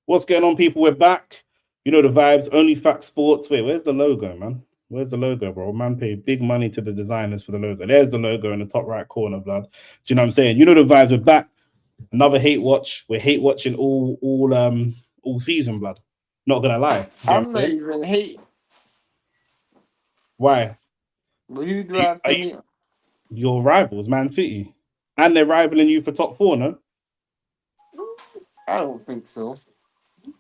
What's going on, people? We're back. You know the vibes. OnlyFacts Sports. Wait, where's the logo, man? Where's the logo, bro? Man paid big money to the designers for the logo. There's the logo in the top right corner, blood. Do you know what I'm saying? You know the vibes. We're back. Another hate watch. We're hate watching all season, blood. Not gonna lie. Do you know what I'm I'm not saying? even hate. Why? But who do I have Are to you hate? your rivals, Man City, and they're rivaling you for top four, no? I don't think so.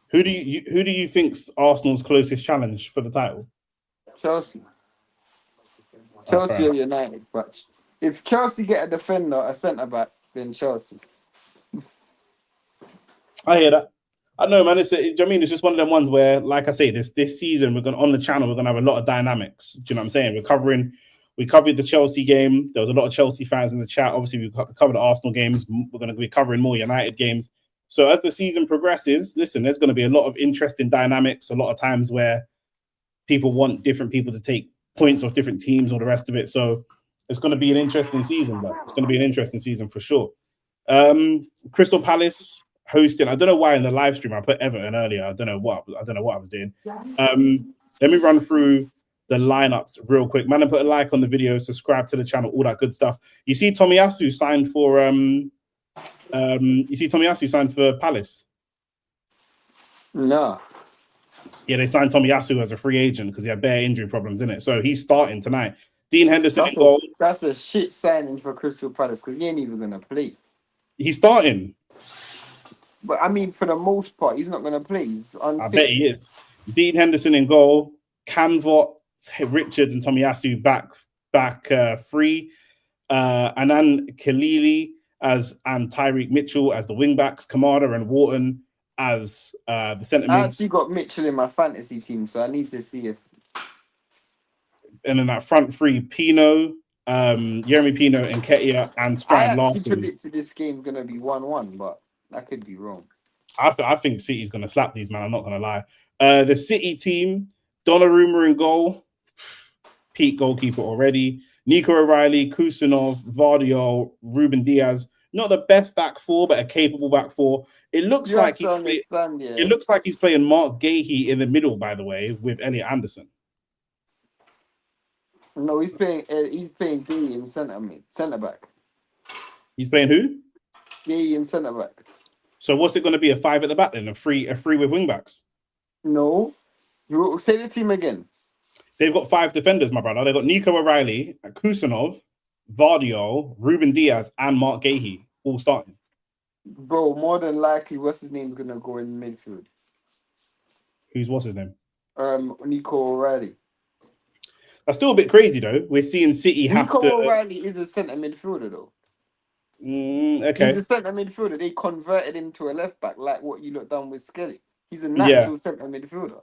Who do you think's Arsenal's closest challenge for the title? Chelsea. Oh, fair Chelsea or enough. United. But if Chelsea get a defender, a centre back, then Chelsea. I hear that. I know, man. Do you know what I mean? It's just one of them ones where, like I say, this season we're gonna on the channel. We're gonna have a lot of dynamics. Do you know what I'm saying? We covered the Chelsea game. There was a lot of Chelsea fans in the chat. Obviously, we covered the Arsenal games. We're gonna be covering more United games. So as the season progresses, listen, there's gonna be a lot of interesting dynamics. A lot of times where people want different people to take points off different teams, or the rest of it. So it's gonna be an interesting season, but it's gonna be an interesting season for sure. Crystal Palace hosting. I don't know why in the live stream I put Everton earlier. I don't know what I was doing. Let me run through the lineups real quick. Man, put a like on the video, subscribe to the channel, all that good stuff. You see Tomiyasu signed for Palace. No. Yeah, they signed Tomiyasu as a free agent because he had bare injury problems in it. So he's starting tonight. Dean Henderson in goal. That's a shit signing for Crystal Palace because he ain't even going to play. He's starting. But I mean, for the most part, he's not going to play. He's unfit. I bet he is. Dean Henderson in goal. Canvot, Richards, and Tomiyasu back free. Anan Kalili and Tyreek Mitchell as the wing backs. Kamada and Wharton as the centre I mids. actually got Mitchell in my fantasy team, so I need to see if. And then that front three, Pino, Jeremy Pino, and Ketia and Strand I Larson. actually predicted this game going to be 1-1, but I could be wrong. I think City's going to slap these, man. I'm not going to lie. The City team, Donnarumma in goal. Pete goalkeeper already. Nico O'Reilly, Kusanov, Vardio, Ruben Diaz. Not the best back four, but a capable back four. It looks like It looks like he's playing Mark Gahey in the middle, by the way, with Elliot Anderson. No, he's playing Gahey in centre back. He's playing who? Gahey in centre back. So what's it going to be? A five at the back then? A three with wing backs? No. You say the team again. They've got five defenders, my brother. They've got Nico O'Reilly, Kusanov, Vardio, Ruben Diaz, and Mark Gahey all starting. Bro, more than likely, what's his name going to go in midfield? What's his name? Nico O'Reilly. That's still a bit crazy, though. We're seeing City have to... Nico O'Reilly is a centre midfielder, though. Okay. He's a centre midfielder. They converted him to a left back, like what you look done with Skelly. He's a natural centre midfielder.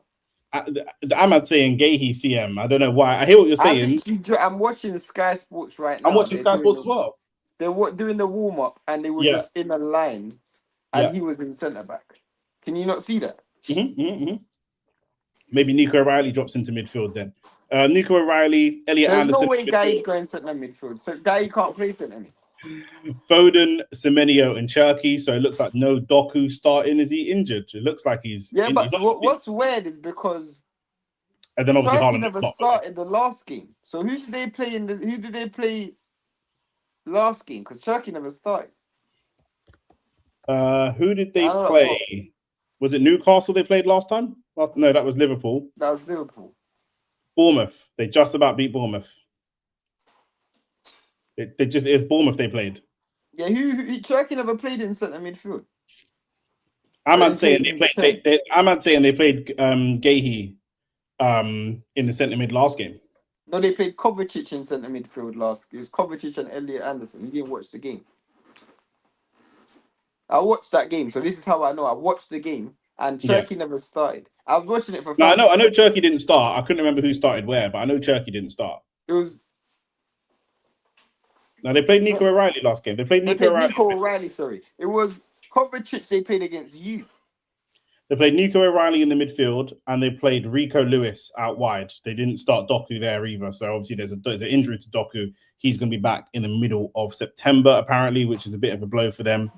I'm saying Gahey CM. I don't know why. I hear what you're saying. I'm watching Sky Sports right now. I'm watching Sky Sports as well. They're doing the warm up, and they were just in a line, and he was in centre back. Can you not see that? Maybe Nico O'Reilly drops into midfield then. Nico O'Reilly, Elliot Anderson. There's no way Guy's going centre midfield. So Guy can't play centre mid. Foden, Semenyo, and Cherky. So it looks like no Doku starting. Is he injured? It looks like he's. Yeah, but what's weird is because. And then obviously Cherky never started the last game. So who did they play last game? Because Cherky never started. Who did they play? Was it Newcastle they played last time? No, that was Liverpool. That was Liverpool. Bournemouth. They just about beat Bournemouth. It's Bournemouth they played. Yeah, Cherky never played in centre midfield. I'm not saying they played. I'm not saying they played Gahey in the centre mid last game. No, they played Kovacic in centre midfield last. It was Kovacic and Elliot Anderson. You didn't watch the game. I watched that game, so this is how I know. I watched the game, and Cherky never started. I was watching it for. No, I know Cherky didn't start. I couldn't remember who started where, but I know Cherky didn't start. It was. No, they played Nico O'Reilly last game. They played Nico O'Reilly. Sorry, it was Kovacic. They played against you. They played Nico O'Reilly in the midfield, and they played Rico Lewis out wide. They didn't start Doku there either. So obviously there's an injury to Doku. He's going to be back in the middle of September, apparently, which is a bit of a blow for them.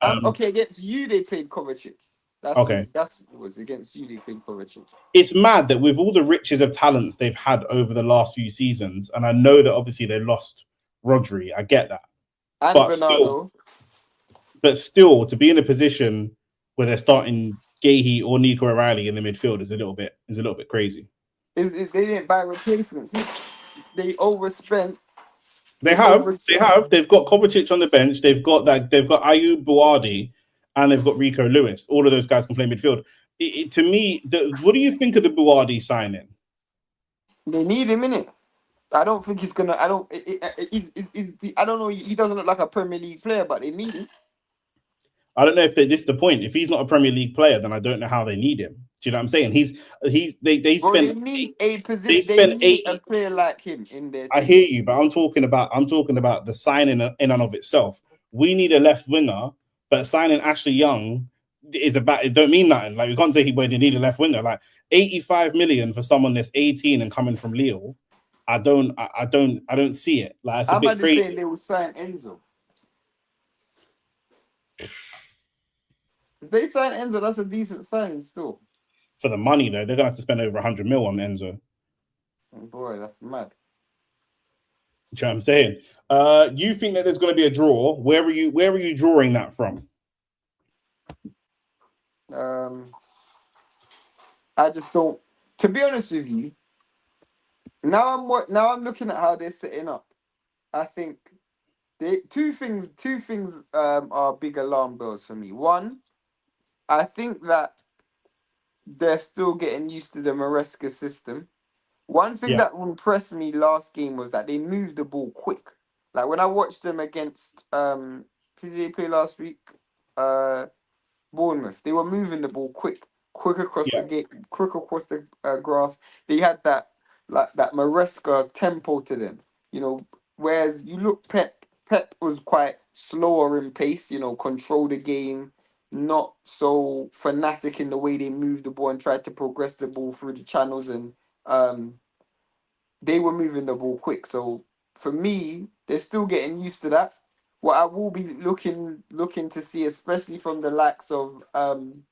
Okay, against you they played Kovacic. Okay. That's was against you, Big Kovacic. It's mad that with all the riches of talents they've had over the last few seasons, and I know that obviously they lost Rodri, I get that, And but still, Bernardo. to be in a position where they're starting Gahey or Nico O'Reilly in the midfield is a little bit crazy. They didn't buy replacements. They overspent. They have, they've got Kovacic on the bench. They've got Ayoub Buardi, and they've got Rico Lewis. All of those guys can play midfield. To me, what do you think of the Buardi signing? They need him in it. I don't think he's gonna. I don't. I don't know. He doesn't look like a Premier League player, but they need him. I don't know if this is the point. If he's not a Premier League player, then I don't know how they need him. Do you know what I'm saying? They Bro, they spent need a they position. They spent need a 80. player like him in their I team. hear you, but I'm talking about the signing in and of itself. We need a left winger, but signing Ashley Young is about it. Don't mean nothing. Like we can't say they need a left winger. Like 85 million for someone that's 18 and coming from Lille. I don't see it. Like it's a I'm bit about to say crazy they will sign Enzo. If they sign Enzo, that's a decent signing still. for the money though. They're gonna have to spend over 100 mil on Enzo. Boy, that's mad. You know what I'm saying? You think that there's going to be a draw? Where are you drawing that from? I just don't. To be honest with you, now I'm looking at how they're setting up. I think two things are big alarm bells for me. One, I think that they're still getting used to the Maresca system. One thing Yeah, that impressed me last game was that they moved the ball quick. Like when I watched them against who did they play last week? Uh Bournemouth. They were moving the ball quick across the yeah, gate, quick across the grass. They had that like that Maresca tempo to them, you know. Whereas you look Pep was quite slower in pace, you know, control the game, not so fanatic in the way they moved the ball and tried to progress the ball through the channels, and um, they were moving the ball quick. So for me, they're still getting used to that. What I will be looking to see, especially from the likes of Foden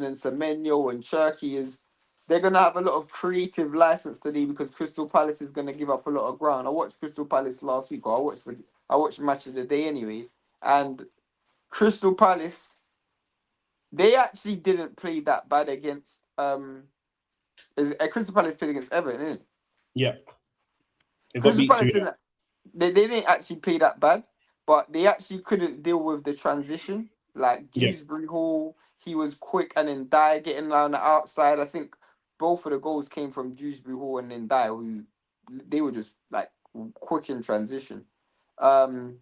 and Semenyo and Cherky, is they're gonna have a lot of creative license today because Crystal Palace is gonna give up a lot of ground. I watched Crystal Palace last week, or I watched Match of the Day anyway, and Crystal Palace, they actually didn't play that bad against Crystal Palace played against Everton, didn't it? yeah. They got Crystal beat Palace 2-0. didn't they didn't actually play that bad, but they actually couldn't deal with the transition. Like Yeah, Dewsbury Hall, he was quick, and then Dye getting around the outside. I think both of the goals came from Dewsbury Hall and then Dye, who they were just like quick in transition. Um,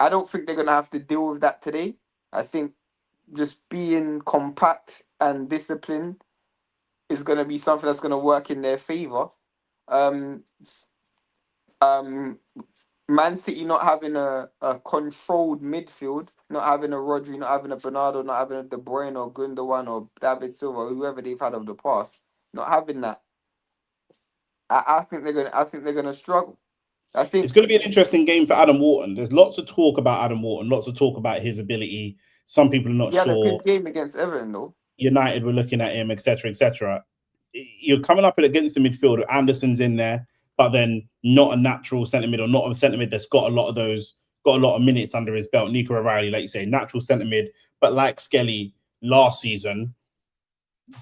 I don't think they're gonna have to deal with that today. I think just being compact and disciplined is gonna be something that's gonna work in their favor. Um, um, Man City not having a controlled midfield, not having a Rodri, not having a Bernardo, not having a De Bruyne or Gundogan or David Silva, or whoever they've had of the past, not having that. I think they're gonna struggle. I it's think going to be an interesting game for Adam Wharton. There's lots of talk about Adam Wharton, lots of talk about his ability. Some people are not he had a sure. good game against Everton though. United were looking at him, etc., etc. You're coming up against the midfield. Anderson's in there, but then not a natural centre mid or not a centre mid that's got a lot of minutes under his belt. Nico O'Reilly, like you say, natural centre mid, but like Skelly last season,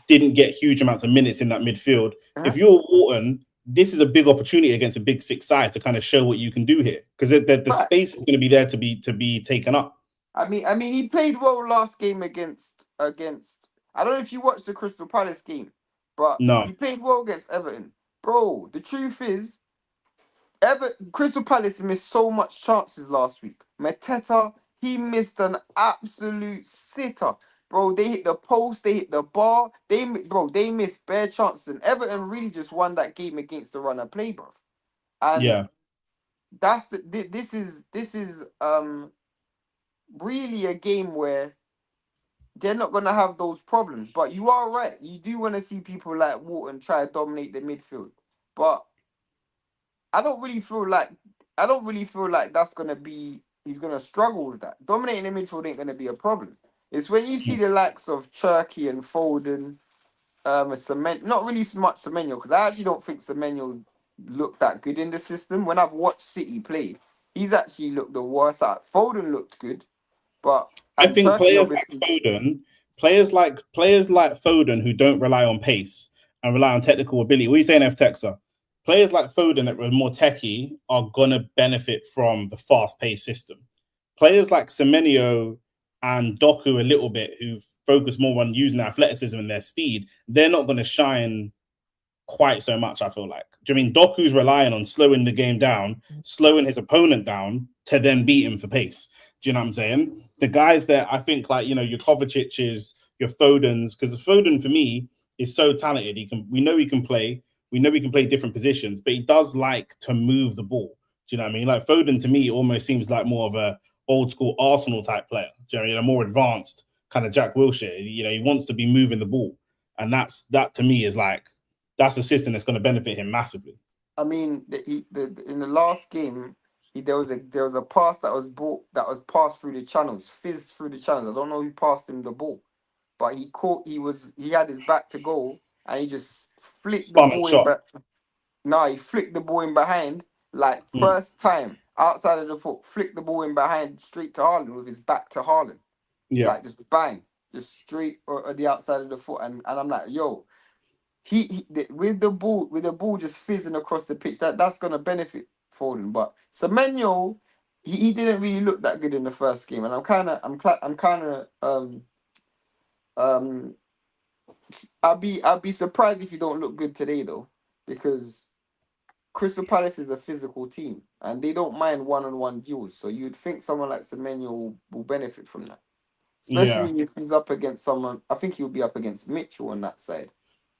didn't get huge amounts of minutes in that midfield. Uh-huh. If you're Wharton, this is a big opportunity against a big six side to kind of show what you can do here because the space is Facts. going to be there to be taken up. I mean, he played well last game against. I don't know if you watched the Crystal Palace game, but No, he played well against Everton, bro. The truth is, Crystal Palace missed so much chances last week. Mateta, he missed an absolute sitter. Bro, they hit the post, they hit the bar. They missed bare chances. And Everton really just won that game against the runner play, bro. And yeah, this is really a game where they're not gonna have those problems. But you are right. You do want to see people like Wharton try to dominate the midfield. But I don't really feel like that's gonna be he's gonna struggle with that. Dominating the midfield ain't gonna be a problem. It's when you see the likes of Cherky and Foden, not really so much Semenyo, because I actually don't think Semenyo looked that good in the system. When I've watched City play, he's actually looked the worst. Foden looked good, but I and think Cherky players like obviously. Foden, players like Foden who don't rely on pace and rely on technical ability. What are you saying, F Texer? Players like Foden that were more techie are gonna benefit from the fast-paced system. Players like Semenyo and Doku a little bit who focus more on using their athleticism and their speed, they're not gonna shine quite so much, I feel like. Do you mean Doku's relying on slowing the game down, slowing his opponent down to then beat him for pace? Do you know what I'm saying? The guys that I think, like, your Kovacic's, your Fodens, because Foden for me is so talented. We know he can play. We know he can play different positions, but he does like to move the ball. Do you know what I mean? Like Foden to me almost seems like more of a old school Arsenal type player. Do you know what I mean? A more advanced kind of Jack Wilshere. He wants to be moving the ball, and that to me is like that's a system that's going to benefit him massively. I mean, in the last game, there was a pass that was passed through the channels, fizzed through the channels. I don't know who passed him the ball, but he had his back to goal and he just flicked the Spun and ball in shot. back. No, he flicked the ball in behind, like first time outside of the foot, flicked the ball in behind straight to Haaland with his back to Haaland. Yeah. Like just bang, just straight at the outside of the foot, and I'm like, yo. With the ball just fizzing across the pitch, that's gonna benefit Foden. But Semenyo, he didn't really look that good in the first game, and I'll be surprised if you don't look good today though, because Crystal Palace is a physical team and they don't mind one-on-one duels. So you'd think someone like Semenyo will benefit from that, especially if he's up against someone. I think he'll be up against Mitchell on that side.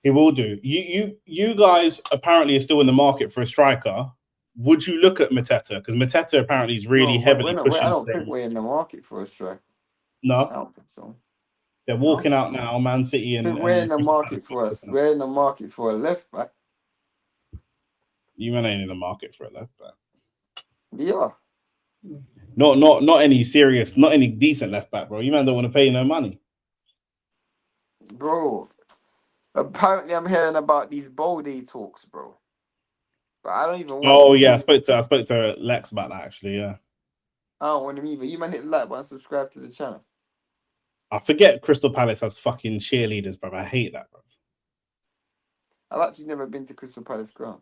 He will do. You guys apparently are still in the market for a striker. Would you look at Mateta? Because Mateta apparently is really heavily pushing. I don't think we're in the market for a striker. No, I don't think so. They're walking out now, Man City and. We're in the market for us. We're in the market for a left back. You man ain't in the market for a left back. Yeah. Not any serious, not any decent left back, bro. You man don't want to pay no money, bro. Apparently, I'm hearing about these Boldy talks, bro. But I don't even want. Oh yeah, I spoke to Lex about that actually. Yeah. I don't want him either. You man hit the like button, subscribe to the channel. I forget Crystal Palace has fucking cheerleaders, bro. I hate that, bro. I've actually never been to Crystal Palace ground.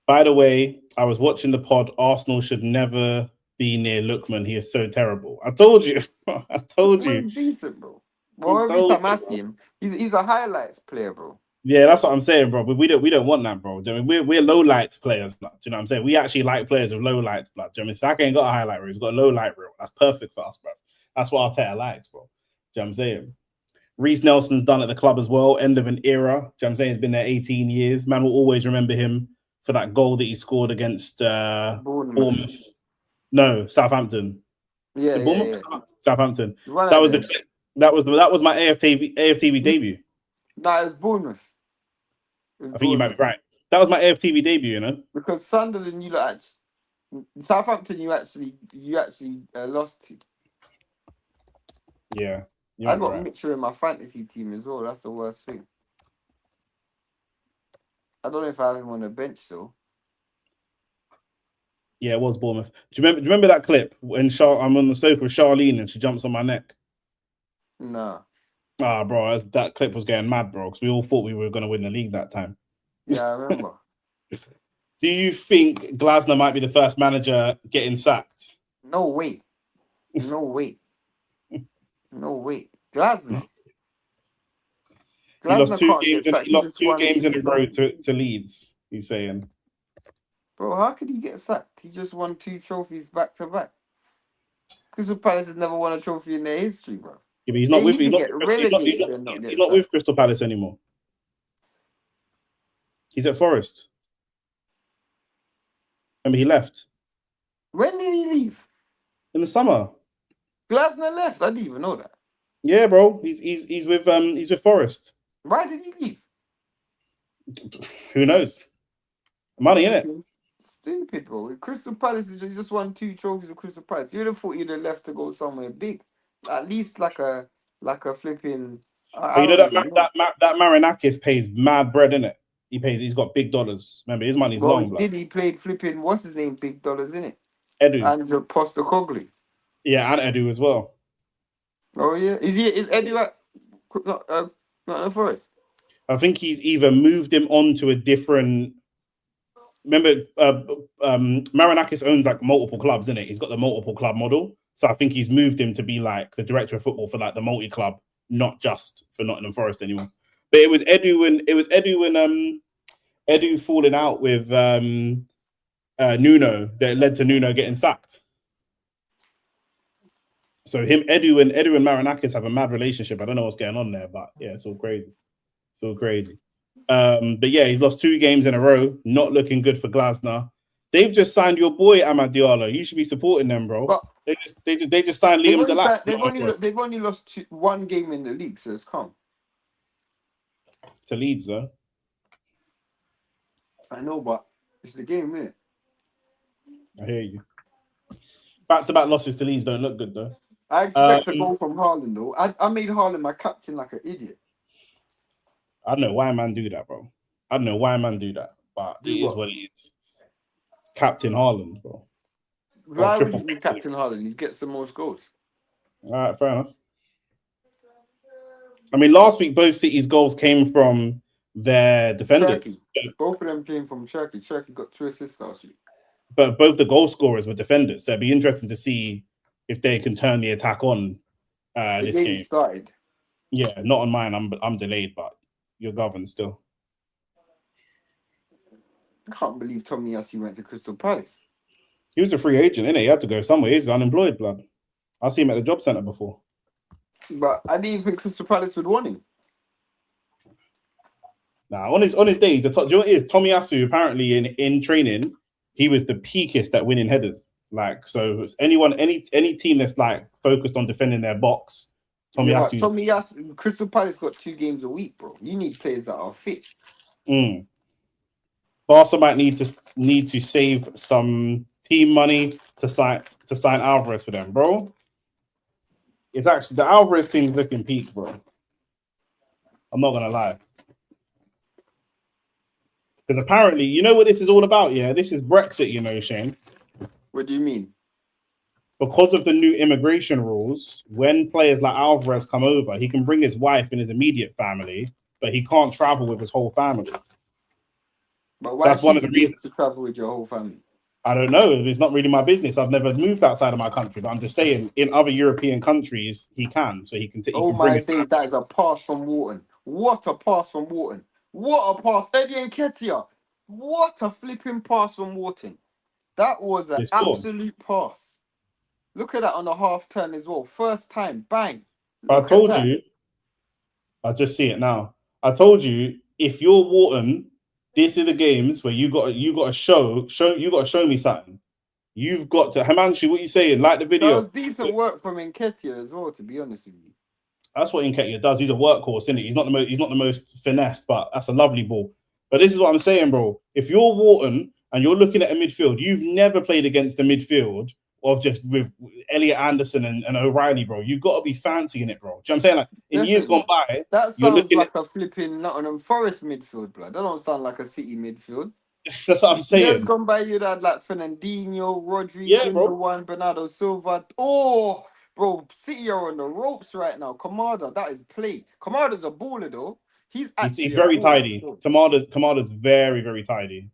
By the way, I was watching the pod. Arsenal should never be near Lookman. He is so terrible. I told you. I told you. He's decent, bro. Well, every time I see him, he's a highlights player, bro. Yeah, that's what I'm saying, bro. But we don't want that, bro. I mean, we're low lights players. Do you know what I'm saying? We actually like players with low lights, blood. Do you know what I mean? Saka ain't got a highlight reel. He's got a low light reel. That's perfect for us, bro. That's what Arteta likes, bro. Do you know what I'm saying? Reece Nelson's done at the club as well. End of an era. Do you know what I'm saying? He's been there 18 years. Man will always remember him for that goal that he scored against Bournemouth. No, Southampton. Yeah. Southampton. That was my AFTV debut. No, it was Bournemouth. I think you might be right. That was my AFTV debut, you know. Because Sunderland, Southampton, you actually lost to. Yeah. I got Mitchell in my fantasy team as well. That's the worst thing. I don't know if I have him on the bench still. Yeah, it was Bournemouth. Do you remember that clip when I'm on the sofa with Charlene and she jumps on my neck? No. Ah, bro, that clip was getting mad, bro, because we all thought we were going to win the league that time. Yeah, I remember. Do you think Glasner might be the first manager getting sacked? No way. No way. No way. Glasner. He lost two games in a row to Leeds, he's saying. Bro, how could he get sacked? He just won 2 trophies back to back. Crystal Palace has never won a trophy in their history, bro. Yeah, but he's not with Crystal Palace anymore. He's at Forest. Remember, he left. When did he leave? In the summer. Glasner left. I didn't even know that. Yeah, bro. He's with Forest. Why did he leave? Who knows? Money, innit? stupid, bro. Crystal Palace just won 2 trophies with Crystal Palace. You'd have thought you'd have left to go somewhere big, at least like a flipping. But I you know don't that even know. that Marinakis pays mad bread, innit? He's got big dollars. Remember, his money's Well, long, blood. he played flipping. What's his name? Big dollars, in it. Edu. Andrew Postacoglu. Yeah, and Edu as well. Oh yeah, is Edu at not the Forest? I think he's either moved him on to a different. Remember, Marinakis owns like multiple clubs, innit? He's got the multiple club model, so I think he's moved him to be like the director of football for like the multi club, not just for Nottingham Forest anymore. But it was Edu and Edu falling out with Nuno that led to Nuno getting sacked. So Edu and Marinakis have a mad relationship. I don't know what's going on there, but yeah, it's all crazy. It's all crazy. But yeah, he's lost 2 games in a row. Not looking good for Glasner. They've just signed your boy Amad Diallo. You should be supporting them, bro. But they just signed Liam Delap. They've only lost 1 game in the league, so it's calm. To Leeds, though. I know, but it's the game, isn't it? I hear you. Back-to-back losses to Leeds don't look good, though. I expect a goal from Haaland, though. I made Haaland my captain like an idiot. I don't know why man do that, bro. I don't know why man do that, but it is what it is. Captain Haaland, bro. Why would you be Captain Haaland? You get some more goals. All right, fair enough. I mean, last week both City's goals came from their defenders. Turkey. Both of them came from Turkey. Turkey got 2 assists last week. But both the goal scorers were defenders, so it'd be interesting to see if they can turn the attack on this game. Started. Yeah, not on mine. I'm delayed, but you're governed still. I can't believe Tomiyasu went to Crystal Palace. He was a free agent, innit? He had to go somewhere. He's unemployed, blood. I see him at the job centre before. But I didn't even think Crystal Palace would want him. Nah, on his days, do you know what it is? Tomiyasu apparently in training, he was the peakest at winning headers. Like, so it's any team that's like focused on defending their box. Tomiyasu, Crystal Palace got 2 games a week, bro. You need players that are fit. Barca might need to save some team money to sign Alvarez for them, bro. It's actually the Alvarez team is looking peak, bro. I'm not gonna lie. Because apparently, you know what this is all about, yeah? This is Brexit, you know, Shane. What do you mean? Because of the new immigration rules, when players like Alvarez come over, he can bring his wife and his immediate family, but he can't travel with his whole family. But why? That's one of the reasons to travel with your whole family. I don't know. It's not really my business. I've never moved outside of my country, but I'm just saying, in other European countries, he can. So he can. Oh my days! That is a pass from Wharton. What a pass from Wharton! What a pass, Eddie Nketiah. What a flipping pass from Wharton. That was an absolute pass. Look at that on the half turn as well. First time, bang. I told you. I just see it now. I told you, if you're Wharton, this is the games where you got to show me something. You've got to Himanshu, what you saying? Like the video. That was decent work from Nketiah as well, to be honest with you. That's what Nketiah does. He's a workhorse, isn't he? He's not the most finessed, but that's a lovely ball. But this is what I'm saying, bro. If you're Wharton and you're looking at a midfield, you've never played against the midfield of just with Elliot Anderson and O'Reilly, bro. You've got to be fancying it, bro. Do you know what I'm saying? Like in years gone by, that sounds like a flipping Nottingham Forest midfield, blood. That don't sound like a City midfield. That's what I'm saying. Years gone by, you'd had like Fernandinho, Rodri, Gundogan, Bernardo Silva. Oh, bro, City are on the ropes right now. Kamada, that is play. Kamada's a baller though. He's very tidy. Kamada's very, very tidy.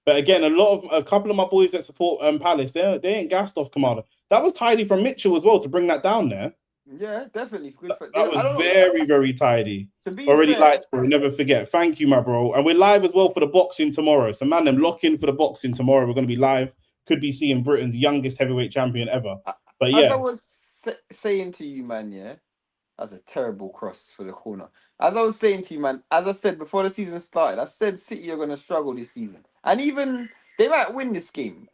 But again, a couple of my boys that support Palace, they ain't gassed off Kamada. That was tidy from Mitchell as well to bring that down there. Yeah, definitely. That was very, very tidy. Already liked, bro. Never forget. Thank you, my bro. And we're live as well for the boxing tomorrow. So, man, them lock in for the boxing tomorrow. We're going to be live. Could be seeing Britain's youngest heavyweight champion ever. But yeah. As I was saying to you, man, yeah, that's a terrible cross for the corner. As I was saying to you, man, as I said before the season started, I said City are going to struggle this season. And even they might win this game.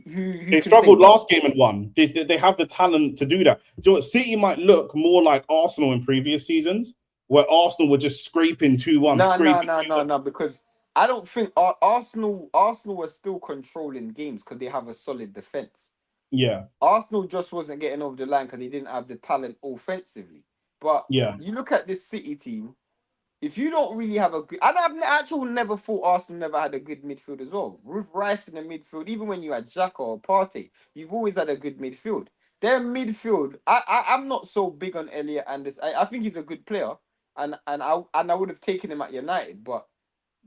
They struggled last game and won. They have the talent to do that. Do you know what? City might look more like Arsenal in previous seasons, where Arsenal were just scraping 2-1. No, because I don't think Arsenal are still controlling games because they have a solid defense. Yeah, Arsenal just wasn't getting over the line because they didn't have the talent offensively. But yeah. you look at this City team, if you don't really have a good, and I've actually never thought Arsenal never had a good midfield as well. With Rice in the midfield, even when you had Xhaka or Partey, you've always had a good midfield. Their midfield, I'm not so big on Elliot Anderson. I think he's a good player, and I would have taken him at United. But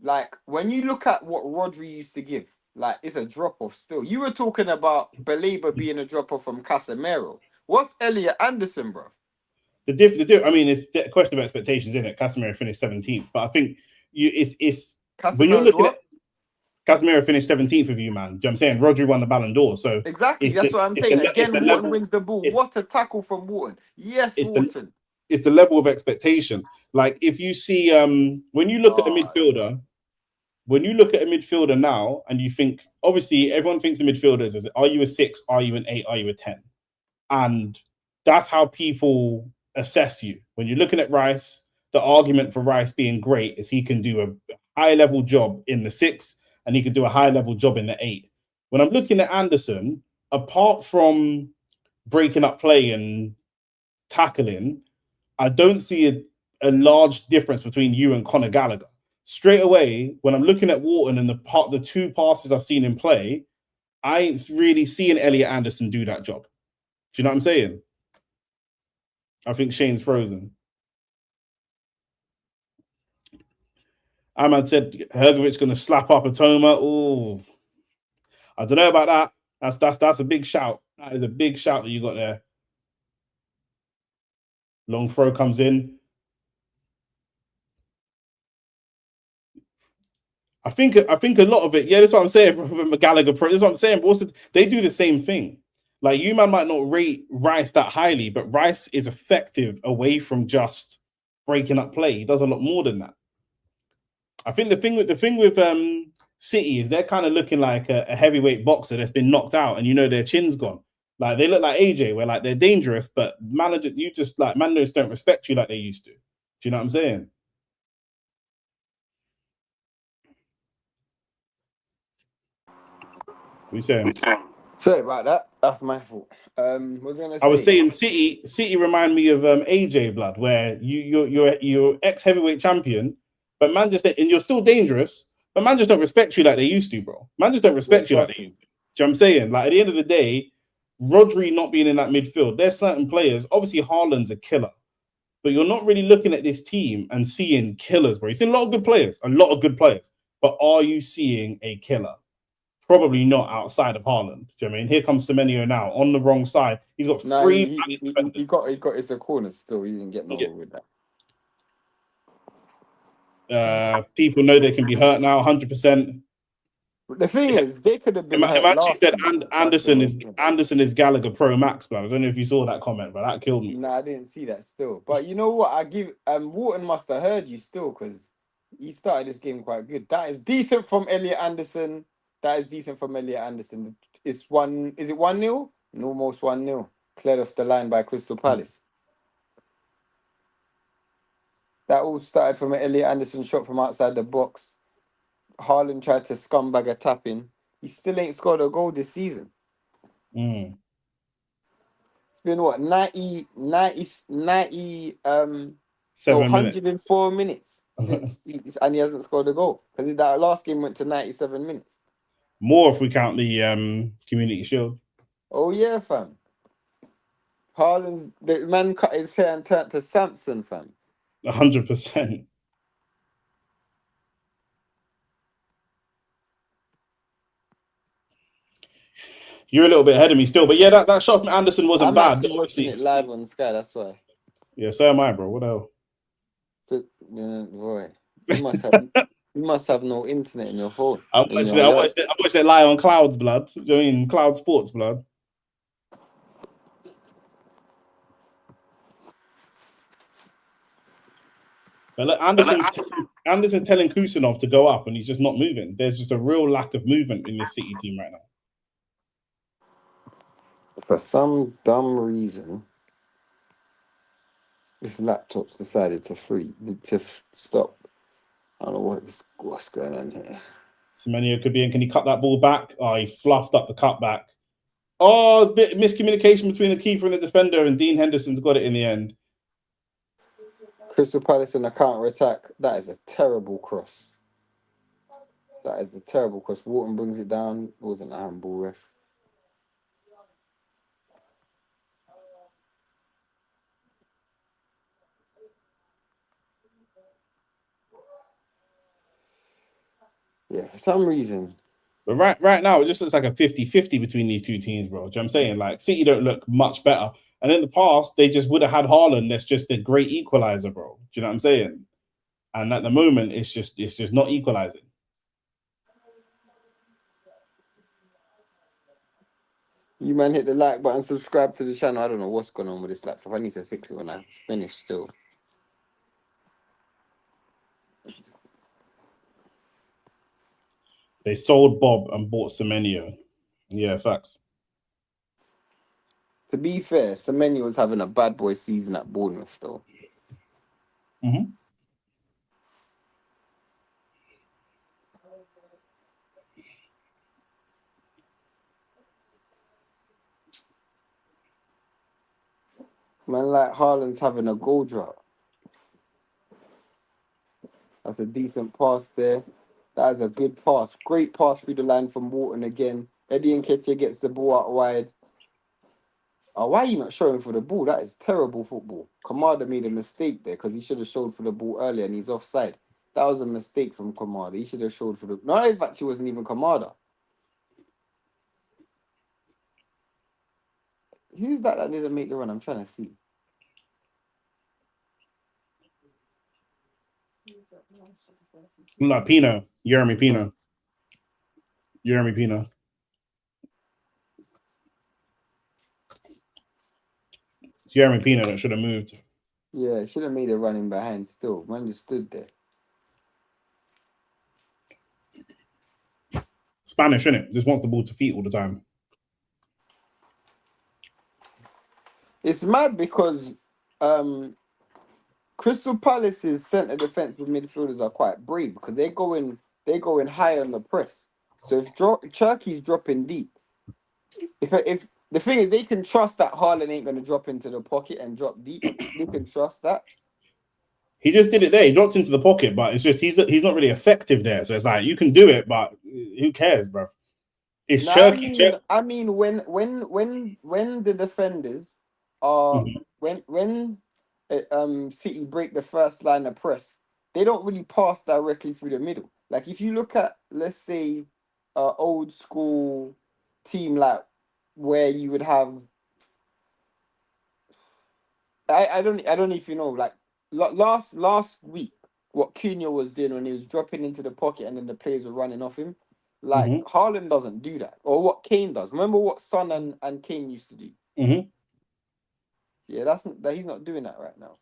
like when you look at what Rodri used to give, like it's a drop off still. You were talking about Baleba being a drop off from Casemiro. What's Elliot Anderson, bro? I mean, it's a question of expectations, isn't it? Casemiro finished 17th, but I think it's when you're Casemiro's looking at what? Casemiro finished 17th with you, man. Do you know what I'm saying? Rodri won the Ballon d'Or, so Exactly, it's that's the what I'm it's the saying. it's the Again, Wharton level wins the ball. it's What a tackle from Wharton. Yes, it's the Wharton. it's the level of expectation. Like if you see when you look at a Oh, midfielder, when you look at a midfielder now, and you think obviously everyone thinks of midfielders as are you a 6, are you an 8, are you a 10, and that's how people assess you. When you're looking at Rice, the argument for Rice being great is he can do a high level job in the 6 and he can do a high level job in the 8. When I'm looking at Anderson, apart from breaking up play and tackling, I don't see a large difference between you and Conor Gallagher. Straight away, when I'm looking at Wharton and the two passes I've seen him play, I ain't really seeing Elliot Anderson do that job. Do you know what I'm saying? I think Shane's frozen. Ahmad said Hergovic going to slap up Atoma. Oh, I don't know about that. That's a big shout. That is a big shout that you got there. Long throw comes in. I think a lot of it. Yeah, that's what I'm saying. Gallagher, that's what I'm saying. But also, they do the same thing. Like you man might not rate Rice that highly, but Rice is effective away from just breaking up play. He does a lot more than that. I think the thing with City is they're kind of looking like a heavyweight boxer that's been knocked out, and you know their chin's gone. Like they look like AJ, where like they're dangerous, but manager, you just like managers don't respect you like they used to. Do you know what I'm saying? What are you saying? sorry about that. That's my fault. What was I gonna I was say? saying City remind me of AJ blood, where you're ex heavyweight champion, but man just and you're still dangerous, but man just don't respect you like they used to, bro. Man just don't Yeah, respect you like they trust me. used to. Do you know what I'm saying? Like at the end of the day, Rodri not being in that midfield, there's certain players. Obviously, Haaland's a killer, but you're not really looking at this team and seeing killers, bro. You're seeing a lot of good players, but are you seeing a killer? Probably not outside of Haaland. Do you know what I mean? Here comes Semenyo now on the wrong side. He's got No, three baddest defenders. he got his corner still. He didn't get nowhere with that. People know they can be hurt now, 100%. But the thing is, they could have been hurt Imagine last said season. That's the Anderson whole is thing. Gallagher Pro Max, but I don't know if you saw that comment, but that killed me. No, I didn't see that still. But you know what? I give Wharton must have heard you still because he started this game quite good. That is decent from Elliot Anderson. That is decent from Elliot Anderson. It's one. Is it 1-0? Almost 1-0. Cleared off the line by Crystal Palace. That all started from an Elliot Anderson shot from outside the box. Haaland tried to scumbag a tap in. He still ain't scored a goal this season. Mm. It's been what 90 no 7 minutes. 104 minutes since and he hasn't scored a goal because that last game went to 97 minutes. More if we count the Community Shield. Oh yeah, fam. Haaland's the man cut his hair and turned to Samson, fam. 100%. You're a little bit ahead of me still, but yeah, that shot from Anderson wasn't I'm bad. actually watching it live on Sky. That's why. Yeah, so am I, bro. What the hell? Boy, you must have no internet in your phone. I In watched your it. alert. I watched it lie on Clouds, blood. Do you know what I mean Cloud Sports, blood? But look, Anderson's telling Kusanov to go up, and he's just not moving. There's just a real lack of movement in this City team right now. For some dumb reason, this laptop's decided to stop. I don't know what's going on here. Semenyo could be in. Can he cut that ball back? Oh, he fluffed up the cutback. Oh, a bit miscommunication between the keeper and the defender, and Dean Henderson's got it in the end. Crystal Palace in a counter attack. That is a terrible cross. That is a terrible cross. Wharton brings it down. It wasn't a handball, ref. Yeah, for some reason. But right now, it just looks like a 50-50 between these two teams, bro. Do you know what I'm saying? Like, City don't look much better. And in the past, they just would have had Haaland. That's just a great equalizer, bro. Do you know what I'm saying? And at the moment, it's just not equalizing. You man hit the like button, subscribe to the channel. I don't know what's going on with this laptop. I need to fix it when I finish still. They sold Bob and bought Semenyo. Yeah, facts. To be fair, Semenyo was having a bad boy season at Bournemouth, though. Mm-hmm. Man, like Haaland's having a goal drought. That's a decent pass there. That is a good pass. Great pass through the line from Wharton again. Eddie Nketiah gets the ball out wide. Oh, why are you not showing for the ball? That is terrible football. Kamada made a mistake there because he should have showed for the ball earlier and he's offside. That was a mistake from Kamada. He should have showed for the... No, in fact, it wasn't even Kamada. Who's that didn't make the run? I'm trying to see. No, Pino. Jeremy Pino. Jeremy Pino. It's Jeremy Pino that should have moved. Yeah, should have made a running behind still. Man just stood there. Spanish, innit? Just wants the ball to feet all the time. It's mad because Crystal Palace's centre defensive midfielders are quite brave because they're going high on the press. So if Cherky's dropping deep, if the thing is they can trust that Haaland ain't gonna drop into the pocket and drop deep. They can trust that. He just did it there. He dropped into the pocket, but it's just he's not really effective there. So it's like you can do it, but who cares, bro? It's Cherky. I mean when the defenders are when City break the first line of press, they don't really pass directly through the middle. Like if you look at, let's say, old school team like where you would have, I don't know if you know, like last week what Cunha was doing when he was dropping into the pocket and then the players were running off him. Like Haaland doesn't do that, or what Kane does. Remember what Son and Kane used to do. Yeah, he's not doing that right now.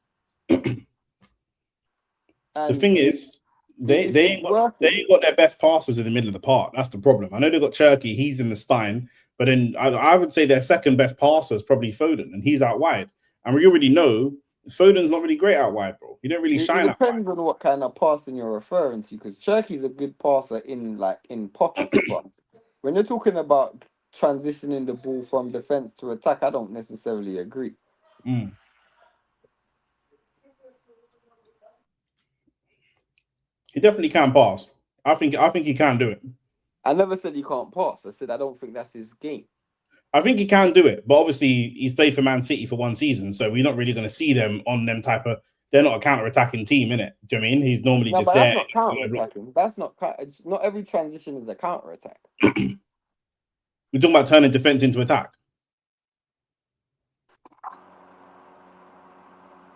The thing is, they ain't got their best passes in the middle of the park. That's the problem. I know they've got Cherky, he's in the spine, but then I would say their second best passer is probably Foden, and he's out wide. And we already know Foden's not really great out wide, bro. He don't really shine out wide. It depends on what kind of passing you're referring to, because Cherky's a good passer in pockets, but when you're talking about transitioning the ball from defense to attack, I don't necessarily agree. He definitely can pass. I think he can do it. I never said he can't pass. I said I don't think that's his game. I think he can do it, but obviously he's played for Man City for one season, so we're not really going to see them on them type of. They're not a counter-attacking team, innit? Do you know what I mean? He's normally just there. That's not counter-attacking. It's not every transition is a counter-attack. We're talking about turning defense into attack.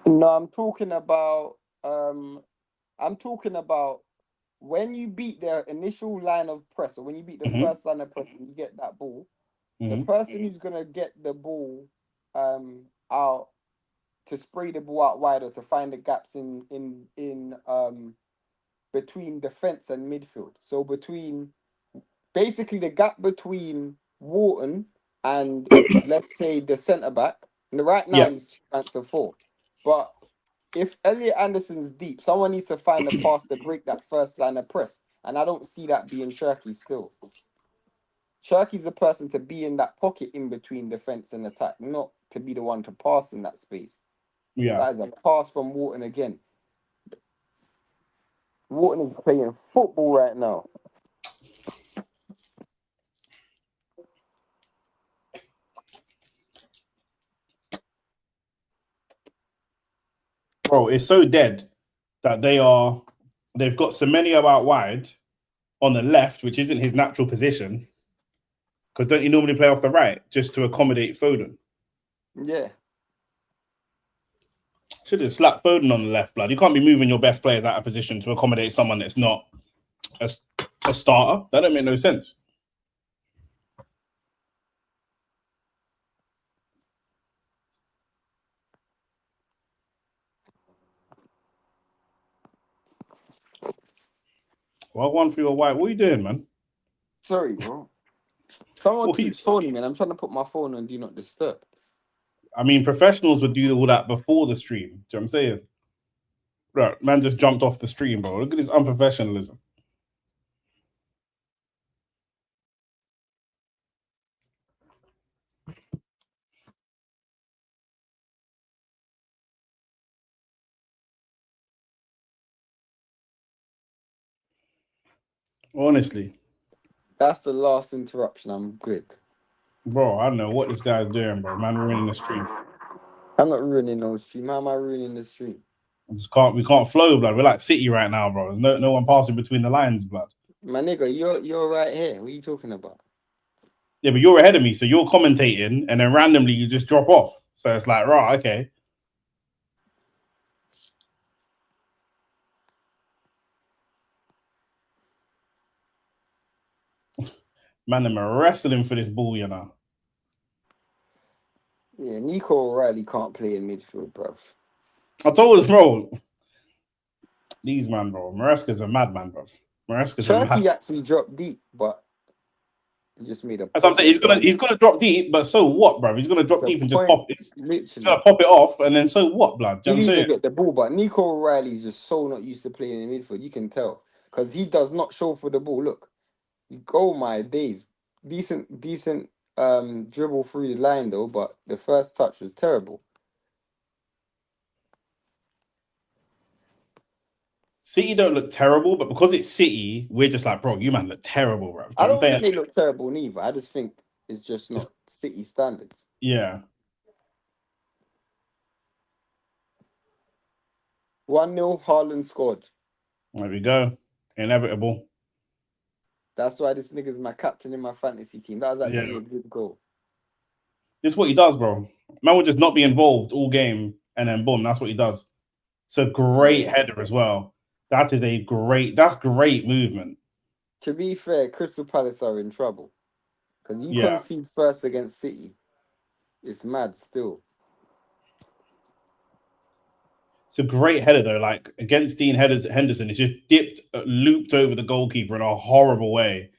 No, I'm talking about when you beat their initial line of press, or when you beat the first line of press and you get that ball, the person who's gonna get the ball out to spray the ball out wide or to find the gaps in between defense and midfield. So basically the gap between Wharton and let's say the centre back. And right now he's 2 ranks of 4. But if Elliot Anderson's deep, someone needs to find a pass to break that first line of press. And I don't see that being Cherky still. Cherky's the person to be in that pocket in between defense and attack, not to be the one to pass in that space. Yeah. That is a pass from Wharton again. Wharton is playing football right now. Bro, it's so dead that they've got Semenyo out wide on the left, which isn't his natural position. Because don't you normally play off the right just to accommodate Foden? Yeah. Should have slapped Foden on the left, blood. You can't be moving your best players out of position to accommodate someone that's not a starter. That don't make no sense. Well, one for your white. What are you doing, man? Sorry, bro. Someone keeps phoning me and I'm trying to put my phone on Do Not Disturb. I mean, professionals would do all that before the stream. Do you know what I'm saying? Right, man just jumped off the stream, bro. Look at this unprofessionalism. Honestly. That's the last interruption. I'm good. Bro, I don't know what this guy's doing, bro. Man, ruining the stream. I'm not ruining no stream. How am I ruining the stream? We can't flow, blood. We're like City right now, bro. There's no one passing between the lines, blood. My nigga, you're right here. What are you talking about? Yeah, but you're ahead of me, so you're commentating, and then randomly you just drop off. So it's like, right, okay. Man, I'm wrestling for this ball, you know. Yeah, Nico O'Reilly can't play in midfield, bruv. I told him, bro. These man, bro. Maresca's a madman, bro. Turkey actually dropped deep, but he just made a. As I'm saying, he's gonna drop deep, but so what, bro? He's gonna drop deep and just pop it. He's gonna pop it off, and then so what, blood? He didn't even get the ball, but Nico O'Reilly is just so not used to playing in midfield. You can tell because he does not show for the ball. Look, oh my days, decent dribble through the line though, but the first touch was terrible. City don't look terrible, but because it's City, we're just like, bro, you man look terrible, bro. I don't think they look terrible neither. I just think it's just not City standards. Yeah. 1-0, Haaland scored. There we go. Inevitable. That's why this nigga's my captain in my fantasy team. That was actually a good goal. This is what he does, bro. Man will just not be involved all game, and then boom, that's what he does. It's a great header as well. That's great movement. To be fair, Crystal Palace are in trouble. Because you concede first against City. It's mad still. It's a great header, though. Like, against Dean Henderson, it's just dipped, looped over the goalkeeper in a horrible way.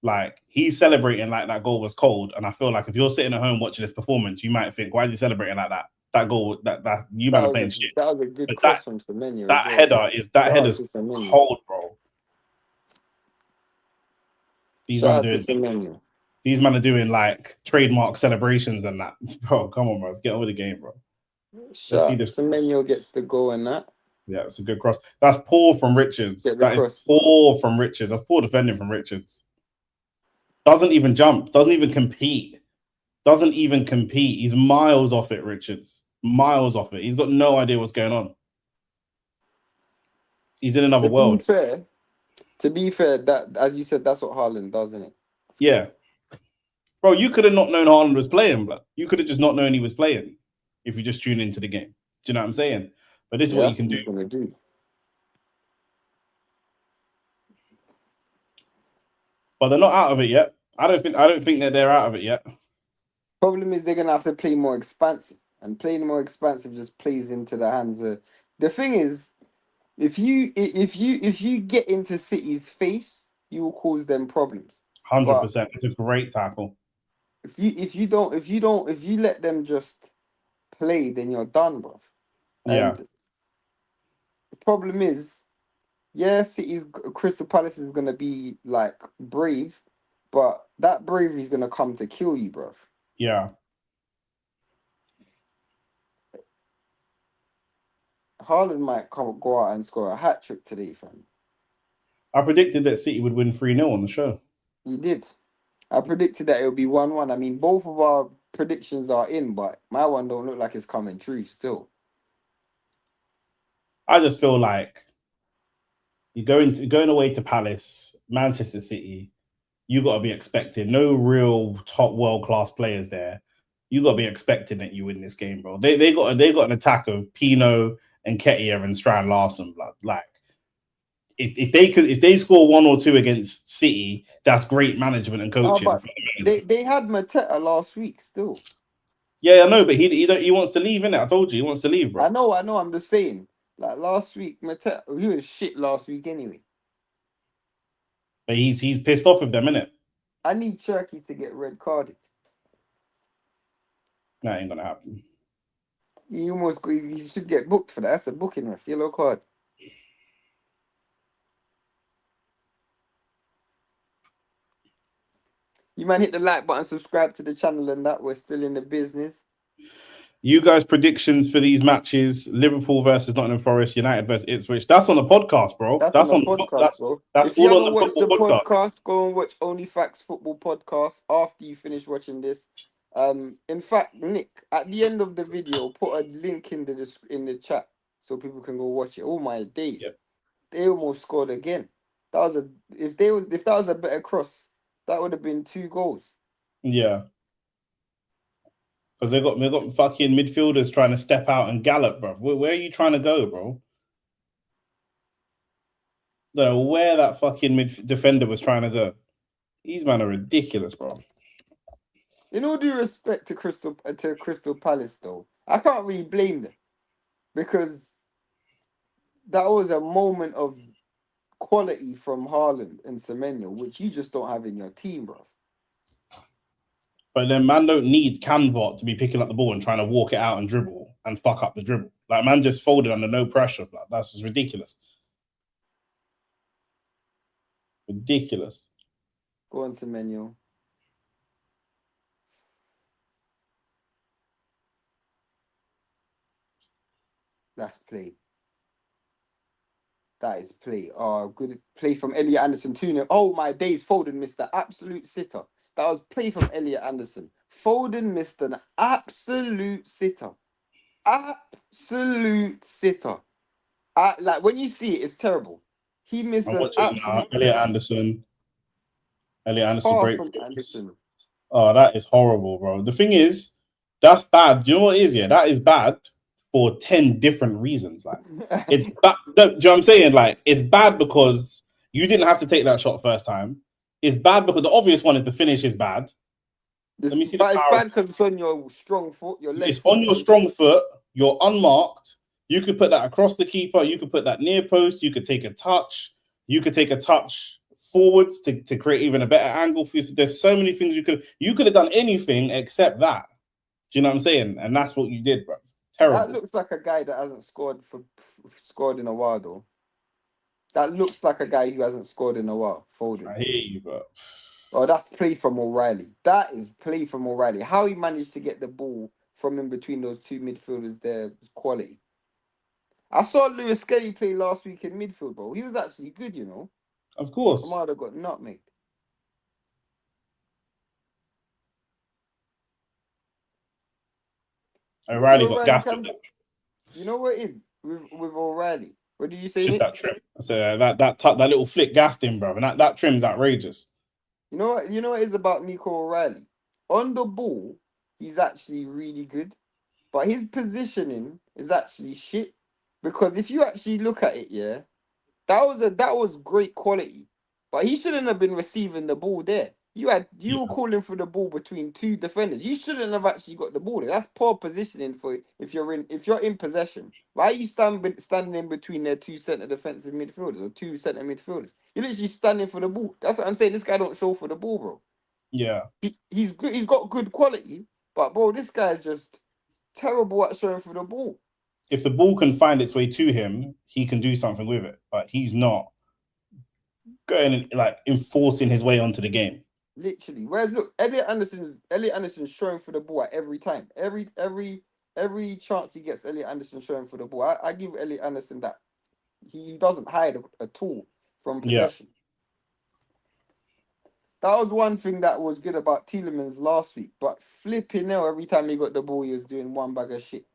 Like, he's celebrating like that goal was cold. And I feel like if you're sitting at home watching this performance, you might think, why is he celebrating like that? That goal, that you man are playing shit. That was a good cross from Semenyo. That header's cold, bro. These men are doing like trademark celebrations and that. Bro, come on, bro. Let's get over the game, bro. Let's see this. Semenyo gets the goal and that. Yeah, it's a good cross. That's poor from Richards. That is poor from Richards. That's poor defending from Richards. Doesn't even jump. Doesn't even compete. He's miles off it, Richards. Miles off it. He's got no idea what's going on. He's in another world. To be fair, that as you said, that's what Haaland does, isn't it? Yeah. Bro, you could have not known Haaland was playing, bro. You could have just not known he was playing if you just tune into the game. Do you know what I'm saying? But this is what you can do. But they're not out of it yet. I don't think that they're out of it yet. Problem is they're gonna have to play more expansive, and playing more expansive just plays into the hands of. The thing is, if you get into City's face, you will cause them problems. 100%. It's a great tackle. If you let them just play, then you're done, bro. Yeah. problem is, yeah, Crystal Palace is gonna be like brave, but that bravery is gonna come to kill you, bruv. Yeah. Haaland might go out and score a hat trick today, fam. I predicted that City would win 3-0 on the show. You did. I predicted that it would be 1-1. I mean, both of our predictions are in, but my one don't look like it's coming true still. I just feel like you're going away to Palace, Manchester City. You got to be expecting no real top world class players there. You got to be expecting that you win this game, bro. They got an attack of Pino and Ketia and Strand Larson, blood. Like if they score 1 or 2 against City, that's great management and Oh, coaching. but they had Mateta last week still. Yeah, I know, but he wants to leave, innit? I told you he wants to leave, bro. I know. I'm just saying. Like last week, Mateta, he was shit last week anyway. But he's pissed off with them, innit? I need Cherky to get red carded. That ain't gonna happen. He should get booked for that. That's a booking ref, yellow card. You man hit the like button, subscribe to the channel, and that we're still in the business. You guys' predictions for these matches: Liverpool versus Nottingham Forest, United versus Ipswich. That's on the podcast, bro. That's on the podcast, bro. That's if you all on haven't the watched the football podcast. go and watch OnlyFacts Football Podcast after you finish watching this. In fact, Nick, at the end of the video, put a link in the chat so people can go watch it. Oh my days, Yep. They almost scored again. If that was a better cross, that would have been 2 goals. Yeah. Because they got fucking midfielders trying to step out and gallop, bro. Where are you trying to go, bro? No, where that fucking defender was trying to go. These men are ridiculous, bro. In all due respect to Crystal Palace, though, I can't really blame them because that was a moment of quality from Haaland and Semenyo, which you just don't have in your team, bro. But then man don't need Canvot to be picking up the ball and trying to walk it out and dribble and fuck up the dribble. Like man just folded under no pressure. Like, that's just ridiculous. Ridiculous. Go on, Semenyo. That's play. That is play. Oh, good play from Elliot Anderson 2-0. Oh my days, Foden missed the absolute sitter. That was play from Elliot Anderson. Foden missed an absolute sitter. Absolute sitter. Like when you see it, it's terrible. He missed I'm an watching absolute Elliot Anderson. Elliot Anderson pass break. from Anderson. Oh, that is horrible, bro. The thing is, that's bad. Do you know what it is? Yeah, that is bad for 10 different reasons. Like, it's bad. Do you know what I'm saying? Like, it's bad because you didn't have to take that shot first time. It's bad because the obvious one is the finish is bad. Let me see the But it's power. bad because it's on your strong foot, your left It's foot. on your strong foot. You're unmarked. You could put that across the keeper. You could put that near post. You could take a touch. You could take a touch forwards to create even a better angle for you. There's so many things you could have done anything except that. Do you know what I'm saying? And that's what you did, bro. Terrible. That looks like a guy that hasn't scored in a while, though. That looks like a guy who hasn't scored in a while. Foden. I hear you, bro. Oh, that's play from O'Reilly. That is play from O'Reilly. How he managed to get the ball from in between those 2 midfielders there was quality. I saw Lewis Skelly play last week in midfield, bro. He was actually good, you know. Of course. Kamada got nutmegged. O'Reilly got gassed. You know what it is with O'Reilly? What did you say? It's just that trim. So that little flick gassed him, bro. And that trim's outrageous. You know what it is about Nico O'Reilly? On the ball, he's actually really good. But his positioning is actually shit. Because if you actually look at it, yeah, that was great quality. But he shouldn't have been receiving the ball there. You were calling for the ball between 2 defenders. You shouldn't have actually got the ball there. That's poor positioning for if you're in possession. Why are you standing in between their 2 centre defensive midfielders or 2 centre midfielders? You're literally standing for the ball. That's what I'm saying. This guy don't show for the ball, bro. Yeah. He's good. He's got good quality, but bro, this guy's just terrible at showing for the ball. if the ball can find its way to him, he can do something with it. But he's not going and like enforcing his way onto the game. Literally. Whereas look, Elliot Anderson's showing for the ball at every time. Every chance he gets, Elliot Anderson showing for the ball. I give Elliot Anderson that. He doesn't hide at all from Yeah. possession. That was one thing that was good about Tielemans last week. But flipping hell, every time he got the ball, he was doing one bag of shit.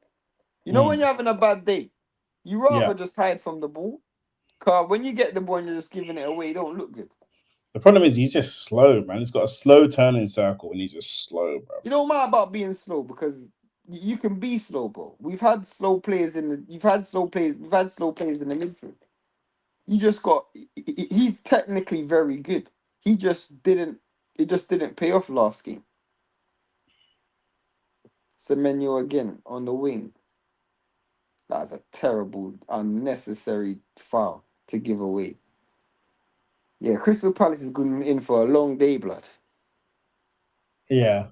You know when you're having a bad day, you rather just hide from the ball. Because when you get the ball and you're just giving it away, you don't look good. The problem is he's just slow, man. He's got a slow turning circle and he's just slow, bro. You don't matter about being slow because you can be slow, bro. We've had slow players in the. We've had slow players in the midfield. You just got. He's technically very good. He just didn't. It just didn't pay off last game. Semenyo again on the wing. That's a terrible, unnecessary foul to give away. Yeah, Crystal Palace is going in for a long day, blood. Yeah.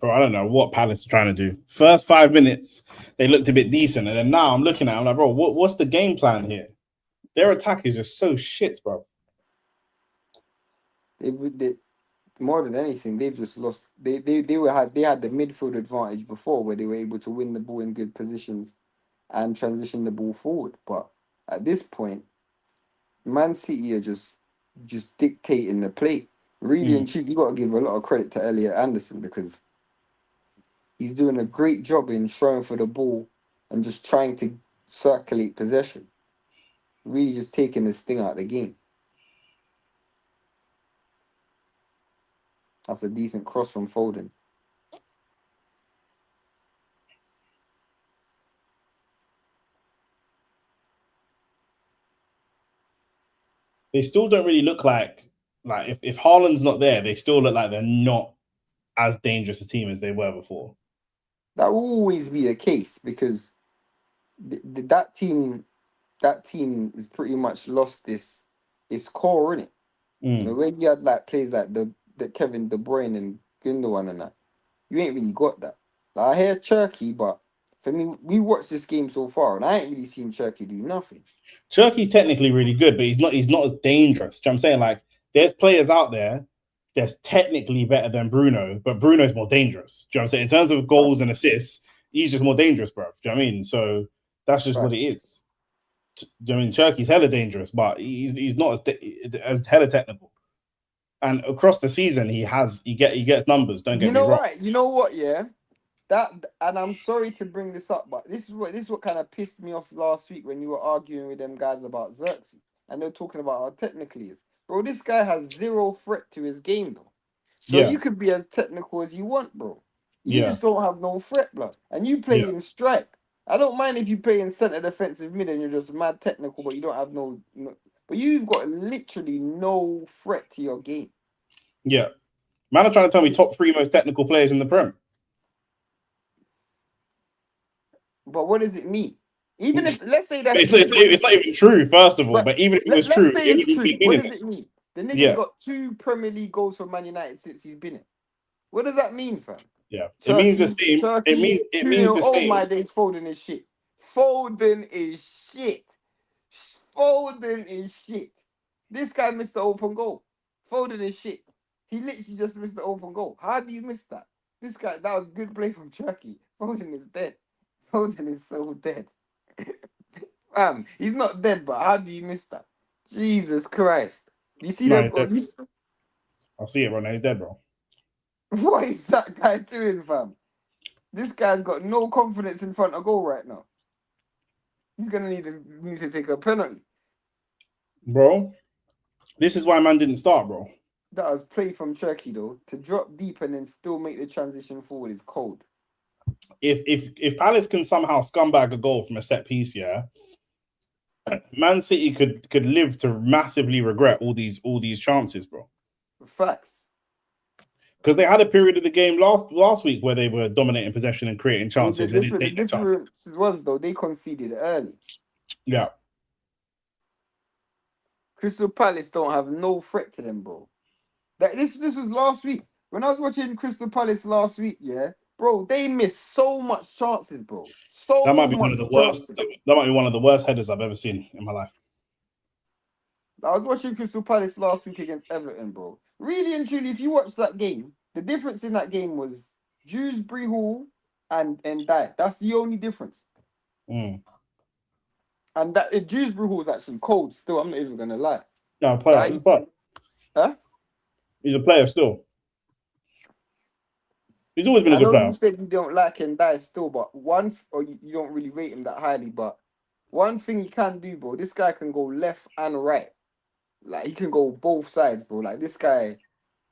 Bro, I don't know what Palace are trying to do. First 5 minutes, they looked a bit decent. And then now I'm looking at them like, bro, what's the game plan here? Their attack is just so shit, bro. They more than anything, they've just lost. They had the midfield advantage before, where they were able to win the ball in good positions and transition the ball forward. But at this point, Man City are just dictating the play. Really and truly, you got to give a lot of credit to Elliot Anderson because he's doing a great job in throwing for the ball and just trying to circulate possession. Really, just taking the sting out of the game. That's a decent cross from Foden. They still don't really look like if Haaland's not there, they still look like they're not as dangerous a team as they were before. That will always be the case because that team is pretty much lost its core, innit? You know, when you had like players like the Kevin De Bruyne and Gundogan and that, you ain't really got that. Like, I hear Turkey, but for me, we watched this game so far, and I ain't really seen Turkey do nothing. Turkey's technically really good, but he's not as dangerous. Do you know what I'm saying? Like, there's players out there that's technically better than Bruno, but Bruno's more dangerous. Do you know what I'm saying? In terms of goals and assists, he's just more dangerous, bro. Do you know what I mean? So that's just what it is. Do you know what I mean? Turkey's hella dangerous, but he's not as hella technical. And across the season, he gets numbers. Don't get me wrong. Right? You know what? Yeah, that, and I'm sorry to bring this up, but this is what kind of pissed me off last week when you were arguing with them guys about Xerxes, and they're talking about how technical he is. Bro, this guy has zero threat to his game, though. So you could be as technical as you want, bro. You just don't have no threat, blood. And you play in strike. I don't mind if you play in centre defensive mid and you're just mad technical, but you don't have no. But you've got literally no threat to your game. Yeah. Man are trying to tell me top 3 most technical players in the Prem. But what does it mean? Even if, let's say that's it's not even true, first of all. But even if it was true, say it's true. What does it mean? The nigga's got 2 Premier League goals for Man United since he's been in. What does that mean, fam? Yeah, it means the same. It means the same. Oh my days, Foden is shit. Foden is shit. Foden is shit. This guy missed the open goal. Foden is shit. He literally just missed the open goal. How do you miss that? This guy, that was good play from Turkey. Foden is dead. Foden is so dead. Fam, he's not dead, but how do you miss that? Jesus Christ. You see that? I'll see it, bro. Now he's dead, bro. What is that guy doing, fam? This guy's got no confidence in front of goal right now. He's gonna need to take a penalty. Bro, this is why man didn't start, bro. That was play from Turkey though. To drop deep and then still make the transition forward is cold. If Palace can somehow scumbag a goal from a set piece, yeah, Man City could live to massively regret all these chances, bro. Facts. Because they had a period of the game last week where they were dominating possession and creating The chances. They didn't difference, the take their chances. difference was though they conceded early. Yeah. Crystal Palace don't have no threat to them, bro. This was last week. When I was watching Crystal Palace last week, yeah, bro, they missed so much chances, bro. That So might be one much of the worst. chances. That might be one of the worst headers I've ever seen in my life. I was watching Crystal Palace last week against Everton, bro. Really and truly, if you watch that game, the difference in that game was Dewsbury Hall and Dye. That's the only difference. Mm. And that Dewsbury Hall is actually cold still. I'm not even gonna lie. No, player. Huh? He's a player still. He's always been a I good know player. you said you don't like Dye still, but you don't really rate him that highly. But one thing he can do, bro, this guy can go left and right. Like he can go both sides, bro. Like this guy,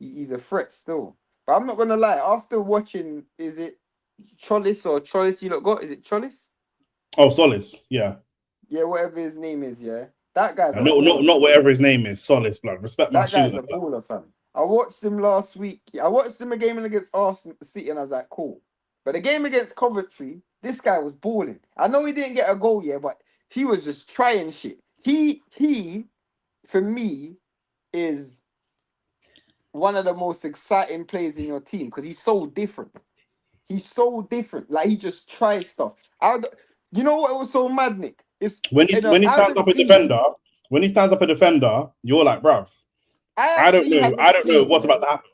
he's a threat still. But I'm not gonna lie. After watching, is it Cholis you lot got? Is it Cholis? Oh, Solis. Yeah. Yeah, whatever his name is. Yeah, that guy's a No, baller. not whatever his name is. Solis, blood. Respect my That guy's shooter. a baller, fam. I watched him last week. I watched him a game against Arsenal City, and I was like, cool. But the game against Coventry, this guy was balling. I know he didn't get a goal yet, but he was just trying shit. He, for me, is one of the most exciting players in your team because he's so different. He's so different. Like he just tries stuff. You know what was so mad, Nick? It's When out he stands of up a season. defender, you're like, bruv. I I don't actually know. haven't I don't know seen. what's about to happen.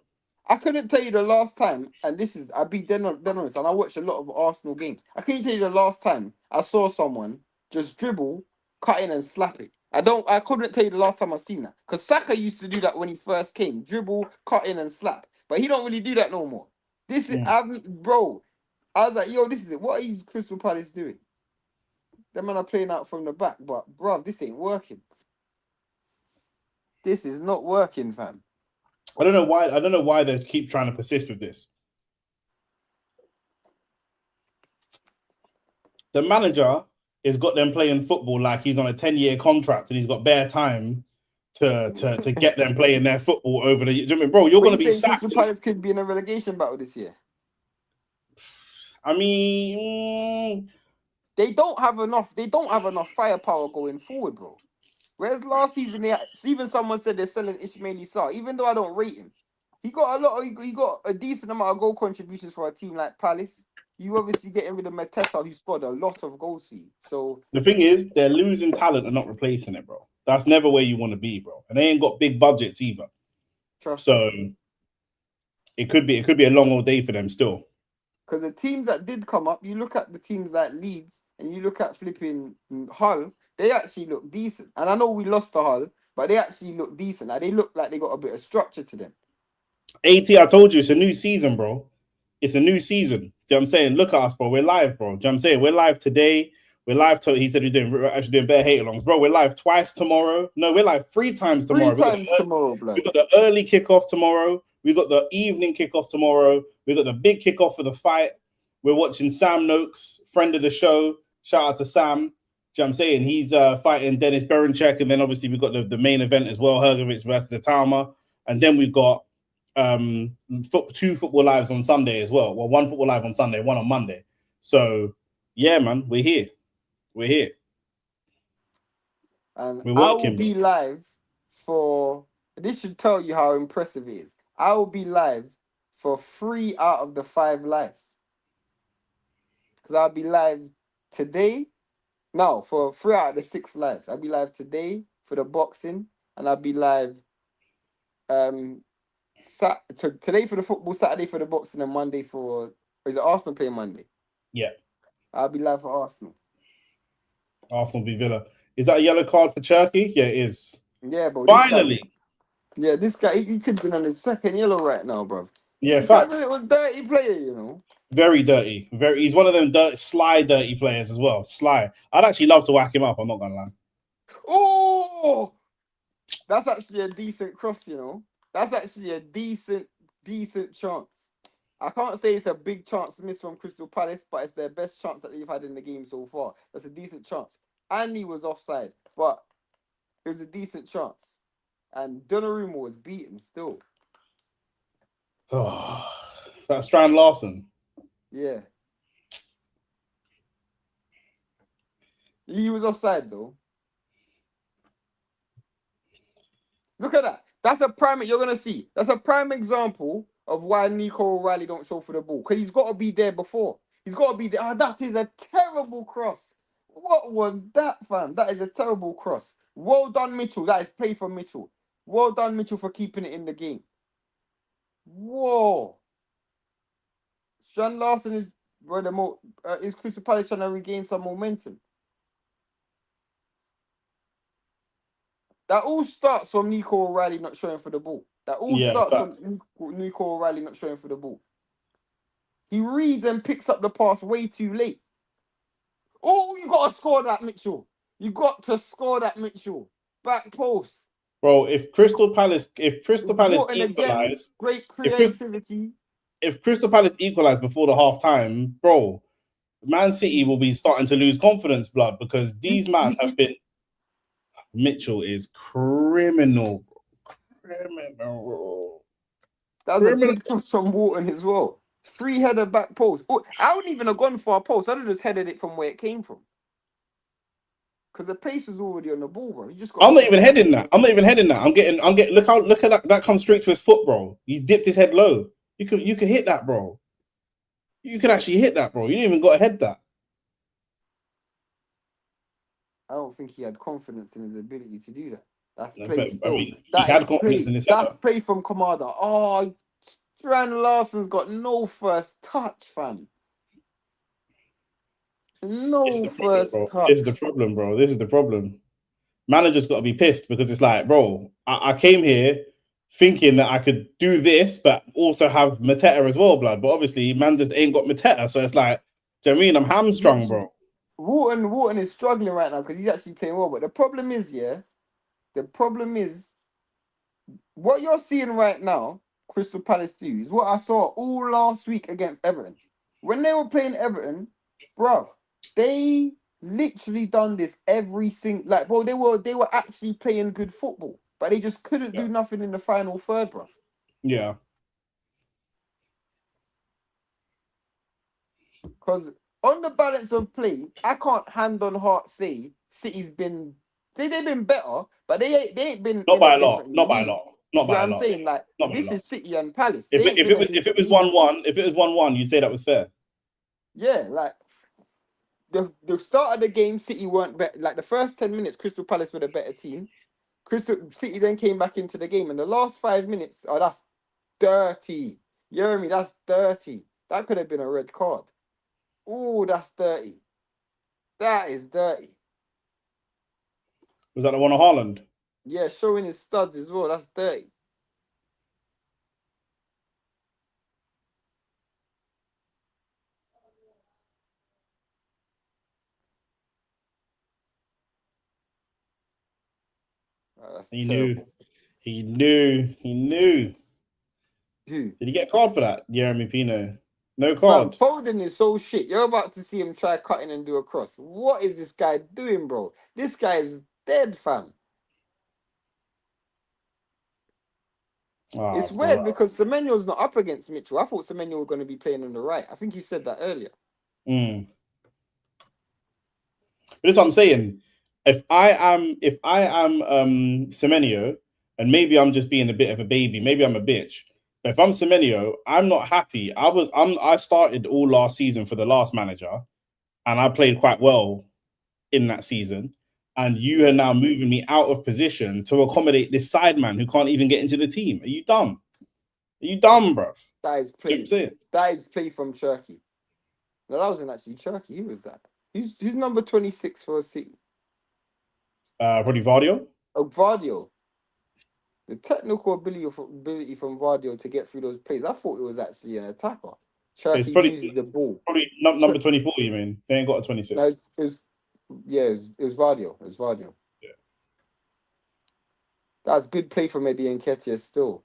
I couldn't tell you the last time, and this is I'll be dead honest, and I watch a lot of Arsenal games. I couldn't tell you the last time I saw someone just dribble, cut in, and slap it. I couldn't tell you the last time I seen that. Because Saka used to do that when he first came. Dribble, cut in, and slap. But he don't really do that no more. This is bro. I was like, yo, this is it. What are these Crystal Palace doing? Them man are playing out from the back, but bro, this ain't working. This is not working, fam. I don't know why. I don't know why they keep trying to persist with this. The manager has got them playing football like he's on a 10-year contract and he's got bare time to get them playing their football over the. Do you know what I mean, bro? You're going to be saying sacked. Crystal Palace could be in a relegation battle this year. I mean, they don't have enough. They don't have enough firepower going forward, bro. Whereas last season, even someone said they're selling Ismaili Sarr. Even though I don't rate him, he got he got a decent amount of goal contributions for a team like Palace. You obviously getting rid of Mateta, who scored a lot of goals for you. So the thing is, they're losing talent and not replacing it, bro. That's never where you want to be, bro. And they ain't got big budgets either. So it could be a long old day for them still. Because the teams that did come up, you look at the teams like Leeds and you look at flipping Hull, they actually look decent. And I know we lost to Hull, but they actually look decent. Like they look like they got a bit of structure to them. AT, I told you it's a new season, bro. It's a new season. Do you know what I'm saying? Look at us, bro. We're live, bro. Do you know what I'm saying? We're live today. We're live. He said we're actually doing better hate alongs, bro. We're live twice tomorrow. No, we're live 3 times tomorrow. 3 times tomorrow, blood. We got the early kickoff tomorrow. We got the evening kickoff tomorrow. We got the big kickoff for the fight. We're watching Sam Noakes, friend of the show. Shout out to Sam. Do you know what I'm saying? He's fighting Dennis Berenchek. And then obviously we've got the main event as well, Hergovich versus Atama. And then we've got 2 football lives on Sunday as well. Well, 1 football live on Sunday, 1 on Monday. So, yeah, man, we're here. We're here. And we're working, I will be live for... This should tell you how impressive it is. I will be live for 3 out of the 5 lives. Because I'll be live today. No, for 3 out of the 6 lives. I'll be live today for the boxing. And I'll be live today for the football, Saturday for the boxing, and Monday for... Or is it Arsenal playing Monday? Yeah. I'll be live for Arsenal. Arsenal v Villa. Is that a yellow card for Turkey? Yeah, it is. Yeah, bro. Finally. This guy, he could have been on his 2nd yellow right now, bro. Yeah, He's facts. a little dirty player, you know. Very dirty. He's one of them sly, dirty players as well. Sly. I'd actually love to whack him up. I'm not gonna lie. Oh, that's actually a decent cross, you know. That's actually a decent chance. I can't say it's a big chance miss from Crystal Palace, but it's their best chance that they've had in the game so far. That's a decent chance. And he was offside, but it was a decent chance. And Donnarumma was beaten still. Oh, that's Strand Larson. Yeah. He was offside though. Look at that. That's a prime. You're gonna see. That's a prime example of why Nico O'Reilly don't show for the ball because he's got to be there before. He's got to be there. Oh, that is a terrible cross. What was that, fam? That is a terrible cross. Well done, Mitchell. That is play from Mitchell. Well done, Mitchell, for keeping it in the game. Whoa. Sean Larson is where the is Crystal Palace trying to regain some momentum. That all starts from Nico O'Reilly not showing for the ball. That all starts from Nico O'Reilly not showing for the ball. He reads and picks up the pass way too late. Oh, you got to score that, Mitchell. You got to score that, Mitchell. Back post. Bro, if Crystal Palace Wharton again, equalise, great creativity. if Crystal Palace equalise before the half time, bro, Man City will be starting to lose confidence, blood, because these men have been. Mitchell is criminal. Criminal. That was a good cross from Wharton as well. 3-header back post. Oh, I wouldn't even have gone for a post. I'd have just headed it from where it came from. Because the pace was already on the ball, bro. I'm not even heading that. I'm getting. Look at that. That comes straight to his foot, bro. He's dipped his head low. You can hit that, bro. You can actually hit that, bro. You didn't even got to head that. I don't think he had confidence in his ability to do that. That's No, play still. I mean, he had confidence in his head. That's play from Kamada. Oh, Strand Larson's got no first touch, fam. No first touch. This is the problem, bro. This is the problem. Manager's got to be pissed because it's like, bro, I came here thinking that I could do this, but also have Mateta as well, blood. But obviously, man just ain't got Mateta. So it's like, do you know what I mean? I'm hamstrung, bro. Wharton is struggling right now because he's actually playing well. But the problem is, what you're seeing right now, Crystal Palace do, is what I saw all last week against Everton. When they were playing Everton, bruv, they literally done this every single bro. They were actually playing good football, but they just couldn't do nothing in the final third, bruv. Yeah. Because on the balance of play, I can't hand on heart say City's been they've been better, but they ain't been not by a lot. I'm saying this is City and Palace. If it was 1-1, you'd say that was fair. Yeah, like the start of the game, City weren't better. Like the first 10 minutes, Crystal Palace were the better team. City then came back into the game, and the last 5 minutes, that's dirty. You hear me? That's dirty. That could have been a red card. Oh, that's dirty. That is dirty. Was that the one of Haaland? Yeah, showing his studs as well. That's dirty. He terrible. Knew. Who? Did he get a card for that? Jeremy Pino. No card. Foden is so shit. You're about to see him try cutting and do a cross. What is this guy doing, bro? This guy is dead, fam. It's weird because Semenyo's not up against Mitchell. I thought Semenyo was going to be playing on the right. I think you said that earlier. But that's what I'm saying. If I am Semenyo, and maybe I'm just being a bit of a baby, maybe I'm a bitch. But if I'm Semenyo, I'm not happy. I started all last season for the last manager, and I played quite well in that season. And you are now moving me out of position to accommodate this side man who can't even get into the team. Are you dumb? Bruv? That is play. That is play from Turkey. No, that wasn't actually Turkey. Who was that? Who's number 26 for City? Probably Vardio. Oh, Vardio. The technical ability from Vardio to get through those plays, I thought it was actually an attacker. Turkey uses the ball. Probably number 24, you mean? They ain't got a 26. No, it was Vardio. It was Vardio. Yeah. That's good play from Eddie Nketiah still.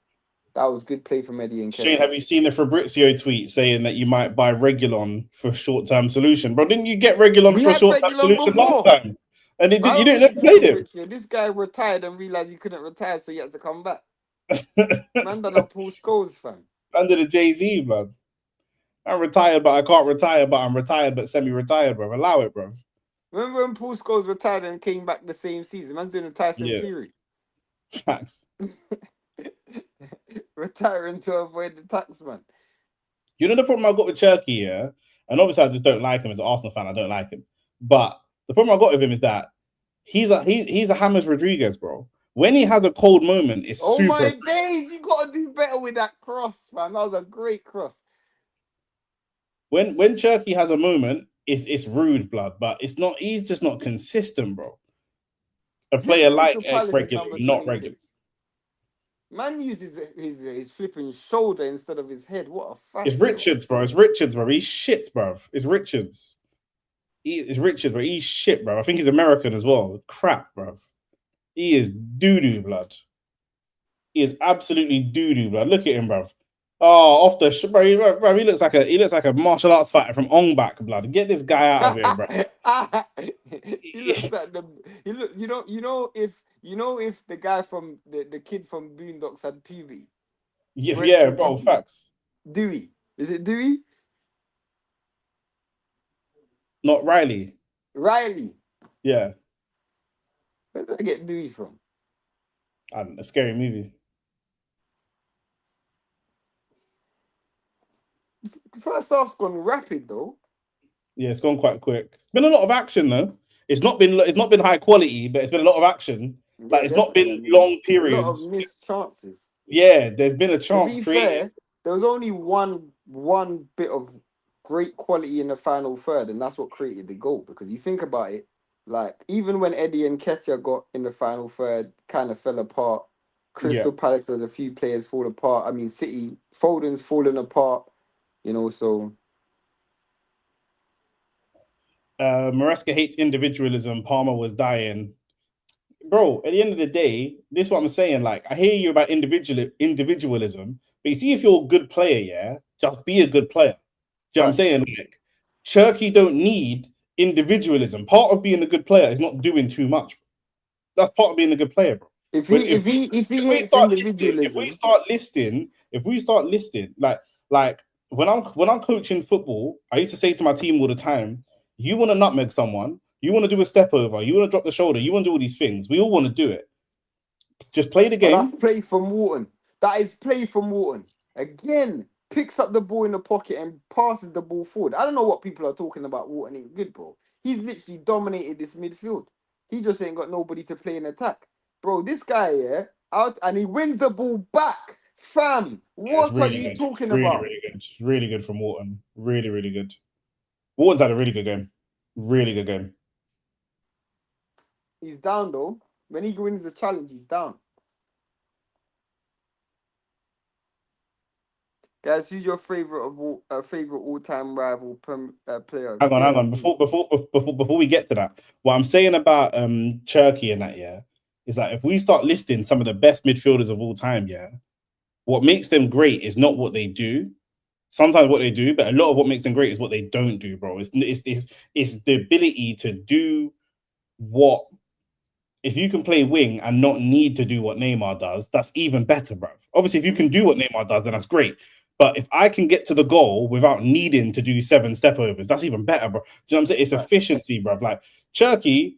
That was good play from Eddie Nketiah. Shane, have you seen the Fabrizio tweet saying that you might buy Regulon for short-term solution? Bro, didn't you get Regulon for a short-term solution last time? And you didn't play him. This guy retired and realized he couldn't retire, so he had to come back. Man done up Paul Scholes, fam. Under the Jay-Z, man. I'm retired, but I can't retire, but I'm retired, but semi-retired, bro. Allow it, bro. Remember when Paul Scholes retired and came back the same season? Man's doing a Tyson Yeah, Fury. facts. Retiring to avoid the tax, man. You know the problem I got with Cherky, yeah? And obviously I just don't like him as an Arsenal fan. I don't like him. But the problem I got with him is that he's a James Rodriguez, bro. When he has a cold moment, it's Oh super. my days, you gotta do better with that cross, man. That was a great cross. When Cherky has a moment, it's rude, blood, but it's not. He's just not consistent, bro. A player like Crystal Palace is regular, number not 26. regular. Man used his flipping shoulder instead of his head. What a fact. It's Richards, bro. It's Richards, bro. He's shit, bro. It's Richards. It's Richards, bro. He's shit, bro. I think he's American as well. Crap, bro. He is doo-doo, blood. He is absolutely doo-doo, blood. Look at him, bro. Oh, off the bro, he looks like a martial arts fighter from Ong Bak, blood. Get this guy out of here, bro. He looks like if the guy from the kid from Boondocks had puberty. Yeah, bro, facts. Dewey. Is it Dewey? Not Riley. Riley. Yeah. Where did I get Dewey from? I don't know, a scary movie. The first half's gone rapid though. Yeah, it's gone quite quick. It's been a lot of action though. It's not been high quality, but it's been a lot of action. Like it's not been long periods. A lot of missed chances. Yeah, there's been a chance to be created. fair, there was only one bit of great quality in the final third, and that's what created the goal. Because you think about it, like even when Eddie and Ketia got in the final third, kind of fell apart. Crystal Palace had a few players fall apart. I mean, City, Foden's fallen apart. You know, so Maresca hates individualism. Palmer was dying. Bro, at the end of the day, this is what I'm saying. Like, I hear you about individualism, but you see, if you're a good player, yeah, just be a good player. Do you know what I'm saying? Like, Cherky don't need individualism. Part of being a good player is not doing too much. That's part of being a good player, bro. If he hates individualism, if we start listing, like when I'm coaching football, I used to say to my team all the time, you want to nutmeg someone, you want to do a step over, you want to drop the shoulder, you want to do all these things. We all want to do it. Just play the game. That's play from Wharton. That is play from Wharton. Again, picks up the ball in the pocket and passes the ball forward. I don't know what people are talking about. Wharton ain't good, bro. He's literally dominated this midfield. He just ain't got nobody to play in attack. Bro, this guy, out and he wins the ball back. Fam, what are you talking about? Really good. Really good from Wharton. Really, really good. Wharton's had a really good game. Really good game. He's down, though. When he wins the challenge, he's down. Guys, who's your favorite all-time rival player? Hang on. Before we get to that, what I'm saying about Cherky and that, is that if we start listing some of the best midfielders of all time, what makes them great is not what they do. Sometimes what they do, but a lot of what makes them great is what they don't do, bro. It's the ability to do what. If you can play wing and not need to do what Neymar does, that's even better, bro. Obviously, if you can do what Neymar does, then that's great. But if I can get to the goal without needing to do 7 step overs, that's even better, bro. Do you know what I'm saying? It's efficiency, bro. Like Cherky,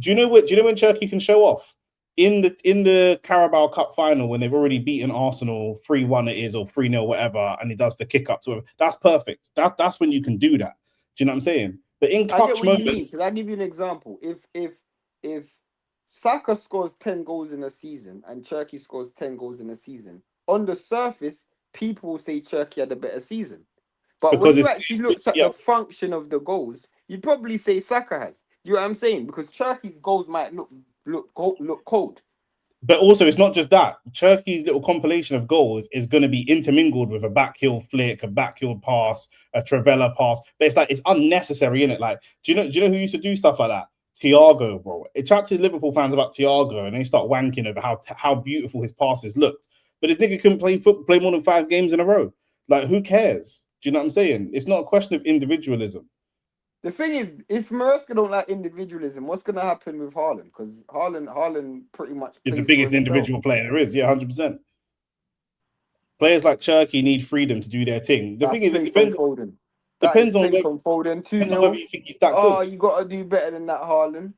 do you know when Cherky can show off? In the Carabao Cup final when they've already beaten Arsenal 3-1 it is or 3-0 whatever, and he does the kick up to it. That's perfect. That's when you can do that. Do you know what I'm saying? But in clutch moments, I'll give you an example. If Saka scores 10 goals in a season and Cherky scores 10 goals in a season, on the surface, people will say Cherky had a better season. But because when you actually look at the function of the goals, you'd probably say Saka has. You know what I'm saying? Because Cherky's goals might look cold. But also, it's not just that. Cherky's little compilation of goals is going to be intermingled with a backheel flick, a backheel pass, a Travella pass. But it's unnecessary, innit? Like, do you know who used to do stuff like that? Thiago, bro. It chat to Liverpool fans about Thiago, and they start wanking over how beautiful his passes looked. But this nigga couldn't play more than 5 games in a row. Like, who cares? Do you know what I'm saying? It's not a question of individualism. The thing is, if Maresca don't like individualism, what's going to happen with Haaland? Because Haaland pretty much is the biggest individual player there is. Yeah, 100%. Players like Cherky need freedom to do their thing. The That's thing is, it play from depends. Foden. That is Depends on play whether, from Foden. depends on whether 2-0. you think he's that Oh, good. you got to do better than that, Haaland.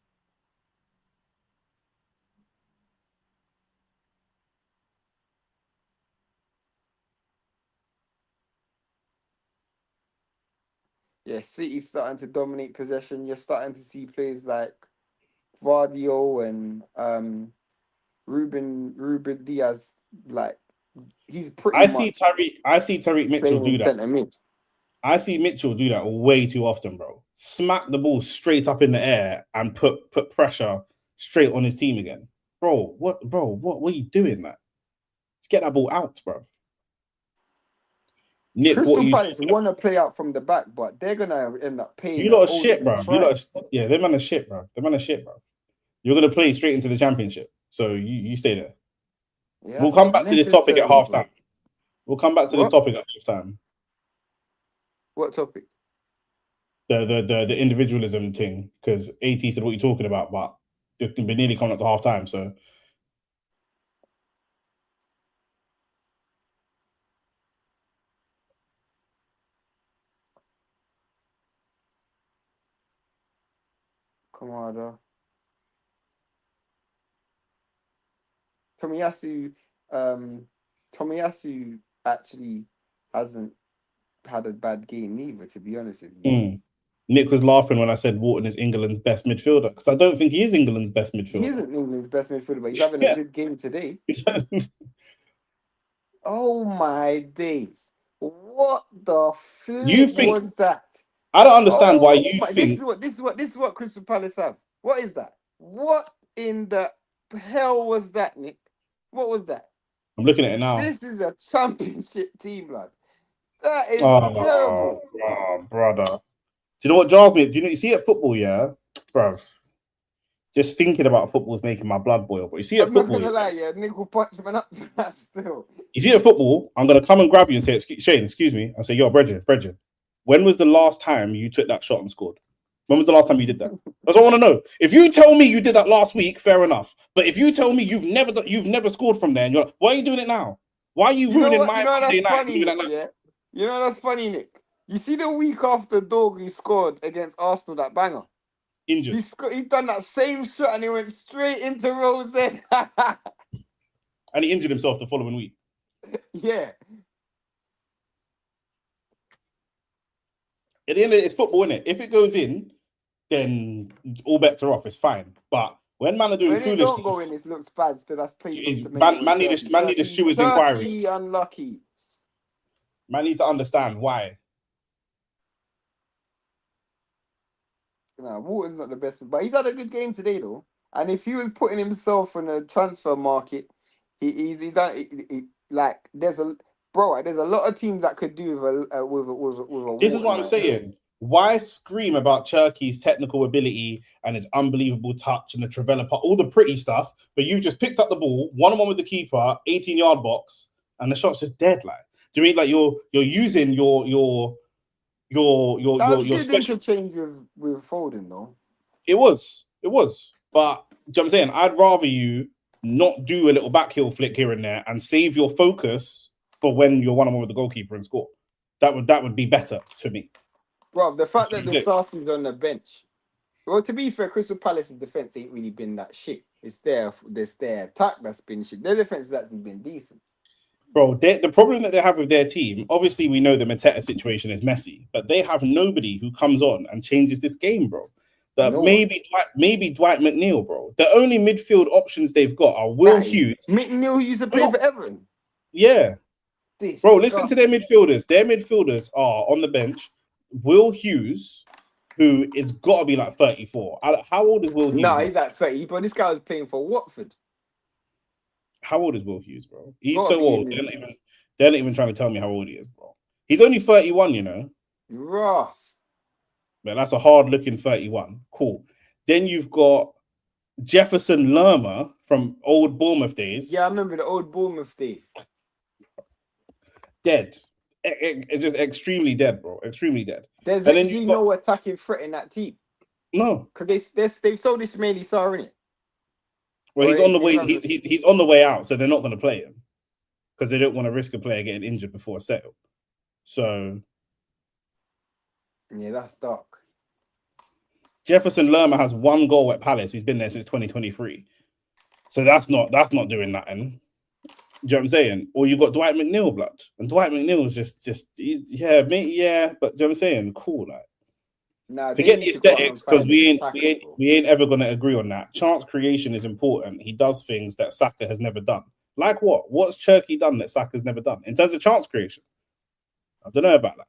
Yeah, City's starting to dominate possession. You're starting to see players like Vardio and Ruben Diaz. Like, he's pretty much I see Tariq Mitchell playing in do that. centre mid. I see Mitchell do that way too often, bro. Smack the ball straight up in the air and put pressure straight on his team again. Bro, what are you doing, man? Let's get that ball out, bro. Nick, what are Crystal you Palace talking about? want to play out from the back, but they're gonna end up paying You an lot of old shit, bro. price. Yeah, them man are shit, bro. Them man are shit, bro. You're gonna play straight into the championship. So you stay there. Yeah, We'll that's come back to this topic at unnecessary, half bro. time. We'll come back to this What? topic at half time. What topic? The individualism thing, because AT said what you're talking about, but we're nearly coming up to half time. So Kamada. Tomiyasu, Tomiyasu actually hasn't had a bad game neither, to be honest with you. Nick was laughing when I said Wharton is England's best midfielder, because I don't think he is England's best He midfielder. isn't England's best midfielder, but he's having Yeah. a good game today. Oh my days. What the You flip think was that? I don't understand why Oh you my, think this is what Crystal Palace have. What is that? What in the hell was that, Nick? What was that? I'm looking at it now. This is a championship team, lad. That is terrible. Oh, brother. Do you know what jars me? Do you see at football, yeah? Bro. Just thinking about football is making my blood boil. But you see at I'm not football, gonna lie, yeah, Nick will punch man up for that still. you see at football, I'm gonna come and grab you and say, Shane, excuse me. I'll say, yo, Bridget, when was the last time you took that shot and scored? When was the last time you did that? That's what I want to know. If you tell me you did that last week, fair enough. But if you tell me you've never scored from there, and you're like, why are you doing it now? Why are you ruining my Monday That's night funny, doing that Nick, now? yeah? You know that's funny, Nick. You see the week after Dorgu scored against Arsenal, that banger. Injured. He done that same shot and he went straight into Rose. And he injured himself the following week. Yeah. At the end of it, it's football, innit? If it goes in, then all bets are off. It's fine. But when man are doing When it foolishness, don't go in, it looks bad. So that's play from man need a steward's inquiry. Turkey unlucky. Man need to understand why. Nah, Wharton's not the best, but he's had a good game today though. And if he was putting himself in a transfer market, he's done like there's a lot of teams that could do with a This is what I'm Wharton, saying. Why scream about Cherky's technical ability and his unbelievable touch and the Travella part, all the pretty stuff, but you just picked up the ball, one-on-one with the keeper, 18-yard box, and the shot's just dead. Like, do you mean like you're using your good special? interchange with Foden though. It was, but do you know what I'm saying? I'd rather you not do a little back heel flick here and there and save your focus for when you're one-on-one with the goalkeeper and score. That would be better to me. Bro, the fact that the Sarsi's on the bench. Well, to be fair, Crystal Palace's defense ain't really been that shit. It's their attack that's been shit. Their defense has actually been decent. Bro, the problem that they have with their team, obviously we know the Mateta situation is messy, but they have nobody who comes on and changes this game, bro. Maybe Dwight McNeil, bro. The only midfield options they've got are Will Hughes. McNeil, who used to play for Everton. Yeah. Bro, listen to their midfielders. Their midfielders are on the bench. Will Hughes, who is got to be like 34. How old is Will Hughes? No, he's like 30, but this guy was playing for Watford. How old is Will Hughes, bro? He's so old. They're not even trying to tell me how old he is, bro. He's only 31, you know. Ross. But that's a hard-looking 31. Cool. Then you've got Jefferson Lerma from old Bournemouth days. Yeah, I remember the old Bournemouth days. Dead. Just extremely dead, bro. Extremely dead. There's actually no attacking threat in that team. No. Because they've sold Ismaili Sarr in it. Well, he's on the way. He's on the way out, so they're not going to play him because they don't want to risk a player getting injured before a settle. So yeah, that's dark. Jefferson Lerma has 1 goal at Palace. He's been there since 2023. So that's not doing nothing. Do you know what I'm saying? Or you got Dwight McNeil, blood, and Dwight McNeil is just yeah, mate, yeah. But do you know what I'm saying? Cool, like. Nah, they Forget need the to go out and aesthetics because find a striker, bro. we ain't ever gonna agree on that. Chance creation is important. He does things that Saka has never done. Like what? What's Cherky done that Saka's never done in terms of chance creation? I don't know about that.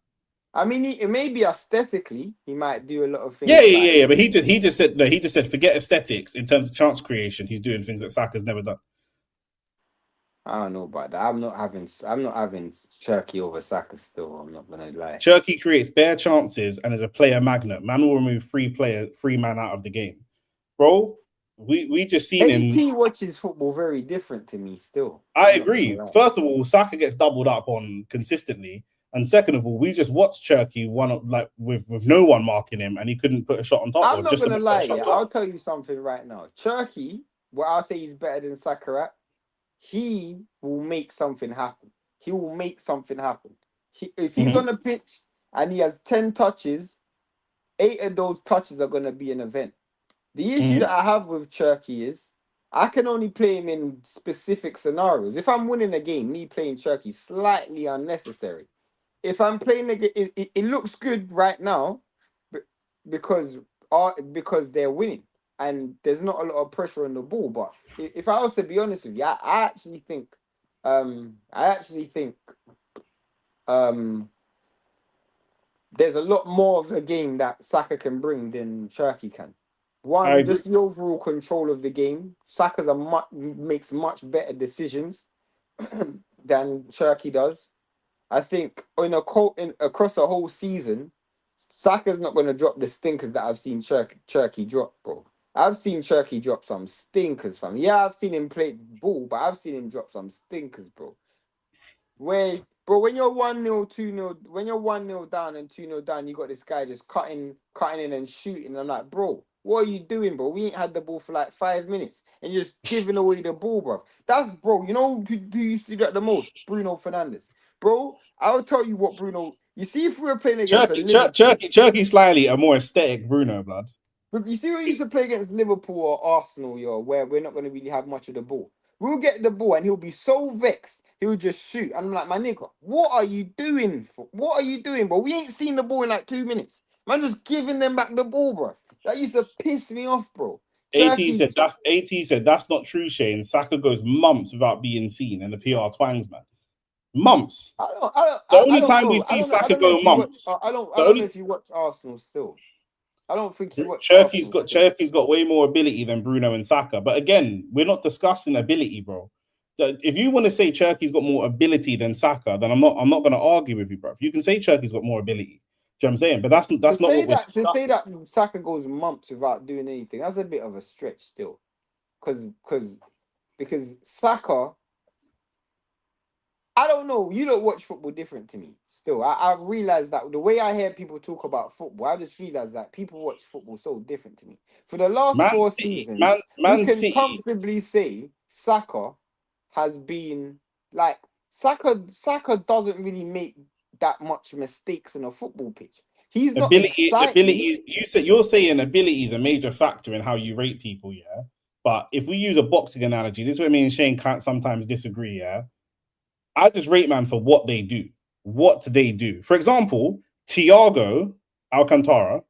I mean, it may be aesthetically, he might do a lot of Yeah, things like. yeah. But he just said no. He just said forget aesthetics in terms of chance creation. He's doing things that Saka's never done. I don't know about that. I'm not having Cherky over Saka still. I'm not gonna lie. Cherky creates bare chances and is a player magnet. Man will remove 3 man out of the game, bro. We just seen him. AT watches football very different to me still. I agree. First of all, Saka gets doubled up on consistently, and second of all, we just watched Cherky with no one marking him, and he couldn't put a shot on top. I'm not gonna lie, yeah. I'll tell you something right now. Cherky, what I'll say he's better than Saka at, he will make something happen. He will make something happen. If he's on the pitch and he has 10 touches, 8 of those touches are gonna be an event. The issue that I have with Cherky is I can only play him in specific scenarios. If I'm winning a game, me playing Cherky is slightly unnecessary. If I'm playing a game, it looks good right now because they're winning and there's not a lot of pressure on the ball. But if I was to be honest with you, I actually think there's a lot more of the game that Saka can bring than Cherky can. One, just the overall control of the game. Saka makes much better decisions than Cherky does. I think across a whole season, Saka's not going to drop the stinkers that I've seen Cherky drop, bro. I've seen Cherky drop some stinkers, fam. Yeah, I've seen him play ball, but I've seen him drop some stinkers, bro. Bro, when you're 1-0, 2-0, when you're 1-0 down and 2-0 down, you got this guy just cutting in and shooting. I'm like, bro, what are you doing, bro? We ain't had the ball for like 5 minutes and you're just giving away the ball, bro. Bro, you know who used to do that the most? Bruno Fernandes. Bro, I'll tell you what, Bruno. You see, if we were playing against Cherky slightly a more aesthetic Bruno, blood. But you see, we used to play against Liverpool or Arsenal, where we're not going to really have much of the ball. We'll get the ball and he'll be so vexed, he'll just shoot. And I'm like, my nigga, what are you doing? What are you doing, bro? We ain't seen the ball in like 2 minutes. Man, just giving them back the ball, bro. That used to piss me off, bro. AT said that's not true, Shane. Saka goes months without being seen, and the PR twangs, man. Months. The only time we see Saka go months. I don't know if you watch Arsenal still. I don't think you watch. Cherky's got way more ability than Bruno and Saka. But again, we're not discussing ability, bro. If you want to say Cherky's got more ability than Saka, then I'm not going to argue with you, bro. You can say Cherky's got more ability. Do you know what I'm saying? But that's not what we're discussing. To say that Saka goes months without doing anything, that's a bit of a stretch still, because Saka. I don't know. You don't watch football different to me. Still, I realize that the way I hear people talk about football, I just realize that people watch football so different to me. For the last 4 seasons, you can comfortably say Saka has been like Saka doesn't really make that much mistakes in a football pitch. He's not ability. You're saying ability is a major factor in how you rate people, yeah. But if we use a boxing analogy, this is where me and Shane can't sometimes disagree, yeah. I just rate man for what they do. What they do. For example, Thiago Alcantara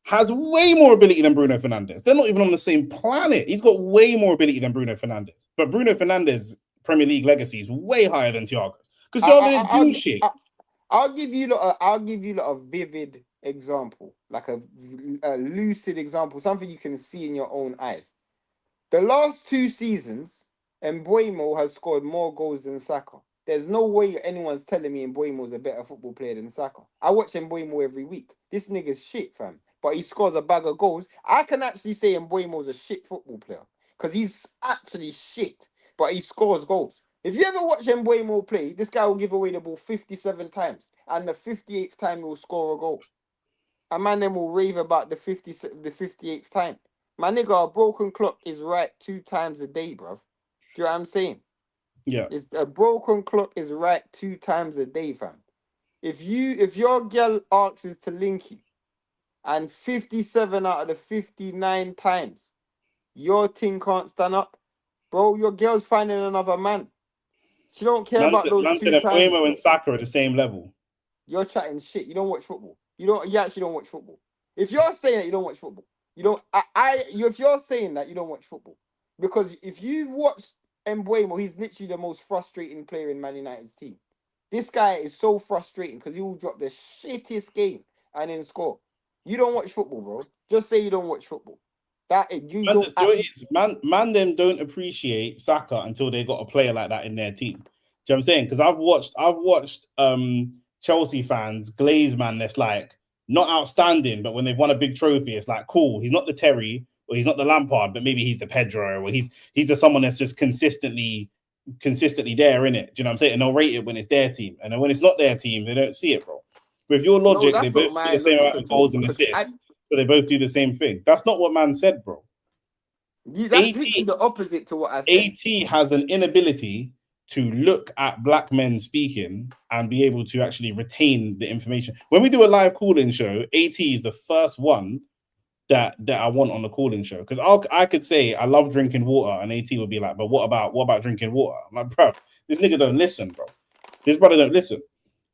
has way more ability than Bruno Fernandes. They're not even on the same planet. He's got way more ability than Bruno Fernandes. But Bruno Fernandes' Premier League legacy is way higher than Thiago's. Because Thiago didn't do shit. I'll give you a vivid example, like a lucid example, something you can see in your own eyes. The last 2 seasons, Mbeumo has scored more goals than Saka. There's no way anyone's telling me Mbeumo's a better football player than Saka. I watch Mbeumo every week. This nigga's shit, fam. But he scores a bag of goals. I can actually say Mbeumo's a shit football player. Because he's actually shit. But he scores goals. If you ever watch Mbeumo play, this guy will give away the ball 57 times. And the 58th time he'll score a goal. A man then will rave about the 58th time. My nigga, a broken clock is right 2 times a day, bruv. Do you know what I'm saying? Yeah. It's a broken clock is right 2 times a day, fam. If your girl asks is to link you, and 57 out of the 59 times your thing can't stand up, bro, your girl's finding another man. She don't care about those Man said 2 times. Mbeumo and Saka are the same level. You're chatting shit. You don't watch football. You actually don't watch football. If you're saying that you don't watch football, you don't. If you're saying that you don't watch football, because if you've watched Mbeumo, he's literally the most frustrating player in Man United's team. This guy is so frustrating because he will drop the shittest game and then score. You don't watch football, bro. Just say you don't watch football. That you Man, don't. just do it is, man, them don't appreciate Saka until they got a player like that in their team. Do you know what I'm saying? Because I've watched Chelsea fans glaze man that's like not outstanding, but when they've won a big trophy, it's like cool. He's not the Terry or he's not the Lampard, but maybe he's the Pedro or he's just someone that's just consistently there in it. Do you know what I'm saying? And they'll rate it when it's their team, and then when it's not their team, they don't see it, bro. With your No, logic, they that's not both do my the same logic amount of at all. goals and Because assists, so they both do the same thing. That's not what man said, bro. that's literally the opposite to what I said. AT has an inability to look at black men speaking and be able to actually retain the information. When we do a live call-in show, AT is the first one that I want on the call-in show, because I could say I love drinking water, and AT would be like, "But what about drinking water?" I'm like, "Bro, this nigga don't listen, bro. This brother don't listen."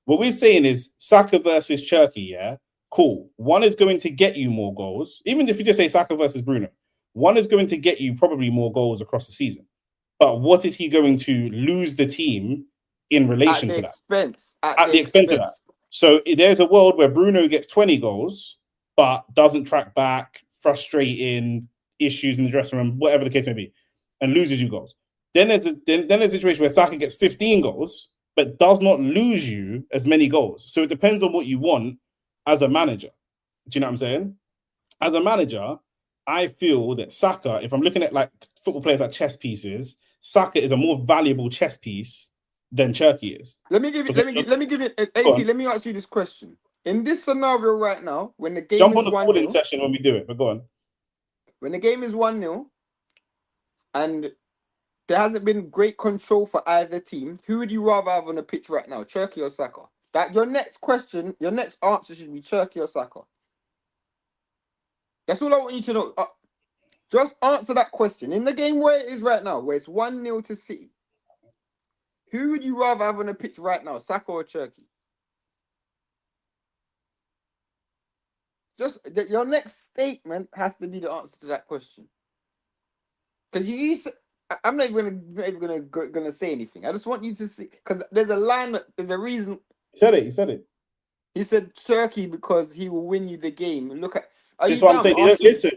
What we're saying is Saka versus Turkey, yeah, cool. One is going to get you more goals, even if you just say Saka versus Bruno. One is going to get you probably more goals across the season. But what is he going to lose the team in relation to that? At the expense of that. So there's a world where Bruno gets 20 goals, but doesn't track back, frustrating, issues in the dressing room, whatever the case may be, and loses you goals. Then there's a situation where Saka gets 15 goals, but does not lose you as many goals. So it depends on what you want as a manager. Do you know what I'm saying? As a manager, I feel that Saka, if I'm looking at like football players like chess pieces, Saka is a more valuable chess piece than Turkey is. Let me give you. Let me give it. AT, let me ask you this question. In this scenario right now, when the game jump is on the call-in session when we do it, but go on. When the game is 1-0, and there hasn't been great control for either team, who would you rather have on the pitch right now, Turkey or Saka? That your next question, your next answer should be Turkey or Saka. That's all I want you to know. Just answer that question. In the game where it is right now, where it's 1-0 to City, who would you rather have on the pitch right now, Saka or Turkey? Just your next statement has to be the answer to that question. Because I'm not even gonna say anything. I just want you to see, because there's a line, there's a reason. He said it. He said Turkey because he will win you the game. Look at. That's what I'm saying. You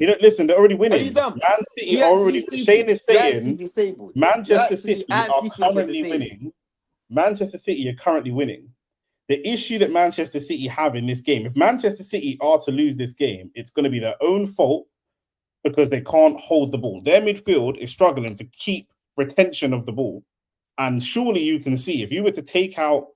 don't listen. They're already winning. Are you dumb? Man City are already. Shane is saying disabled. Manchester City are currently winning. Manchester City are currently winning. The issue that Manchester City have in this game, if Manchester City are to lose this game, it's going to be their own fault because they can't hold the ball. Their midfield is struggling to keep retention of the ball. And surely you can see, if you were to take out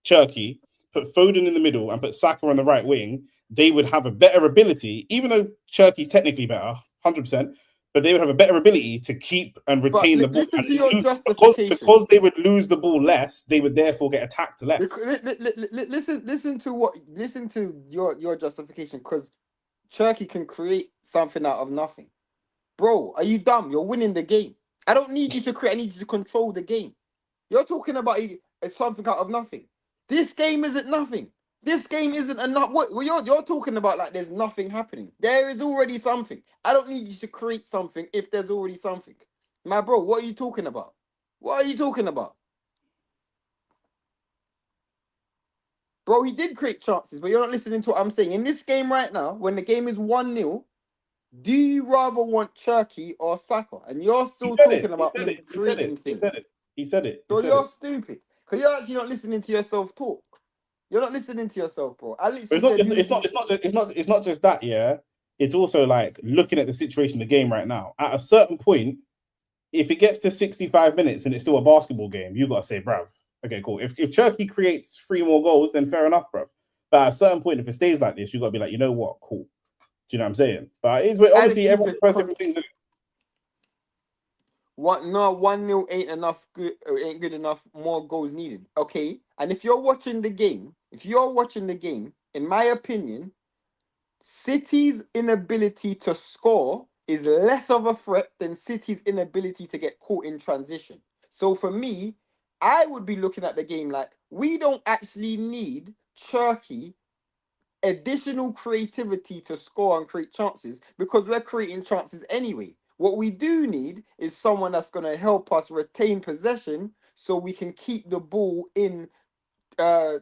Turkey, put Foden in the middle and put Saka on the right wing, they would have a better ability, even though Turkey's technically better, 100%, but they would have a better ability to keep and retain the ball. Listen to your justification. Because they would lose the ball less, they would therefore get attacked less. Listen to your justification, because Turkey can create something out of nothing. Bro, are you dumb? You're winning the game. I don't need you to create, I need you to control the game. You're talking about something out of nothing. This game isn't nothing. This game isn't enough. What you're talking about, like there's nothing happening. There is already something. I don't need you to create something if there's already something. My bro, what are you talking about? What are you talking about? Bro, he did create chances, but you're not listening to what I'm saying. In this game right now, when the game is 1-0, do you rather want Turkey or Saka? And you're still talking about creating things. He said it. So you're stupid. Because you're actually not listening to yourself talk. You're not listening to yourself, bro. It's not just that, yeah. It's also like looking at the situation, the game right now. At a certain point, if it gets to 65 minutes and it's still a basketball game, you gotta say, bruv, okay, cool. If Turkey creates 3 more goals, then fair enough, bruv. But at a certain point, if it stays like this, you gotta be like, you know what, cool. Do you know what I'm saying? But it's obviously everyone prefers different things. 1-0 ain't enough. Ain't good enough. More goals needed. Okay, and if you're watching the game, in my opinion, City's inability to score is less of a threat than City's inability to get caught in transition. So for me, I would be looking at the game like we don't actually need Turkey additional creativity to score and create chances because we're creating chances anyway. What we do need is someone that's going to help us retain possession so we can keep the ball in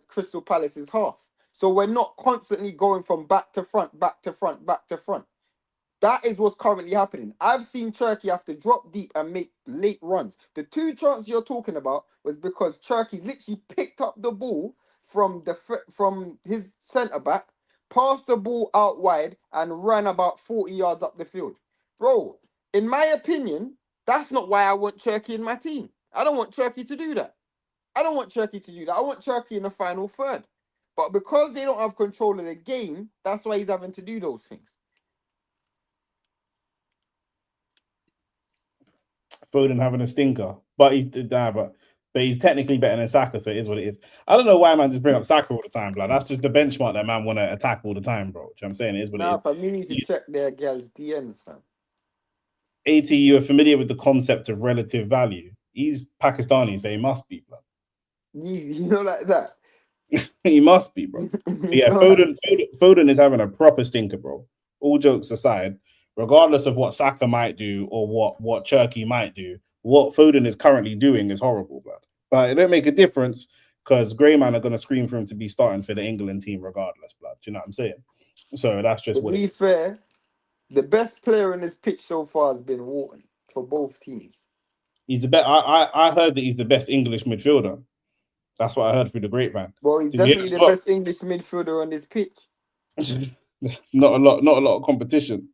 Crystal Palace's half. So we're not constantly going from back to front, back to front, back to front. That is what's currently happening. I've seen Turkey have to drop deep and make late runs. The two chances you're talking about was because Turkey literally picked up the ball from his centre back, passed the ball out wide, and ran about 40 yards up the field. Bro, in my opinion, that's not why I want Turkey in my team. I don't want Turkey to do that. I want Turkey in the final third. But because they don't have control of the game, that's why he's having to do those things. Foden having a stinker, but he's technically better than Saka, so it is what it is. I don't know why man just bring up Saka all the time, blood. That's just the benchmark that man want to attack all the time, bro. Do you know what I'm saying? It is what it is. Fam, you need to check their girls' DMs, fam. AT, you are familiar with the concept of relative value. He's Pakistani, so he must be, blood. You know, like that. He must be, bro. Yeah, Foden is having a proper stinker, bro. All jokes aside, regardless of what Saka might do or what Turkey might do, what Foden is currently doing is horrible, blood. But it don't make a difference because Greyman are going to scream for him to be starting for the England team regardless, blood. Do you know what I'm saying? So that's just what it is. To be fair, the best player in this pitch so far has been Wharton for both teams. He's the best. I heard that he's the best English midfielder. That's what I heard through the grapevine. Well, he's definitely the best English midfielder on this pitch. Not a lot of competition.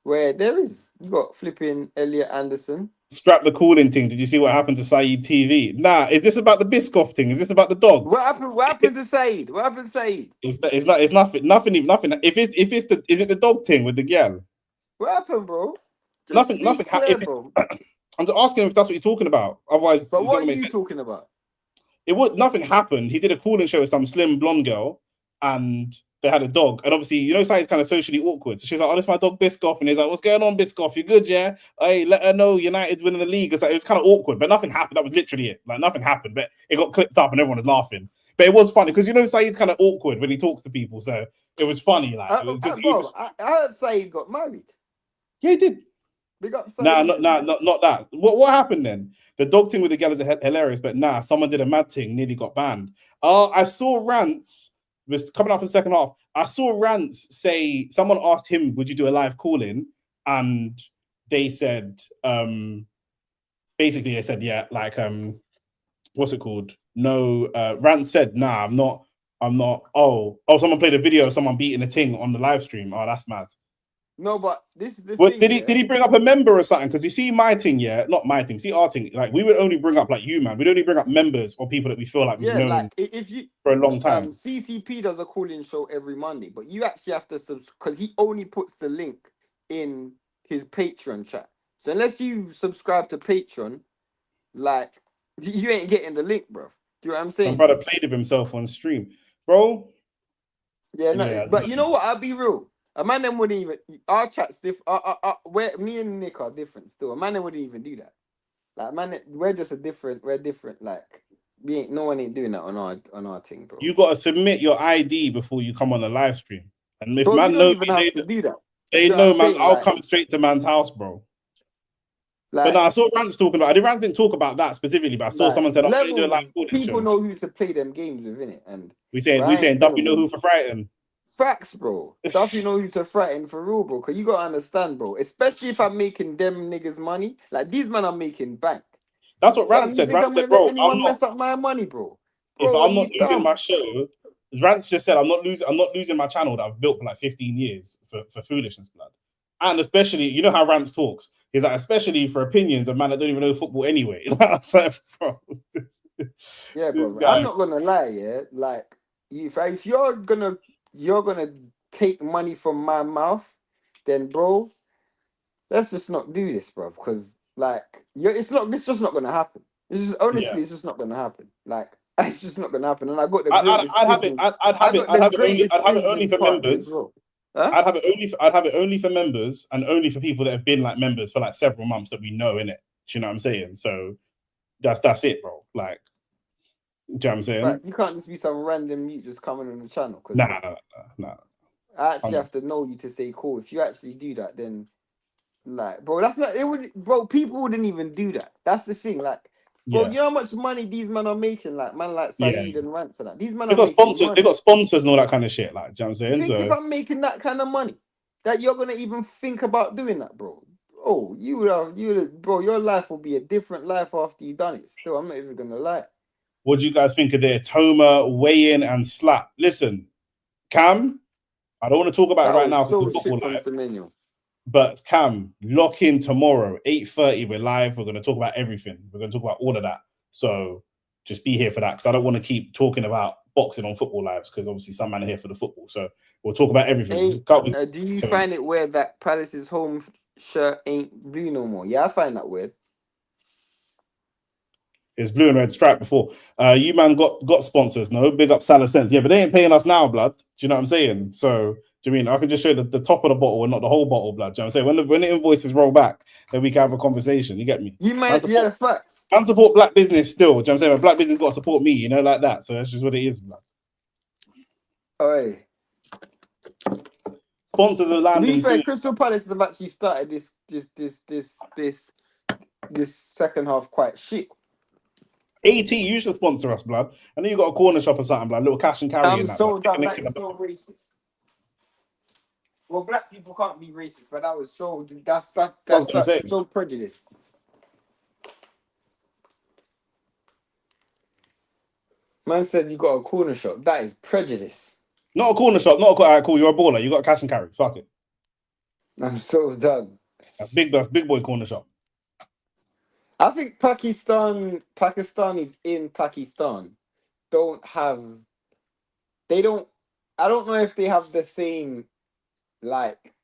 Where there is, you got flipping Elliot Anderson. Scrap the cooling thing. Did you see what happened to Saeed TV? Nah, is this about the Biscoff thing? Is this about the dog? What happened to Saeed? What happened to Saeed? It's nothing. Is it the dog thing with the girl? What happened, bro? Nothing happened, bro. I'm just asking if that's what you're talking about. Otherwise, but what are you talking about? Nothing happened. He did a calling show with some slim blonde girl, and they had a dog. And obviously, you know, Saeed's kind of socially awkward. So she was like, "Oh, this is my dog Biscoff," and he's like, "What's going on, Biscoff? You good, yeah? Hey, let her know United's winning the league." It's like, it was kind of awkward, but nothing happened. That was literally it. Like nothing happened, but it got clipped up and everyone was laughing. But it was funny because you know Saeed's kind of awkward when he talks to people, so it was funny. Like it was just. I heard Saeed got married. Yeah, he did. Big up Saeed. Not that. What happened then? The dog thing with the girl is hilarious, but someone did a mad thing, nearly got banned. I saw Rants was coming up in the second half. I saw Rants say someone asked him, "Would you do a live call-in?" And they said, basically they said, yeah, like what's it called? No, Rants said, "Nah, I'm not. Oh, someone played a video of someone beating a ting on the live stream. Oh, that's mad. No, but this is the thing. Did he bring up a member or something? Because you see my thing, yeah, not my thing. See our thing. Like we would only bring up like you, man. We'd only bring up members or people that we feel like we've known like if you for a long time. CCP does a call-in show every Monday, but you actually have to because he only puts the link in his Patreon chat. So unless you subscribe to Patreon, like you ain't getting the link, bro. Do you know what I'm saying? Some brother played with himself on stream, bro. Yeah, but you know what? I'll be real. A man them wouldn't even our chat's different. Where me and Nick are different still. A man them wouldn't even do that. Like man, we're different. Like no one ain't doing that on our thing, bro. You gotta submit your ID before you come on the live stream. And if bro, man knows me, to do that. They know, man. I'll come straight to man's house, bro. Like, but no, I saw Rants talking about. Rants didn't talk about that specifically, but I saw someone said, "I'm do a live call-in people know who to play them games with, innit?" And we saying, "W know who for Brighton." Facts, bro. Stuff you know who to threaten for real, bro. Because you gotta understand, bro. Especially if I'm making them niggas money. Like these men are making bank. That's what Rant said. Rant said, bro, I'm not mess up my money, bro. If I'm not losing my show, Rant just said I'm not losing my channel that I've built for like 15 years for foolishness, blood. And especially, you know how Rant talks. He's like, especially for opinions of man that don't even know football anyway. Bro, yeah, bro. I'm not gonna lie, yeah. Like if you're gonna take money from my mouth, then bro, let's just not do this, bro, because like it's just not gonna happen. It's just honestly, it's just not gonna happen. Like it's just not gonna happen. And I got the greatest I'd have it. business. I'd have it. I'd have it only. I'd have it only business for partner as members. well. Huh? I'd have it only for members and only for people that have been like members for like several months that we know in it. Do you know what I'm saying? So that's it, bro. Like, do you know what I'm saying? But you can't just be some random mute just coming on the channel. Cause Nah. I actually have to know you to say cool. If you actually do that, then like, bro, that's not it. Would bro? People wouldn't even do that. That's the thing. Like, bro, you know how much money these men are making? Like, man, like Saeed and Rants and that. These men they are got making sponsors. money. They got sponsors and all that kind of shit. Like, do you know what I'm saying? Think if I'm making that kind of money, that you're gonna even think about doing that, bro. Oh, bro, your life will be a different life after you done it. Still, I'm not even gonna lie. What do you guys think of their Toma weigh-in and slap? Listen, Cam, I don't want to talk about it right now because it's football live. But Cam, lock in tomorrow, 8:30. We're live. We're going to talk about everything. We're going to talk about all of that. So just be here for that because I don't want to keep talking about boxing on football lives because obviously some man are here for the football. So we'll talk about everything. Hey, do you find it weird that Palace's home shirt ain't blue no more? Yeah, I find that weird. It's blue and red stripe before. You man got sponsors, no? Big up Salah Sense. Yeah, but they ain't paying us now, blood. Do you know what I'm saying? So, do you mean I can just show you the top of the bottle and not the whole bottle, blood? Do you know what I'm saying? When the invoices roll back, then we can have a conversation. You get me? You might, yeah, facts. And support black business still. Do you know what I'm saying? But black business got to support me, you know, like that. So that's just what it is, blood. Oi. Sponsors are landing. To be fair, Crystal Palace have actually started this second half quite shit. AT, you should sponsor us, blood. I know you got a corner shop or something, blood. A little cash and carry. I'm so done. That is so racist. Well, black people can't be racist, but that was so that's so prejudiced. Man said you got a corner shop. That is prejudice. Not a corner shop. Not a corner. Right, cool. You're a baller. You got a cash and carry. Fuck it. I'm so done. That's big boy corner shop. I think Pakistanis in Pakistan I don't know if they have the same like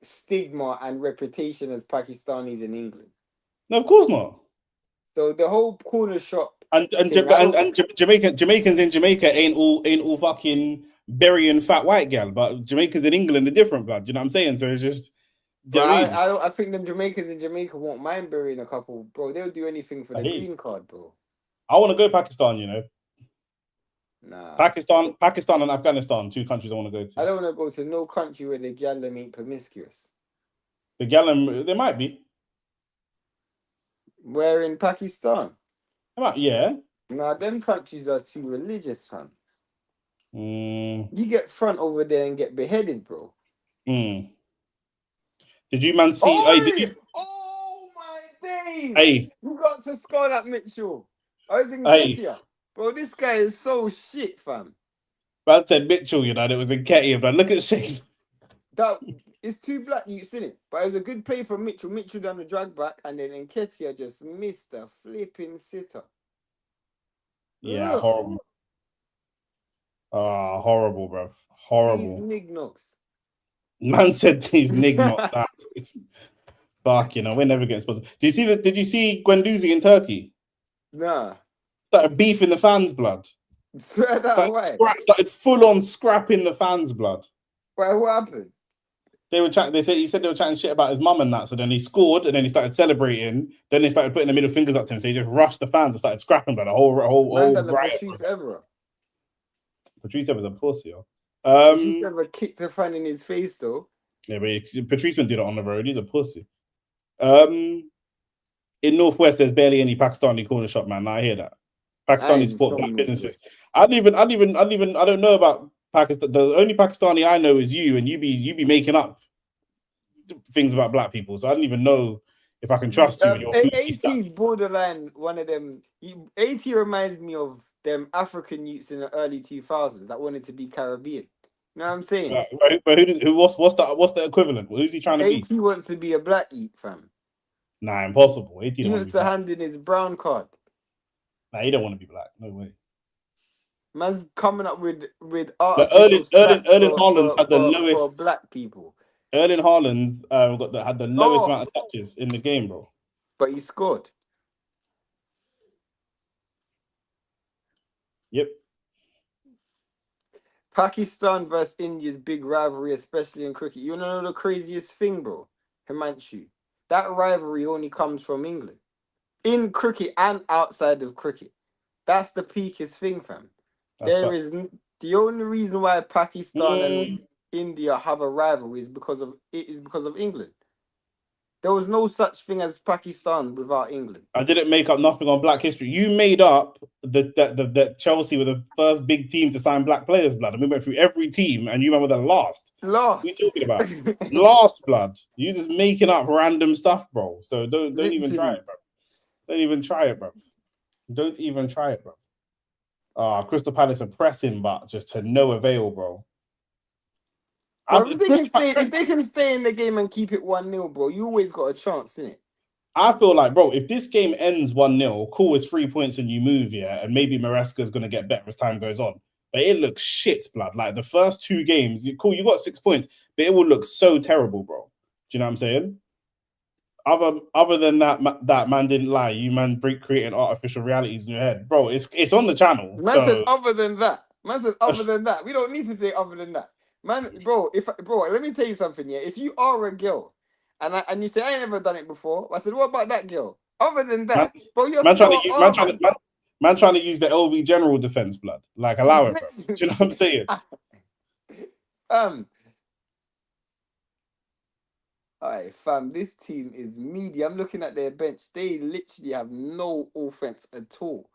stigma and reputation as Pakistanis in England. No, of course not. So the whole corner shop and Jamaicans in Jamaica ain't all fucking burying fat white gal, but Jamaicans in England are different, blood. Do you know what I'm saying? So it's just. I think them Jamaicans in Jamaica won't mind burying a couple, bro. They'll do anything for the green card, bro. I want to go Pakistan, you know. Nah. Pakistan and Afghanistan, 2 countries I want to go to. I don't want to go to no country where the gal ain't promiscuous. The gal, they might be. Where in Pakistan? Yeah. Nah, them countries are too religious, fam. You get front over there and get beheaded, bro. Did you man see? Oh my days! Hey, you got to score that Mitchell. I was in Ketia. Bro, this guy is so shit, fam. I said Mitchell, you know, it was in Ketia, but look at Shane. That it's 2 black youths in it, but it was a good play for Mitchell. Mitchell done the drag back, and then Nketiah just missed the flipping sitter. Yeah, ugh. Horrible. Horrible, bro. Horrible. These nignocks. Man said these nignocks. Fuck, you know, we're never getting sponsored. Did you see Guendouzi in Turkey? Nah. Started beefing the fans' blood. Swear that way. Started full on scrapping the fans' blood. Wait, what happened? They were chatting. He said they were chatting shit about his mum and that. So then he scored, and then he started celebrating. Then they started putting the middle fingers up to him. So he just rushed the fans and started scrapping blood. The whole riot. Patrice Evra. Patrice Evra's a pussy, yo. Patrice Evra kicked the fan in his face, though. Yeah, but Patrice wouldn't do that on the road. He's a pussy. In Northwest, there's barely any Pakistani corner shop, man. I hear that. Pakistani support black businesses. I don't know about Pakistan. The only Pakistani I know is you, and you be making up things about black people. So I don't even know if I can trust you. AT's borderline one of them. AT reminds me of them African youths in the early 2000s that wanted to be Caribbean. You know what I'm saying? But what's the equivalent? Who's he trying to be? AT wants to be a black youth, fam. Nah, impossible. He wants to hand in his brown card. Nah, he don't want to be black. No way. Man's coming up with Erling Haaland had the lowest. For black people. Erling Haaland had the lowest amount of touches in the game, bro. But he scored. Yep. Pakistan versus India's big rivalry, especially in cricket. You wanna know the craziest thing, bro? Himanshu. That rivalry only comes from England. In cricket and outside of cricket. That's the peakest thing, fam. The only reason why Pakistan and India have a rivalry is because of England. There was no such thing as Pakistan without England. I didn't make up nothing on Black history. You made up that Chelsea were the first big team to sign black players, blood. And we went through every team, and you remember the last. Last. What are you talking about? Last, blood. You just making up random stuff, bro. So don't even try it, bro. Don't even try it, bro. Don't even try it, bro. Crystal Palace are pressing, but just to no avail, bro. If they can stay in the game and keep it 1-0, bro, you always got a chance, innit? I feel like, bro, if this game ends 1-0, cool, it's 3 points and you move, yeah, and maybe Maresca's going to get better as time goes on. But it looks shit, blood. Like the first 2 games, cool, you got 6 points, but it will look so terrible, bro. Do you know what I'm saying? Other than that man didn't lie. You man creating artificial realities in your head, bro. It's on the channel. Man said other than that. Man said other than that. We don't need to say other than that. Man, bro, let me tell you something, yeah. If you are a girl and you say I ain't never done it before, I said, what about that girl? Other than that, bro, you're man trying to use the LV general defense, blood. Like allow it, bro. Do you know what I'm saying? Alright, fam, this team is meaty. I'm looking at their bench. They literally have no offense at all.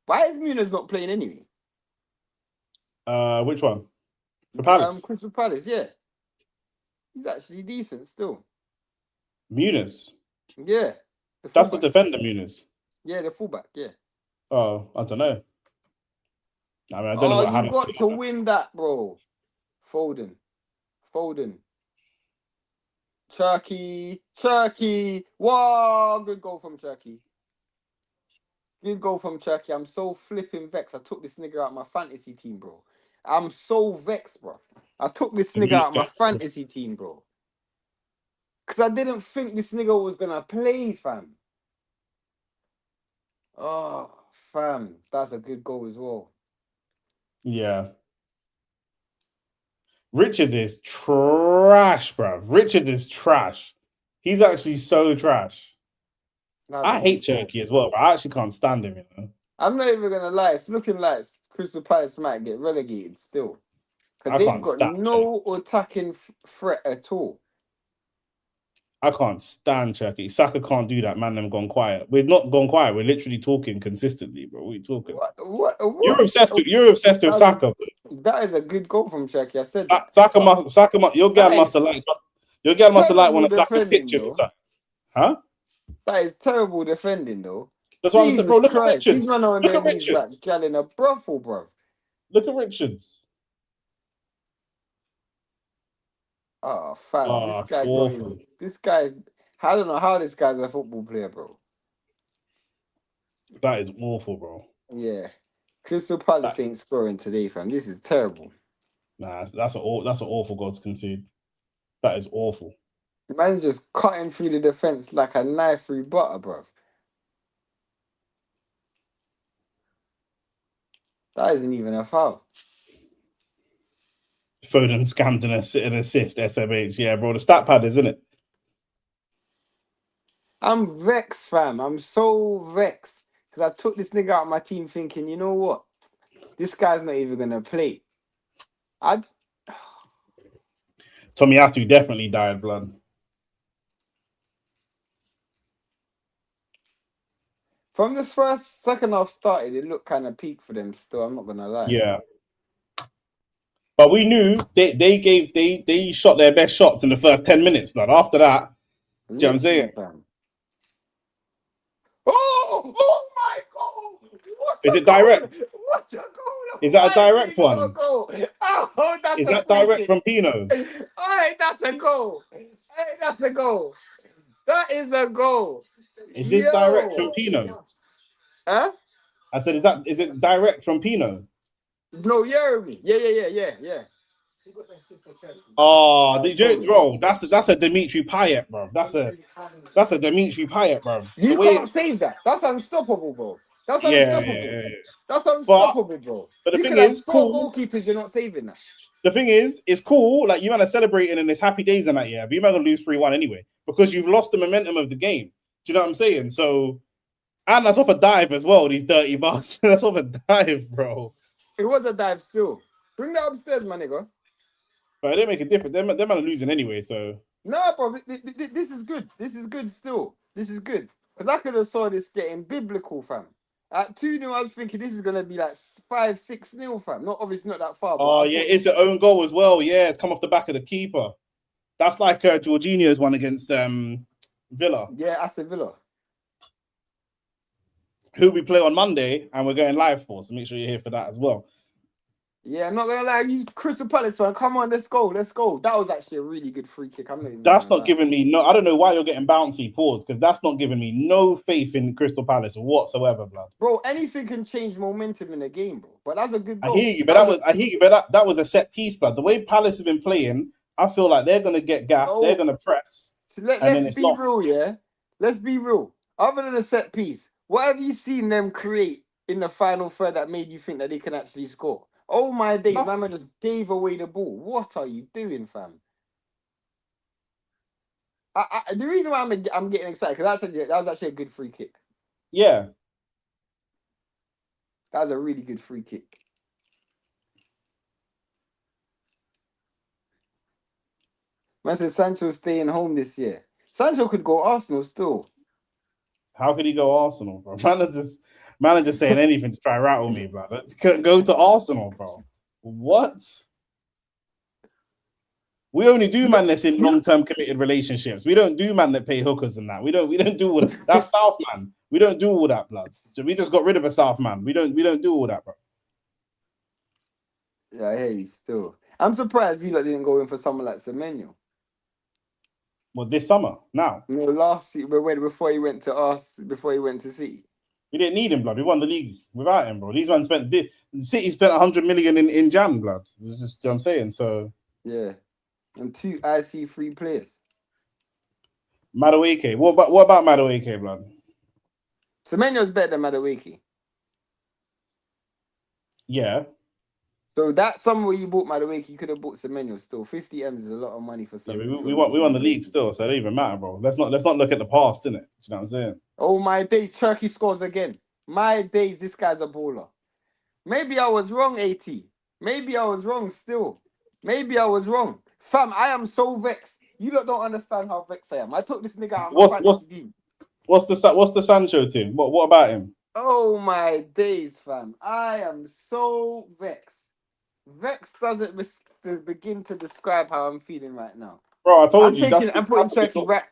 Why is Muniz not playing anyway? Which one? For Palace? Crystal Palace, yeah. He's actually decent still. Muniz? Yeah. That's the defender, Muniz. Yeah, the fullback, yeah. Oh, I don't know. I mean, I don't know what happened. You got to win that, bro. Foden. Turkey. Wow, good goal from Turkey. I'm so flipping vexed. I took this nigga out my fantasy team, bro. I'm so vexed, bro. I took this nigga out my fantasy team, bro. Because I didn't think this nigga was going to play, fam. Oh, fam. That's a good goal as well. Yeah. Richards is trash, bruv. Richards is trash. He's actually so trash. I hate Turkey as well, but I actually can't stand him, you know. I'm not even gonna lie. It's looking like Crystal Palace might get relegated still. Because they've got no attacking threat at all. I can't stand Turkey. Saka can't do that, man. Them gone quiet. We're not gone quiet. We're literally talking consistently, bro. What are you talking? What? You're obsessed with Saka. That is a good goal from Turkey. I said Saka must. Your girl must have liked. Your girl must have liked one of Saka's pictures. Huh? That is terrible defending, though. That's what I'm saying, bro. Look at Richards. He's running on there. He's like gal in a brothel, bro. Look at Richards. Oh, fam. This guy. I don't know how this guy's a football player, bro. That is awful, bro. Yeah. Crystal Palace ain't scoring today, fam. This is terrible. Nah, that's an awful goal to concede. That is awful. Man's just cutting through the defense like a knife through butter, bro. That isn't even a foul. Foden scammed an assist, SMH. Yeah, bro, the stat pad, isn't it? I'm vexed, fam. I'm so vexed. Because I took this nigga out of my team thinking, you know what? This guy's not even going to play. Tomiyasu definitely died, blood. From the second half started, it looked kind of peak for them still. I'm not going to lie. Yeah. But we knew they shot their best shots in the first 10 minutes, blood. After that, do you know what I'm saying? Oh my God! Is it direct? What a goal! Is that a direct one? Oh, is that direct from Pino? Hey, that's a goal! That is a goal! Is this direct from Pino? Huh? I said, is it direct from Pino? No, Jeremy. Yeah. Oh, bro, that's a Dimitri Payet, bro. That's a Dimitri Payet, bro. You can't save that. That's unstoppable, bro. That's Yeah, unstoppable. yeah. That's But unstoppable, bro. the You thing could have is, 4 cool. goalkeepers, you're not saving that. The thing is, it's cool. Like you man are celebrating and it's happy days and that, yeah. But you man gonna lose 3-1 anyway because you've lost the momentum of the game. Do you know what I'm saying? So, and that's off a dive as well. These dirty bars. That's off a dive, bro. It was a dive still. Bring that upstairs, my nigga. But it didn't make a difference. Them man are losing anyway. So No, bro. This is good. This is good still. This is good. Because I could have saw this getting biblical, fam. At 2-0, I was thinking this is going to be like 5-6-0, fam. Not obviously not that far. But oh yeah, it's an own goal as well. Yeah, it's come off the back of the keeper. That's like Jorginho's one against Villa. Yeah, Aston Villa. Who we play on Monday, and we're going live for. So make sure you're here for that as well. Yeah, I'm not gonna lie. You Crystal Palace fan, come on, let's go. That was actually a really good free kick. That's not giving me no. I don't know why you're getting bouncy. Pause, because that's not giving me no faith in Crystal Palace whatsoever, blood. Bro, anything can change momentum in a game, bro. But that's a good goal. I hear you, but that was a set piece, blood. The way Palace have been playing, I feel like they're gonna get gas. They're gonna press. So let's be real, yeah. Let's be real. Other than a set piece, what have you seen them create in the final third that made you think that they can actually score? Oh my days, man just gave away the ball. What are you doing, fam? The reason why I'm getting excited because that was actually a good free kick. Yeah, that was a really good free kick. Man said Sancho's staying home this year. Sancho could go Arsenal still. How could he go Arsenal, bro? Man is just saying anything to try rattle me, bro. Go to Arsenal, bro. What? We only do man that's in long-term committed relationships. We don't do man that pay hookers and that. We don't do all that. That's South man. We don't do all that, blood. We just got rid of a South man. We don't do all that, bro. Yeah, I hear you still. I'm surprised you didn't go in for someone like Semenyo. Well, this summer now. No, last year, before he went to City. We didn't need him, blood. We won the league without him, bro. These men City spent 100 million in Jan, blood. This is just what I'm saying. So yeah, and 2 IC free players. Madueke. What about Madueke, blood? Semenyo's better than Madueke. Yeah. So that summer where you bought Madueke, you could have bought Semenyo still. 50 M's is a lot of money for some. Yeah, we won the league still, so it don't even matter, bro. Let's not look at the past, innit? You know what I'm saying? Oh my days, Turkey scores again. My days, this guy's a baller. Maybe I was wrong, AT. Maybe I was wrong still. Maybe I was wrong. Fam, I am so vexed. You lot don't understand how vexed I am. I took this nigga out of my game. What's the Sancho team? What about him? Oh my days, fam. I am so vexed. Vexed doesn't begin to describe how I'm feeling right now. Bro, I told you. I'm putting Turkey back.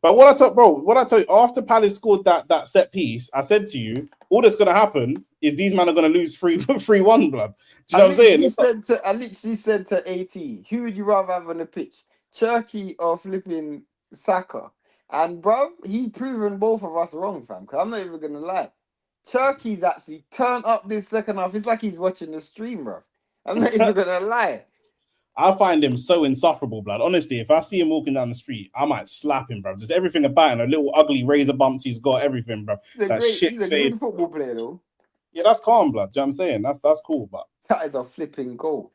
But what I tell you, after Palace scored that set piece, I said to you, all that's gonna happen is these men are gonna lose 3-1, blood. Do you know what I'm saying? I literally said to AT, who would you rather have on the pitch? Turkey or flipping Saka? And bro, he proven both of us wrong, fam. Because I'm not even gonna lie. Turkey's actually turned up this second half. It's like he's watching the stream, bro. I'm not even gonna lie. I find him so insufferable, blood. Honestly, if I see him walking down the street, I might slap him, bro. Just everything about him, a little ugly razor bumps he's got, everything, bro. He's a good football player, though. Yeah, that's calm, blood. Do you know what I'm saying? That's cool, but that is a flipping goal.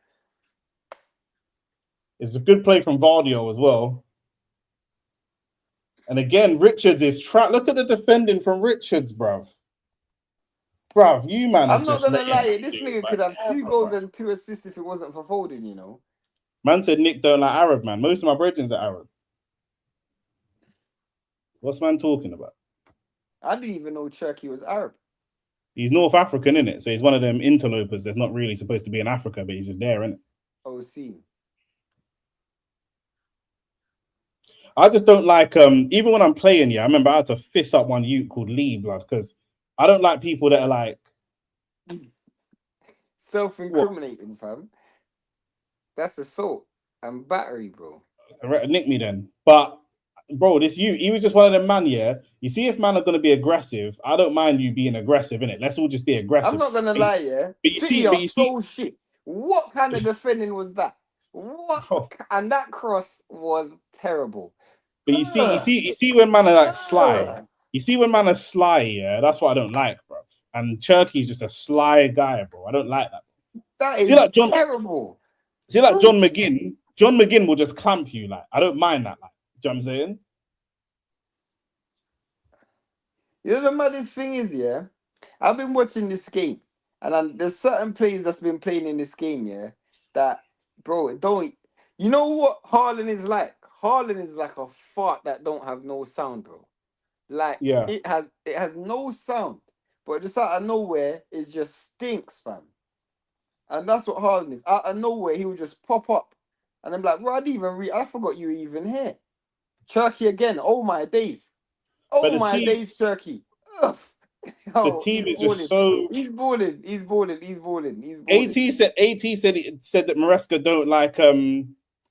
It's a good play from Guardiola as well. And again, Richards is trapped. Look at the defending from Richards, bruv. Bruv, you man. I'm not gonna lie, this nigga could have 2 goals and 2 assists if it wasn't for Foden, you know. Man said Nick don't like Arab, man. Most of my brethren are Arab. What's man talking about? I didn't even know Turkey was Arab. He's North African, innit? So he's one of them interlopers that's not really supposed to be in Africa, but he's just there, innit? Oh, see. I just don't like even when I'm playing, yeah, I remember I had to fist up one youth called Lee, blood, because I don't like people that are like self-incriminating, fam. That's assault and battery, bro. Nick me then. But bro, he was just one of them man, yeah. You see, if man are gonna be aggressive, I don't mind you being aggressive, innit? Let's all just be aggressive. I'm not gonna lie, yeah. But you see, so shit. What kind of defending was that? What? Oh. And that cross was terrible. But you see when man are like sly. Ugh. You see when man are sly, yeah. That's what I don't like, bro. And Cherky's just a sly guy, bro. I don't like that. That See is like John. terrible. See like John McGinn. John McGinn will just clamp you. Like I don't mind that. Like, do you know what I'm saying? You know the maddest thing is, yeah, I've been watching this game, and there's certain players that's been playing in this game, yeah, that bro, it don't. You know what Haaland is like? Haaland is like a fart that don't have no sound, bro. Like Yeah. it has no sound, but just out of nowhere, it just stinks, fam. And that's what Haaland is. Out of nowhere, he will just pop up, and I'm like, bro, I forgot you were even here. Turkey again. Oh my days. But Oh my days, Turkey. Ugh. the Oh, team he's is just balling. so. He's balling. He's balling. He's balling. He's balling. At said that Maresca don't like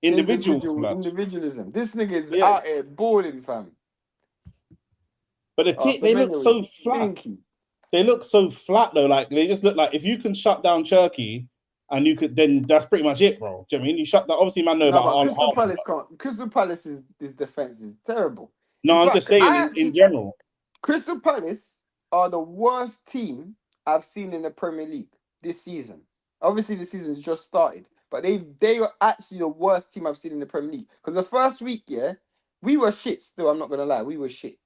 individuals, blood. Individualism. This nigga is out here balling, fam. But the team, they look so flat. They look so flat though. Like they just look like if you can shut down Turkey and you could, then that's pretty much it, bro. Do you know what I mean? You shut down. Obviously, man, know about Crystal Palace can't. Crystal Palace's defense is terrible. No, I'm just saying in general. Crystal Palace are the worst team I've seen in the Premier League this season. Obviously, the season's just started, but they are actually the worst team I've seen in the Premier League. Because the first week, yeah, we were shit. Still, I'm not gonna lie, we were shit,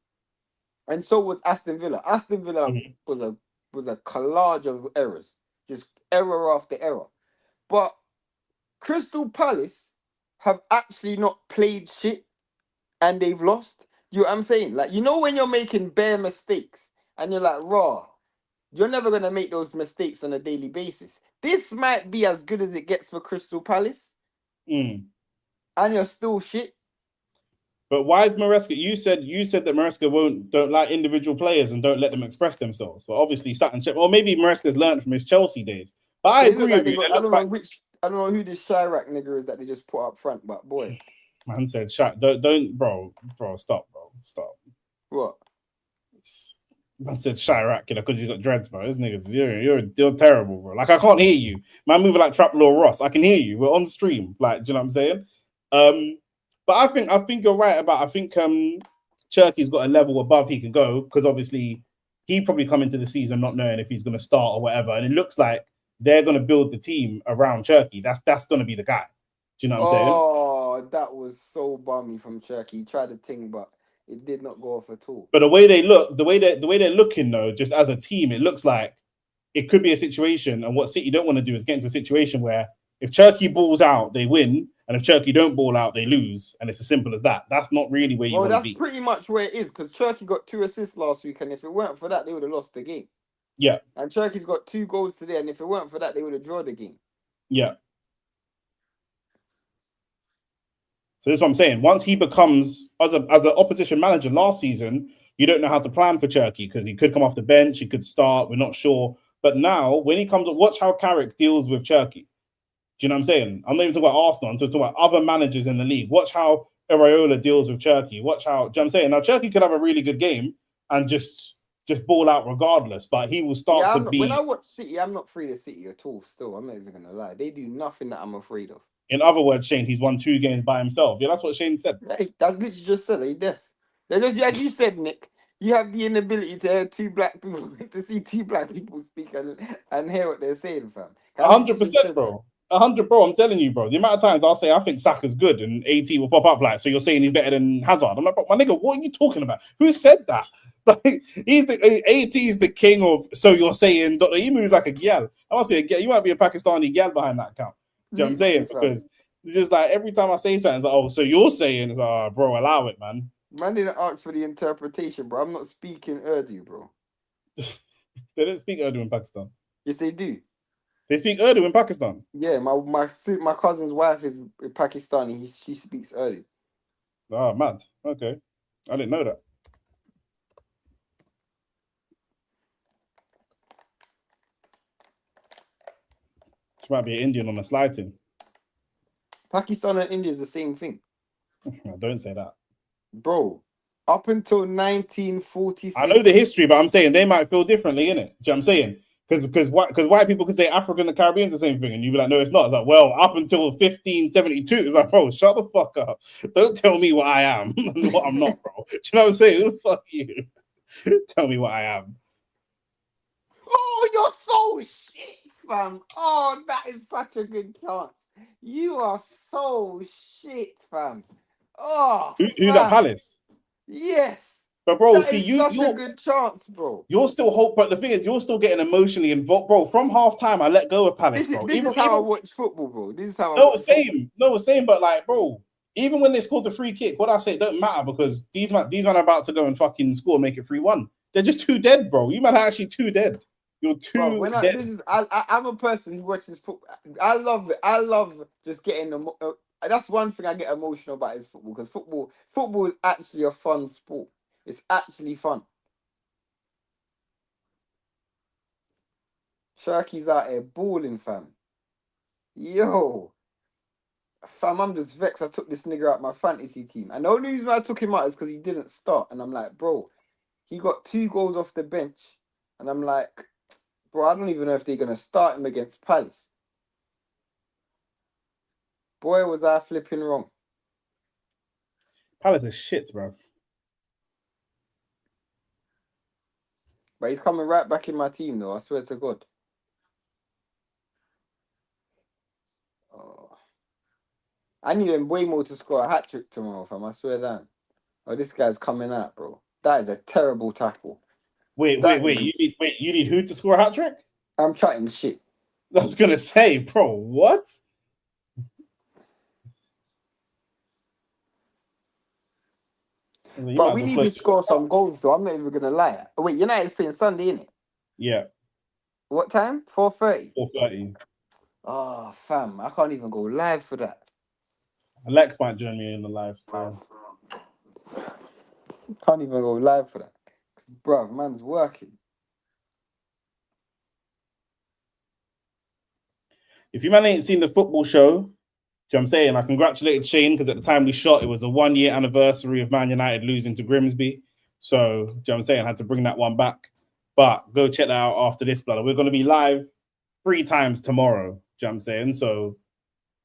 and so was Aston Villa. Aston Villa was a collage of errors, just error after error. But Crystal Palace have actually not played shit, and they've lost. You know what I'm saying? Like, you know when you're making bare mistakes and you're like, raw, you're never going to make those mistakes on a daily basis. This might be as good as it gets for Crystal Palace. And you're still shit. But why is Maresca? You said that Maresca don't like individual players and don't let them express themselves. Well, obviously, or maybe Maresca's learned from his Chelsea days. But I agree with you. I don't know who this Chirac nigga is that they just put up front, but boy. Man said, don't, bro, stop, bro, stop. What? Man said Chirac, because he's got dreads, bro. Those niggas, you're terrible, bro. Like, I can't hear you. Man moving like Trap Law Ross. I can hear you. We're on stream. Like, do you know what I'm saying? But I think you're right about, I think Cherky's got a level above he can go, because obviously he probably come into the season not knowing if he's going to start or whatever. And it looks like they're going to build the team around Cherky. That's going to be the guy. Do you know what I'm saying? Oh, that was so bummy from Cherky. He tried to ting, but it did not go off at all. But the way they look, the way they're looking though, just as a team, it looks like it could be a situation. And what City don't want to do is get into a situation where if Cherky balls out, they win, and if Cherky don't ball out, they lose. And it's as simple as that. That's not really where you want to be. That's pretty much where it is, because Cherky got 2 assists last week, and if it weren't for that, they would have lost the game. Yeah. And Cherky's got 2 goals today, and if it weren't for that, they would have drawn the game. Yeah. So this is what I'm saying. Once he becomes, as an opposition manager last season, you don't know how to plan for Cherky because he could come off the bench, he could start, we're not sure. But now, when he comes, watch how Carrick deals with Cherky. Do you know what I'm saying? I'm not even talking about Arsenal, I'm talking about other managers in the league. Watch how Areola deals with Cherky. Watch how, do you know what I'm saying? Now, Cherky could have a really good game and just ball out regardless, but he will start to be... When I watch City, I'm not afraid of City at all still. I'm not even going to lie. They do nothing that I'm afraid of. In other words, Shane, he's won 2 games by himself. Yeah, that's what Shane said. Hey, that's literally just said it. Deaf. As you said, Nick, you have the inability to hear 2 black people, to see 2 black people speak and hear what they're saying, fam. 100%, bro. 100, bro. I'm telling you, bro. The amount of times I'll say I think Saka's good and AT will pop up like, so you're saying he's better than Hazard. I'm like, my nigga, what are you talking about? Who said that? Like, he's the AT's the king of. So you're saying he moves like a gyal. I must be a gyal. You might be a Pakistani gyal behind that account. Do you know what I'm saying? Because it's just like every time I say something, it's like, oh, so you're saying, bro, allow it, man. Man didn't ask for the interpretation, bro. I'm not speaking Urdu, bro. They don't speak Urdu in Pakistan. Yes, they do. They speak Urdu in Pakistan. Yeah, my cousin's wife is Pakistani. She speaks Urdu. Oh, mad. Okay, I didn't know that. She might be an Indian on a slide team. Pakistan and India is the same thing. Don't say that. Bro, up until 1946. I know the history, but I'm saying they might feel differently, innit? Do you know what I'm saying? Because white people could say African and Caribbean's the same thing, and you'd be like, no, it's not. It's like, well, up until 1572, it's like, bro, shut the fuck up. Don't tell me what I am and what I'm not, bro. Do you know what I'm saying? Who the fuck you? Tell me what I am. Oh, you're so shit, fam. Oh, that is such a good chance. You are so shit, fam. Oh, Who's at fam. Palace? Yes. But bro, That see, is such a good chance, bro. you're still hope, but the thing is, you're still getting emotionally involved, bro. From half time, I let go of Palace, bro. This is how I watch football, bro. This is how I No, watch same, no, same. But like, bro, even when they scored the free kick, what I say, it don't matter because these man are about to go and fucking score and make it 3-1. They're just too dead, bro. You man are actually too dead. You're too bro. dead. I'm a person who watches football. I love it. I love just getting that's one thing I get emotional about is football because football is actually a fun sport. It's actually fun. Sharky's out here balling, fam. Yo, fam, I'm just vexed. I took this nigga out my fantasy team, and the only reason I took him out is because he didn't start. And I'm like, bro, he got 2 goals off the bench, and I'm like, bro, I don't even know if they're gonna start him against Palace. Boy, was I flipping wrong. Palace is shit, bro. But he's coming right back in my team, though. I swear to God. Oh. I need him way more to score a hat trick tomorrow, fam. I swear that. Oh, this guy's coming out, bro. That is a terrible tackle. Wait. You need who to score a hat trick? I'm chatting shit. I was gonna say, bro, what? But we need to score some goals, though. I'm not even gonna lie. Oh, wait, United's playing Sunday, innit? Yeah. What time? 4:30. 4:30. Oh, fam, I can't even go live for that. Alex might join me in the live stream. Can't even go live for that. Bruv, man's working. If you man ain't seen the football show, do you know what I'm saying? I congratulated Shane because at the time we shot, it was a 1-year anniversary of Man United losing to Grimsby. So, do you know what I'm saying? I had to bring that one back. But go check that out after this, brother. We're going to be live 3 times tomorrow. Do you know what I'm saying? So,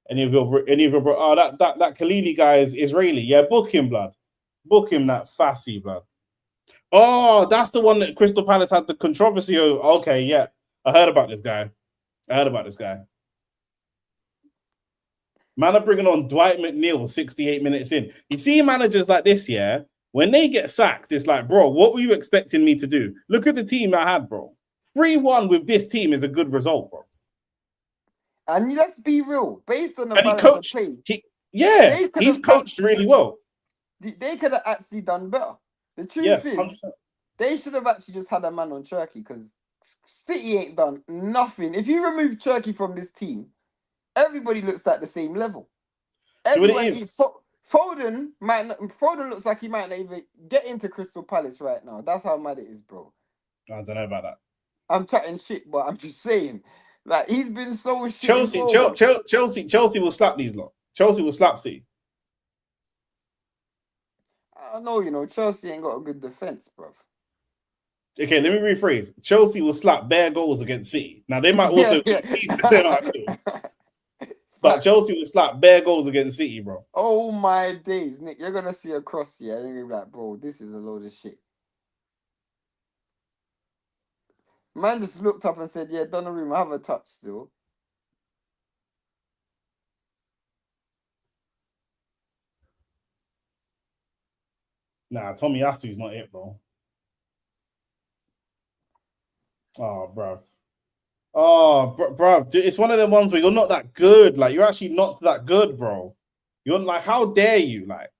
any of your that Khalili guy is Israeli. Yeah, book him, blood. Book him, that Fassi, blood. Oh, that's the one that Crystal Palace had the controversy over. Okay, yeah. I heard about this guy. Man are bringing on Dwight McNeil 68 minutes in. You see managers like this, yeah, when they get sacked, it's like, bro, what were you expecting me to do? Look at the team I had, bro. 3-1 with this team is a good result, bro. And let's be real, based on the and balance he coached, of play, he's coached really well. They could have actually done better. The truth is, 100%. they should have actually just had a man on Turkey because City ain't done nothing. If you remove Turkey from this team, everybody looks at the same level. Everyone Foden looks like he might not even get into Crystal Palace right now. That's how mad it is, bro. I don't know about that. I'm chatting shit, but I'm just saying, like he's been so shit. Chelsea will slap these lot. Chelsea will slap City. I don't know, Chelsea ain't got a good defense, bro. Okay, let me rephrase. Chelsea will slap bare goals against City. Now they might also but Chelsea will slap bare goals against City, bro. Oh my days, Nick, you're gonna see a cross here, and you're gonna be like, bro, this is a load of shit. Man just looked up and said, yeah, Donnarumma, have a touch still. Nah, Tommy Asu's not it, bro. Oh, bro. Oh, bro. It's one of them ones where you're not that good. Like, you're actually not that good, bro. You're like, how dare you? Like,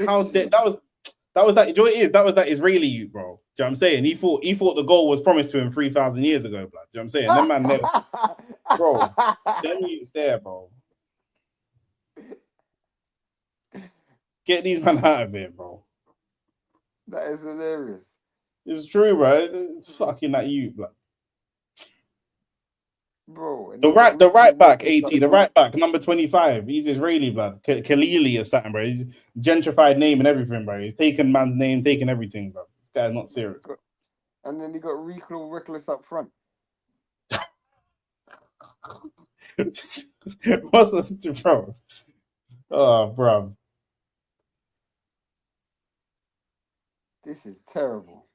how dare that was that. You know what it is? That was that Israeli you, bro. Do you know what I'm saying? He thought the goal was promised to him 3,000 years ago, blood. Do you know what I'm saying? Them man there, bro. Them youths there, bro. Get these men out of here, bro. That is hilarious. It's true, bro. It's fucking that you, blood. Bro, the right back, the right back, number 25. He's Israeli, blood. Khalili or something, bro. He's gentrified name and everything, bro. He's taken man's name, taken everything, bro. This guy's not serious. And then he got reckless up front. What's the bro? Oh, bro. This is terrible.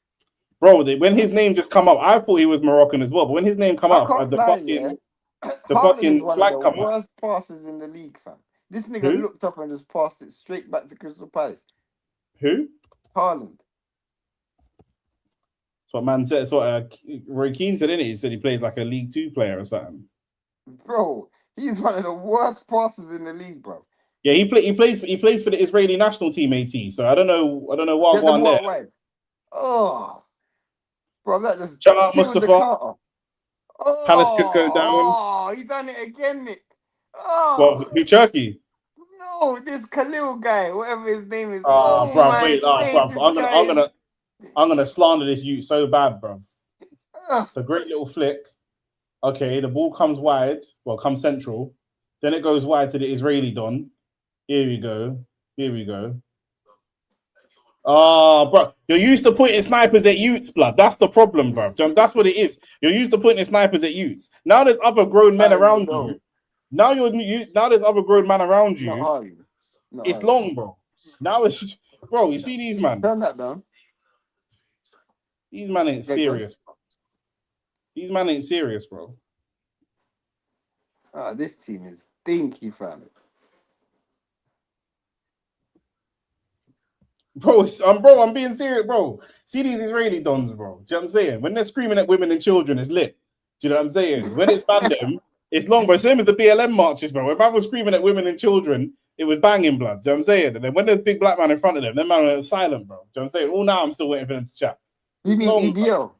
Bro, when his name just come up, I thought he was Moroccan as well. But when his name come I up, can't lie, yeah. the Haaland is fucking one of flag the come up. worst passers in the league, fam. This nigga Who? looked up and just passed it straight back to Crystal Palace. Who? Haaland. That's what man said. That's what Roy Keane said, innit? He said he plays like a League Two player or something. Bro, he's one of the worst passers in the league, bro. Yeah, he plays for the Israeli national team, AT. So I don't know what Get the going ball there. away. Oh, bro, that just Shout out killed the Mustafa. counter. Palace could go down. Oh, he done it again, Nick. Oh, Well, who Turkey? no, this Khalil guy, whatever his name is. Oh, Oh bro, my wait, days, bro. this guy I'm gonna slander this youth so bad, bro. is. It's a great little flick. Okay, the ball comes wide. Well, comes central. Then it goes wide to the Israeli Don. Here we go. Here we go. Oh, bro, you're used to pointing snipers at youths, blood. That's the problem, bro. That's what it is. You're used to pointing snipers at youths. Now there's other grown men around you. Now now there's other grown men around you. Not hard. It's long, bro. Now it's bro. You see these man. Turn that down. These man ain't serious. Bro. These man ain't serious, bro. This team is stinky, fam. Bro, I'm being serious, bro. See these Israeli dons, bro. Do you know what I'm saying? When they're screaming at women and children, it's lit. Do you know what I'm saying? When it's fandom, it's long, bro. Same as the BLM marches, bro. When man was screaming at women and children, it was banging blood. Do you know what I'm saying? And then when there's a big black man in front of them, that man was silent, bro. Do you know what I'm saying? All now I'm still waiting for them to chat. You mean long, EDL? Bro.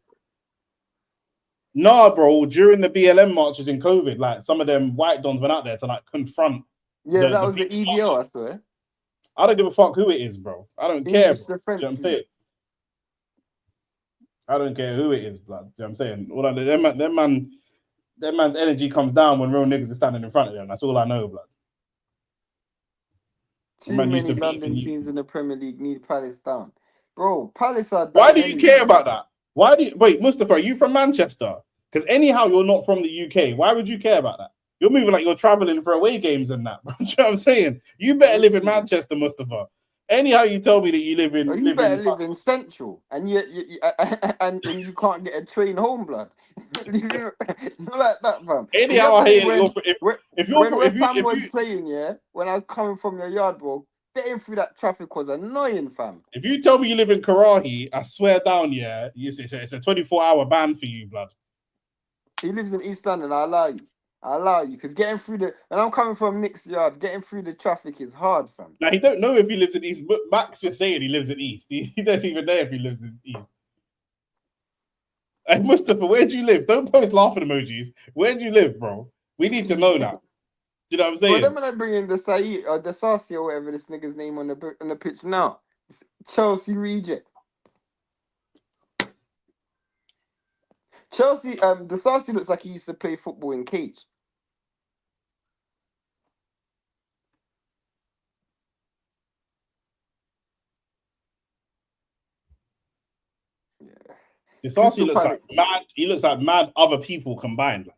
Nah, bro. During the BLM marches in COVID, like some of them white dons went out there to like confront. Yeah, that was the EDL, marches. I swear. I don't give a fuck who it is, bro. I don't care. Bro. Do you know what I'm saying? I don't care who it is, blood. Do you know what I'm saying? All that man's energy comes down when real niggas are standing in front of them. That's all I know, blood. Too many London teams in the Premier League need Palace down. Bro, Palace are down. Why do you care about that? Why do you wait, Mustafa, are you from Manchester? Because anyhow, you're not from the UK. Why would you care about that? You're moving like you're traveling for away games and that. Do you know what I'm saying? You better live in Manchester, Mustafa. Anyhow, you told me that you live in. You better live in Central, and you can't get a train home, blood. You're like that, fam. Anyhow, I hear when West Ham was playing, yeah, when I was coming from your yard, bro, getting through that traffic was annoying, fam. If you tell me you live in Karahi, I swear down, yeah, it's a 24-hour ban for you, blood. He lives in East London. I allow you, because getting through when I'm coming from Nick's yard, getting through the traffic is hard, fam. Now, he don't know if he lives in East. Max just saying he lives in East. He don't even know if he lives in East. Hey, Mustafa, where do you live? Don't post laughing emojis. Where do you live, bro? We need to know that. Do you know what I'm saying? Well, then when I bring in the Saeed or the Sarsi or whatever this nigga's name on the pitch now, Chelsea reject. Chelsea, the Sarsi looks like he used to play football in Cage. Yeah. The Sarsi looks like mad. He looks like mad other people combined. Like,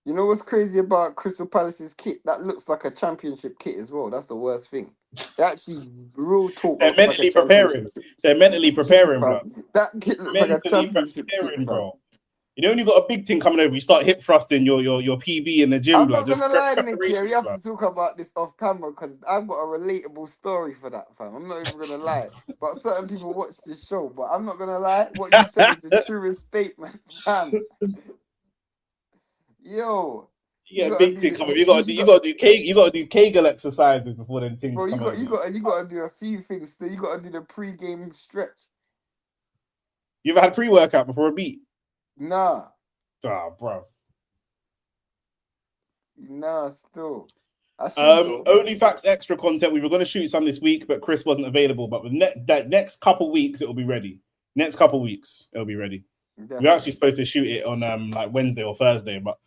you know what's crazy about Crystal Palace's kit? That looks like a championship kit as well. That's the worst thing. They actually real talk. They're mentally preparing. They're mentally preparing, bro. That kit looks like a championship kit, bro. You know when you got a big thing coming over, you start hip thrusting your PB in the gym, blood. I'm not gonna lie, Nick. We have to talk about this off camera because I've got a relatable story for that, fam. I'm not even gonna lie. But certain people watch this show, but I'm not gonna lie. What you said is the truest statement, fam. Yo. You get a big thing coming. You gotta do Kegel exercises before them things come over. You gotta do a few things. So you gotta do the pre-game stretch. You ever had pre-workout before a beat? Nah. Bro. Nah, still. OnlyFacts extra content. We were going to shoot some this week, but Chris wasn't available. But with that next couple weeks, it'll be ready. Next couple weeks, it'll be ready. Definitely. We're actually supposed to shoot it on like Wednesday or Thursday, but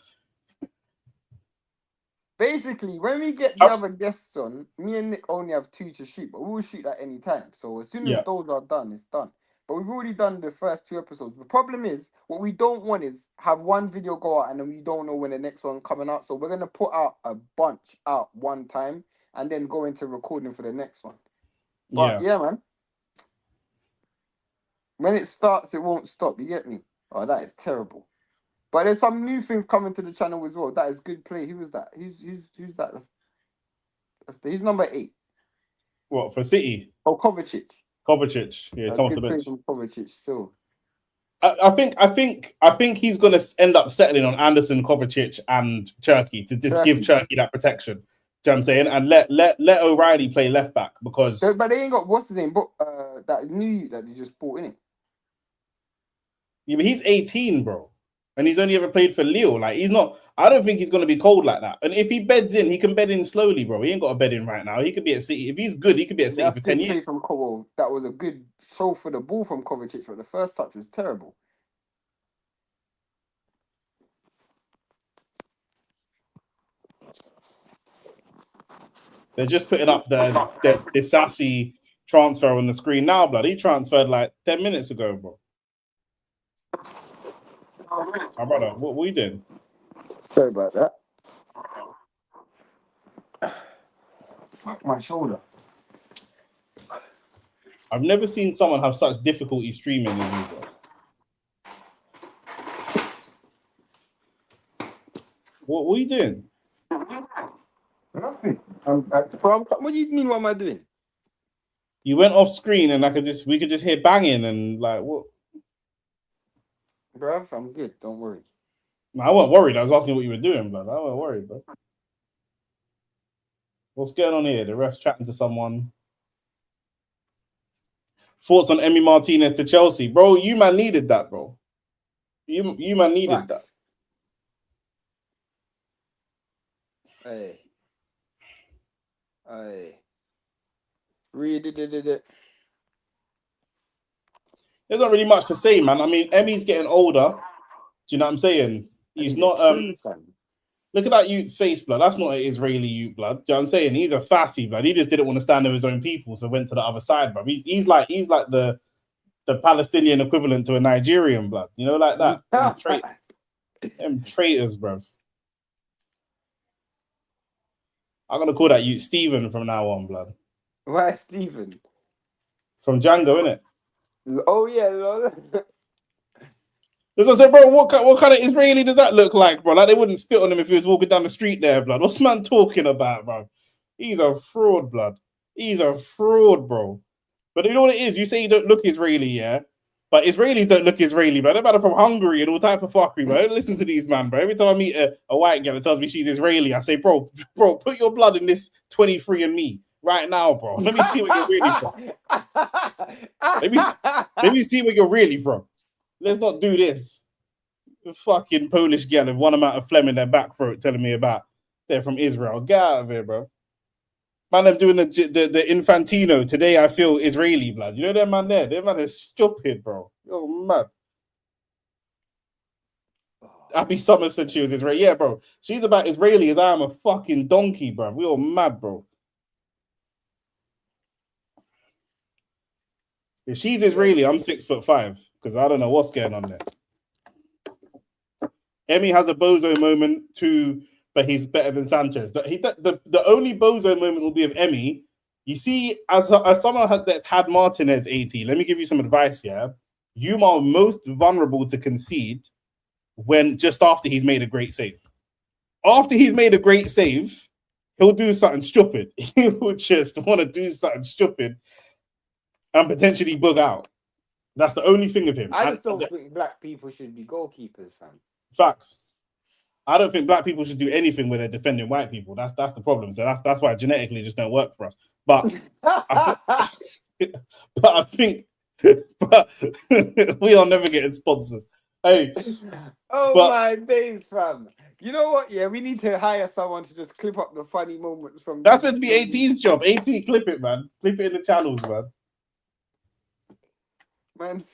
basically, when we get the other guests on, me and Nick only have 2 to shoot, but we'll shoot at any time. So as soon as those are done, it's done. but we've already done the first 2 episodes. The problem is, what we don't want is have one video go out and then we don't know when the next one's coming out. So we're gonna put out a bunch out one time and then go into recording for the next one. But yeah, man. When it starts, it won't stop. You get me? Oh, that is terrible. But there's some new things coming to the channel as well. That is good play. Who was that? Who's that? Who's number 8? What, for City? Oh, Kovacic. Yeah, come off the bench. From Kovacic still. I think he's gonna end up settling on Anderson, Kovacic, and Cherky to just give Cherky that protection. Do you know what I'm saying? And let O'Reilly play left back because. But they ain't got what's his name, but that new that they just bought in it. Yeah, but he's 18, bro, and he's only ever played for Lille. Like he's not. I don't think he's gonna be cold like that. And if he beds in, he can bed in slowly, bro. He ain't got a bed in right now. He could be at City if he's good. He could be at City for 10 years. From Kovacic, that was a good show for the ball from Kovacic, but the first touch was terrible. They're just putting up the sassy transfer on the screen now, blood. He transferred like 10 minutes ago, bro. My brother, what are you doing? Sorry about that. Fuck my shoulder. I've never seen someone have such difficulty streaming as you, bro. What are you doing? Nothing. What do you mean? What am I doing? You went off screen and we could just hear banging and like what? Bruv, I'm good. Don't worry. No, I wasn't worried. I was asking what you were doing, but I wasn't worried, bro. What's going on here? The ref's chatting to someone. Thoughts on Emi Martinez to Chelsea, bro? You man needed that, bro. You man needed that. Hey. Read it. There's not really much to say, man. I mean, Emi's getting older. Do you know what I'm saying? He's not. Look at that youth's face, blood. That's not an Israeli youth, blood. Do you know what I'm saying? He's a Fassi, blood. He just didn't want to stand with his own people, so went to the other side, bro. He's like the Palestinian equivalent to a Nigerian, blood. You know, like that. Them traitors, bro. I'm gonna call that youth Stephen from now on, blood. Why Stephen? From Django, innit? Oh yeah. That's what I said, bro. What kind of Israeli does that look like, bro? Like they wouldn't spit on him if he was walking down the street there, blood. What's man talking about, bro? He's a fraud, blood. He's a fraud, bro. But you know what it is? You say you don't look Israeli, yeah? But Israelis don't look Israeli, bro. They're about from Hungary and all type of fuckery, bro. Listen to these, man, bro. Every time I meet a white girl that tells me she's Israeli, I say, bro, put your blood in this 23andMe right now, bro. Let me see what you're really from. Let me see what you're really from. Let's not do this. The fucking Polish girl with one amount of phlegm in their back throat telling me about they're from Israel. Get out of here, bro. Man, I'm doing the Infantino. Today I feel Israeli, blood. You know that man there? That man is stupid, bro. You're mad. Abby Summers said she was Israeli. Yeah, bro. She's about Israeli as I am a fucking donkey, bro. We're all mad, bro. If she's Israeli, I'm 6'5" because I don't know what's going on there. Emi has a bozo moment too, but he's better than Sanchez. The only bozo moment will be of Emi. You see, as someone that had Martinez 80, let me give you some advice. Yeah, you are most vulnerable to concede when just after he's made a great save. After he's made a great save, he'll do something stupid. He will just want to do something stupid and potentially bug out. That's the only thing of him. I just don't think black people should be goalkeepers, fam. Facts. I don't think black people should do anything where they're defending white people. That's the problem. So that's why genetically it just don't work for us. But I think we are never getting sponsored. Hey. My days, fam. You know what? Yeah, we need to hire someone to just clip up the funny moments from. That's meant to be AT's job. AT, clip it, man. Clip it in the channels, man. Man.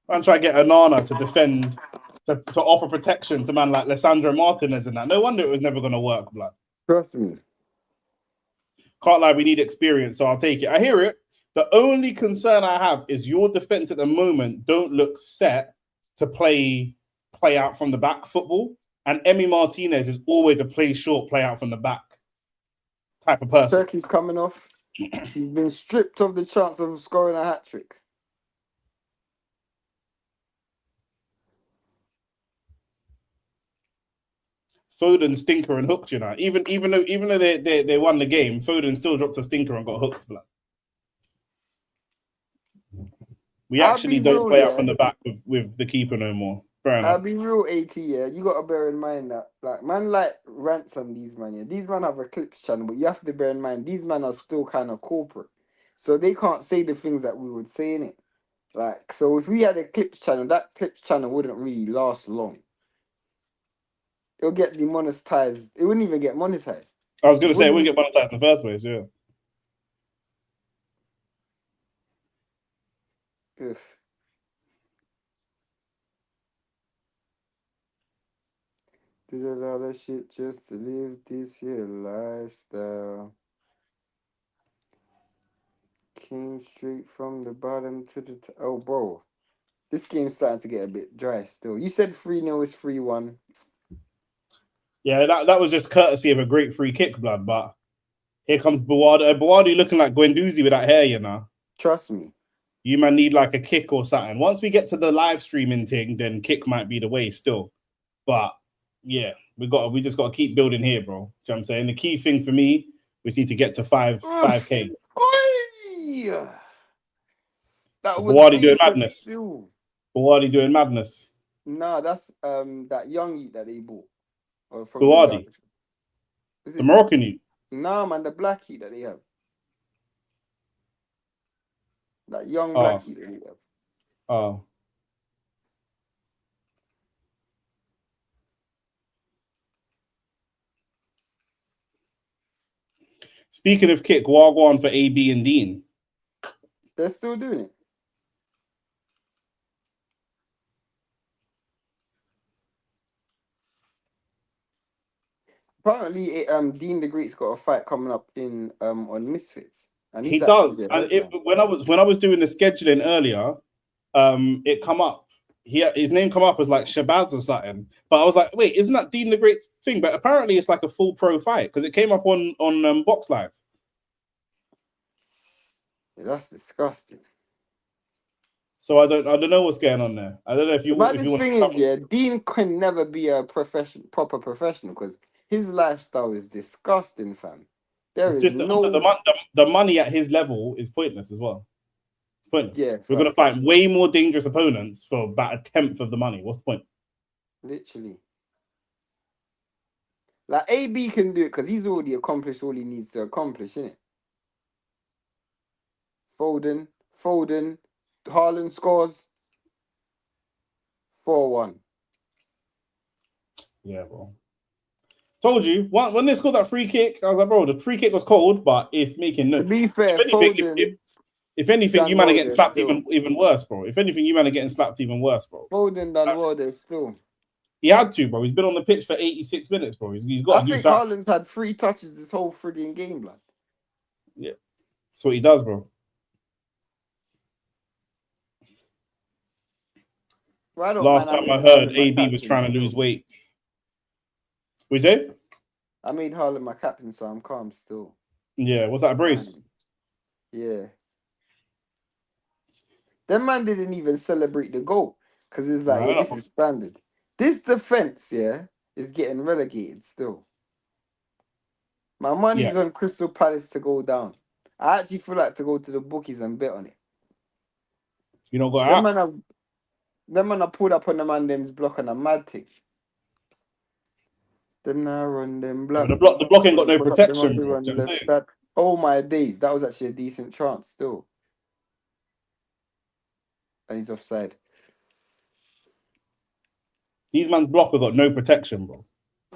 Man, try to get Anana to defend, to offer protection to man like Lissandro Martinez and that. No wonder it was never going to work, blood. Trust me. Can't lie, we need experience, so I'll take it. I hear it. The only concern I have is your defense at the moment don't look set to play out from the back football. And Emi Martinez is always a play short, play out from the back type of person. Turkey's coming off. He's been stripped of the chance of scoring a hat trick. Foden, stinker, and hooked. You know, even though they won the game, Foden still dropped a stinker and got hooked. Blood. We actually don't play out from the back with the keeper no more. Fair enough. I'll be real, AT. Yeah, you got to bear in mind that man like ransom these man. Yeah, these man have a clips channel, but you have to bear in mind these men are still kind of corporate, so they can't say the things that we would say in it. Like, so if we had a clips channel, that clips channel wouldn't really last long. It'll get demonetized. It wouldn't even get monetized. I was going to say it wouldn't get monetized in the first place. Yeah. If did a lot of shit just to live this here lifestyle. Came straight from the bottom to the oh, bro. This game's starting to get a bit dry still. You said 3-0 is 3-1. Yeah, that was just courtesy of a great free kick, blood. But here comes Buwadi. Buwadi looking like Guendouzi with that hair, you know. Trust me. You might need like a kick or something. Once we get to the live streaming thing, then kick might be the way still. But yeah, we just got to keep building here, bro. You know what I'm saying? The key thing for me, we need to get to 5K. That was Buwadi doing madness. Buwadi doing madness. Nah, that's that young youth that they bought. Or from Buwadi. The Moroccan youth. Nah, man, the black youth that they have. That young black youth that they have. Oh. Speaking of kick, Wagwan for AB and Dean. They're still doing it. Apparently, Dean the Great's got a fight coming up in on Misfits, and he does. And when I was doing the scheduling earlier, it come up. His name come up as like Shabazz or something. But I was like, wait, isn't that Dean the Great's thing? But apparently, it's like a full pro fight because it came up on Box Live. Yeah, that's disgusting. So I don't know what's going on there. I don't know if you. But this thing is, yeah, Dean can never be a proper professional because his lifestyle is disgusting, fam. There is just no the money at his level is pointless as well. It's pointless. Yeah, we're gonna fight way more dangerous opponents for about 1/10 of the money. What's the point? Literally. Like AB can do it because he's already accomplished all he needs to accomplish, innit? Foden, Haaland scores 4-1. Yeah, bro. Told you when they scored that free kick, I was like, bro, the free kick was cold, but it's making no. To be fair, if anything, you man are getting slapped even worse, bro. If anything, you man are getting slapped even worse, bro. Foden done well there still. He had to, bro. He's been on the pitch for 86 minutes, bro. He's got to do something. I think Haaland's had 3 touches this whole frigging game, blood. Yeah, that's what he does, bro. Well, last time I heard, AB was trying to lose weight. What you say? I made Haaland my captain, so I'm calm still. Yeah, was that a brace? Yeah. That man didn't even celebrate the goal because it's like, this is standard. This defense, yeah, is getting relegated still. My money's on Crystal Palace to go down. I actually feel like to go to the bookies and bet on it. You don't go out? Them man I pulled up on the man them's block on a mad thing. Them now run them block. Yeah, the block ain't got no protection. Oh my days, that was actually a decent chance still. And he's offside. These man's block have got no protection, bro.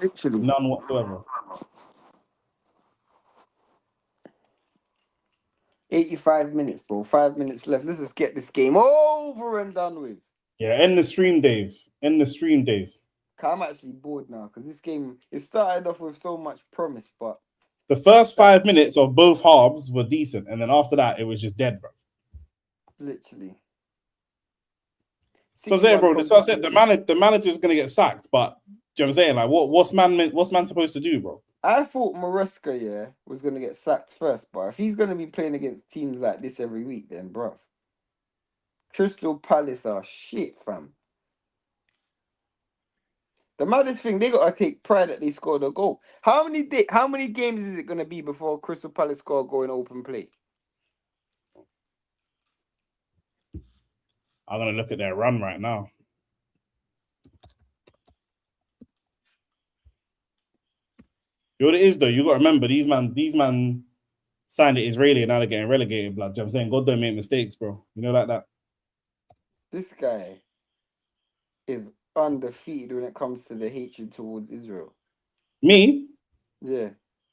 Literally. None whatsoever. 85 minutes, bro. 5 minutes left. Let's just get this game over and done with. Yeah, end the stream, Dave. End the stream, Dave. I'm actually bored now because this game, it started off with so much promise, but The first 5 minutes of both halves were decent, and then after that, it was just dead, bro. Literally. So I'm saying, bro, so I said the manager's gonna get sacked, but do you know what I'm saying? Like, what's man supposed to do, bro? I thought Maresca, was gonna get sacked first, but if he's gonna be playing against teams like this every week, then bruv. Crystal Palace are shit, fam. The maddest thing, they gotta take pride that they scored a goal. How many games is it gonna be before Crystal Palace score a goal in open play? I'm gonna look at their run right now. You know what it is though? You gotta remember these man signed the Israeli and now they're getting relegated, blood. You know what I'm saying? God don't make mistakes, bro. You know, like that. This guy is undefeated when it comes to the hatred towards Israel. Me? Yeah.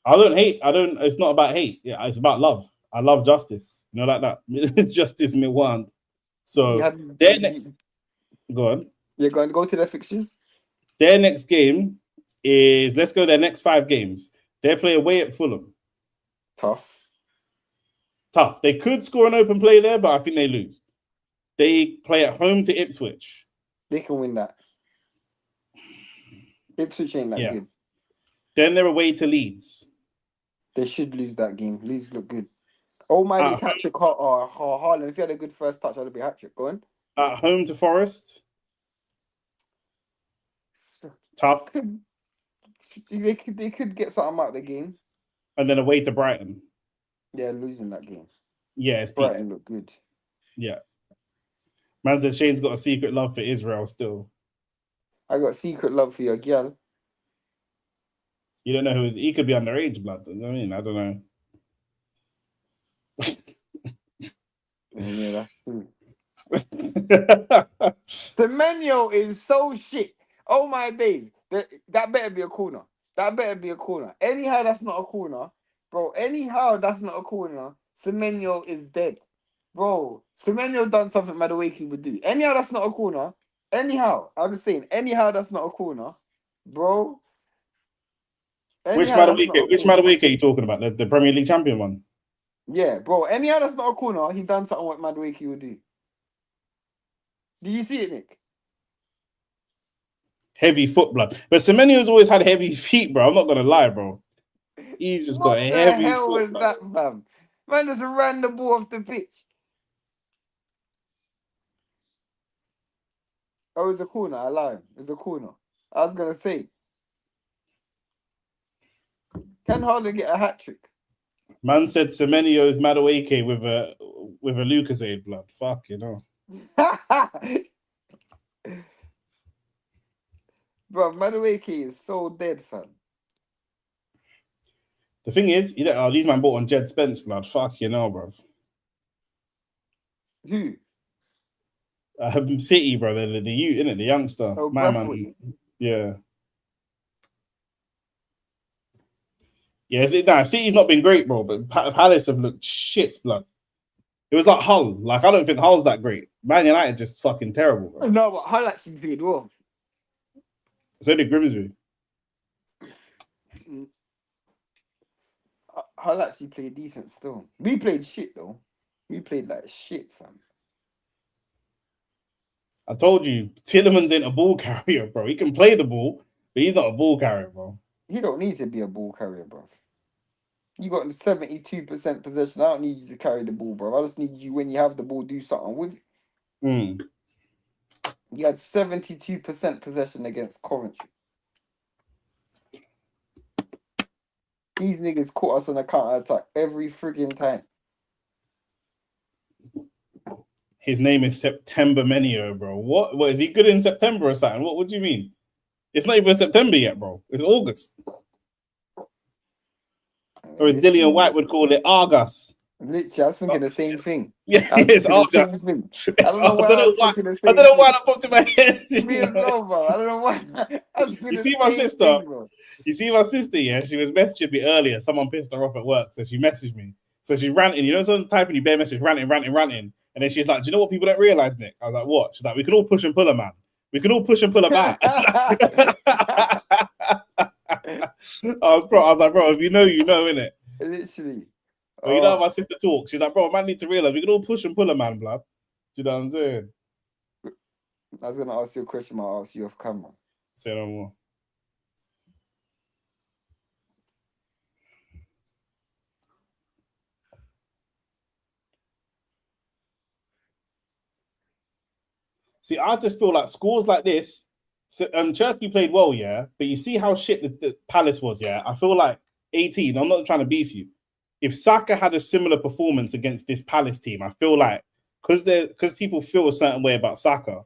I don't hate. It's not about hate. Yeah, it's about love. I love justice. You know, like that. Justice me want. So go on. You're going to go to their fixtures? Their next game is, let's go their next 5 games. They play away at Fulham. Tough. They could score an open play there, but I think they lose. They play at home to Ipswich. They can win that. Ipswich ain't that good. Then they're away to Leeds. They should lose that game. Leeds look good. Oh my, hat-trick. Haaland. If he had a good first touch, that'd be a hat-trick. Go on. At home to Forest. Tough. They could get something out of the game. And then away to Brighton. Yeah, losing that game. Yeah, it's Brighton look good. Yeah. Man said Shane's got a secret love for Israel still. I got secret love for your girl. You don't know who he could be underage, blood. You know what I mean? I don't know. Yeah, that's true. Semenyo is so shit. Oh my days. That better be a corner. Anyhow, that's not a corner. Bro, Semenyo is dead. Bro, Semenyo done something Madueke would do. Anyhow, that's not a corner. Anyhow, I'm just saying, anyhow, that's not a corner. Bro. Which Madueke are you talking about? The Premier League champion one? Yeah, bro. Anyhow, that's not a corner. He done something what Madueke would do. Did you see it, Nick? Heavy foot, blood. But Semenyo's always had heavy feet, bro. I'm not gonna lie, bro. He's just got a heavy foot. What the hell was that, fam? Man just ran the ball off the pitch. Oh, it's a corner. I lied. It's a corner. I was gonna say, can Haaland get a hat trick? Man said Semenyo's Madueke with a Lucasade, blood. Fuck, you know. Bro, Madueke is so dead, fam. The thing is, these man bought on Jed Spence, blood. Fuck, you know, bro. Who? City, bro. The youngster. Oh, my man. Yeah. Yeah, City's not been great, bro, but Palace have looked shit, blood. It was like Hull. Like, I don't think Hull's that great. Man United just fucking terrible, bro. No, but Hull actually played well. So did Grimsby. Hull actually played decent still. We played shit, though. We played like shit, fam. I told you, Tielemans ain't a ball carrier, bro. He can play the ball, but he's not a ball carrier, bro. He don't need to be a ball carrier, bro. You got 72% possession. I don't need you to carry the ball, bro. I just need you, when you have the ball, do something with it. You had 72% possession against Coventry. These niggas caught us on a counter-attack every friggin' time. His name is September Menio, bro. What is he good in September or something? What do you mean? It's not even September yet, bro. It's August. Or as Dillian White would call it, Argus. Literally, I was thinking the same thing. Yeah, it's Argus. I don't know why that popped in my head. Me as well, bro. I don't know why. You see my sister? You see my sister, yeah? She was messaging me earlier. Someone pissed her off at work, so she messaged me. So she's ranting. You know, someone typing you bare message, ranting. And then she's like, do you know what people don't realize, Nick? I was like, what? She's like, we can all push and pull her, man. We can all push and pull her back. I was like, bro, if you know, innit? Literally. But you know how my sister talks. She's like, bro, man, need to realize we can all push and pull a man, blood. Do you know what I'm saying? I was gonna ask you a question. I'll ask you off camera. Say no more. See, I just feel like scores like this. So, Turkey played well, yeah, but you see how shit the Palace was, yeah. I feel like 18. I'm not trying to beef you. If Saka had a similar performance against this Palace team, I feel like because people feel a certain way about Saka,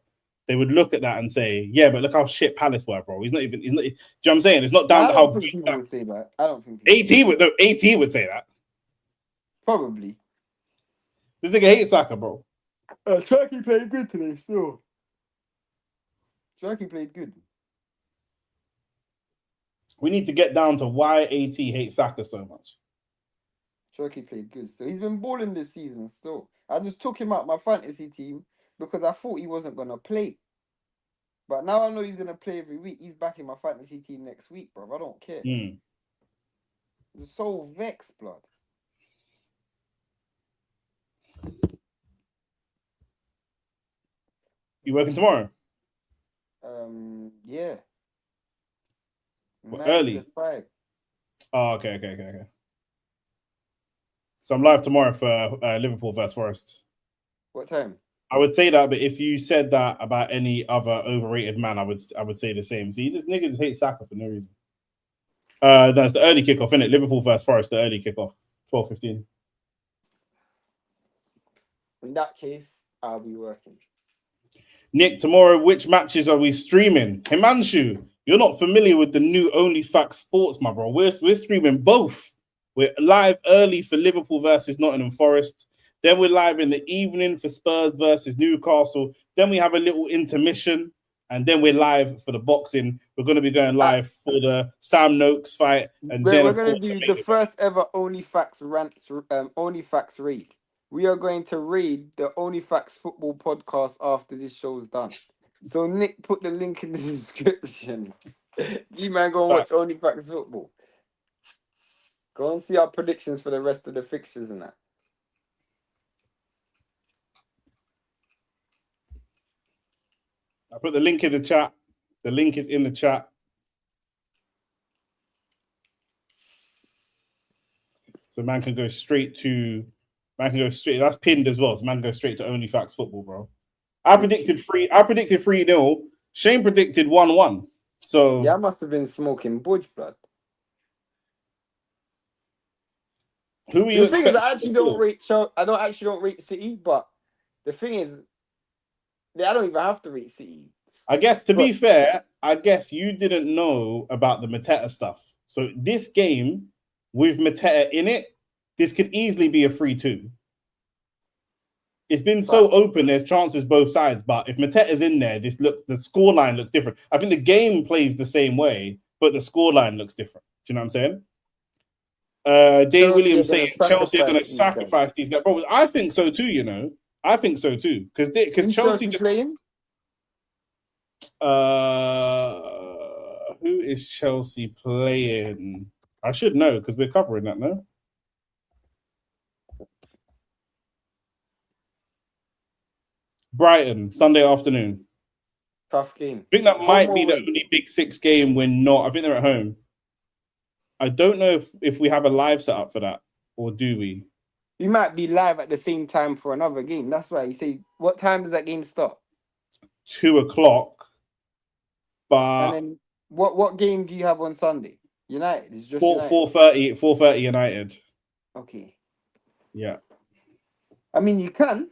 they would look at that and say, yeah, but look how shit Palace were, bro. He's not even. Do you know what I'm saying? It's not down to how. I don't think people would say that. I don't think 18 would 18 would say that. Probably. This nigga hates Saka, bro. Turkey played good today, still. Turkey played good. We need to get down to why AT hates Saka so much. Turkey played good still. He's been balling this season still. I just took him out my fantasy team because I thought he wasn't going to play. But now I know he's going to play every week. He's back in my fantasy team next week, bro. I don't care. I'm so vexed, blood. You working tomorrow? Yeah. Well, early? 5. Oh, okay. So I'm live tomorrow for Liverpool versus Forest. What time? I would say that, but if you said that about any other overrated man, I would say the same. See, niggas just hate Saka for no reason. That's the early kickoff, isn't it? Liverpool versus Forest, the early kickoff, 12:15. In that case, I'll be working. Nick, tomorrow, which matches are we streaming? Himanshu, you're not familiar with the new OnlyFacts Sports, my bro. We're streaming both. We're live early for Liverpool versus Nottingham Forest. Then we're live in the evening for Spurs versus Newcastle. Then we have a little intermission. And then we're live for the boxing. We're going to be going live for the Sam Noakes fight. And then we're going to do the first ever OnlyFacts raid. We are going to raid the OnlyFacts football podcast after this show's done. So Nick, put the link in the description. You man go and watch OnlyFacts football. Go and see our predictions for the rest of the fixtures and that. I put the link in the chat. The link is in the chat. So man can go straight to... That's pinned as well. So man can go straight to OnlyFacts football, bro. I predicted 3-0. Shane predicted 1-1. So... Yeah, I must have been smoking budge blood. Who are you? The thing is, I don't actually rate City, but the thing is, I don't even have to rate City. I guess to be fair, you didn't know about the Mateta stuff. So this game with Mateta in it, this could easily be a 3-2. It's been so open. There's chances both sides, but if Mateta's in there, the scoreline looks different. I think the game plays the same way, but the scoreline looks different. Do you know what I'm saying? Dave Williams saying Chelsea are going to sacrifice these guys. Bro, I think so too, you know. I think so too. Because Chelsea just... playing? Who is Chelsea playing? I should know because we're covering that, no? Brighton, Sunday afternoon. Tough game. I think that might be the only Big Six game when not. I think they're at home. I don't know if we have a live setup for that, or do we? We might be live at the same time for another game. That's why you say, what time does that game start? 2:00. But and then what game do you have on Sunday? United. It's just 4:30. 4:30 United. Okay. Yeah. I mean, you can.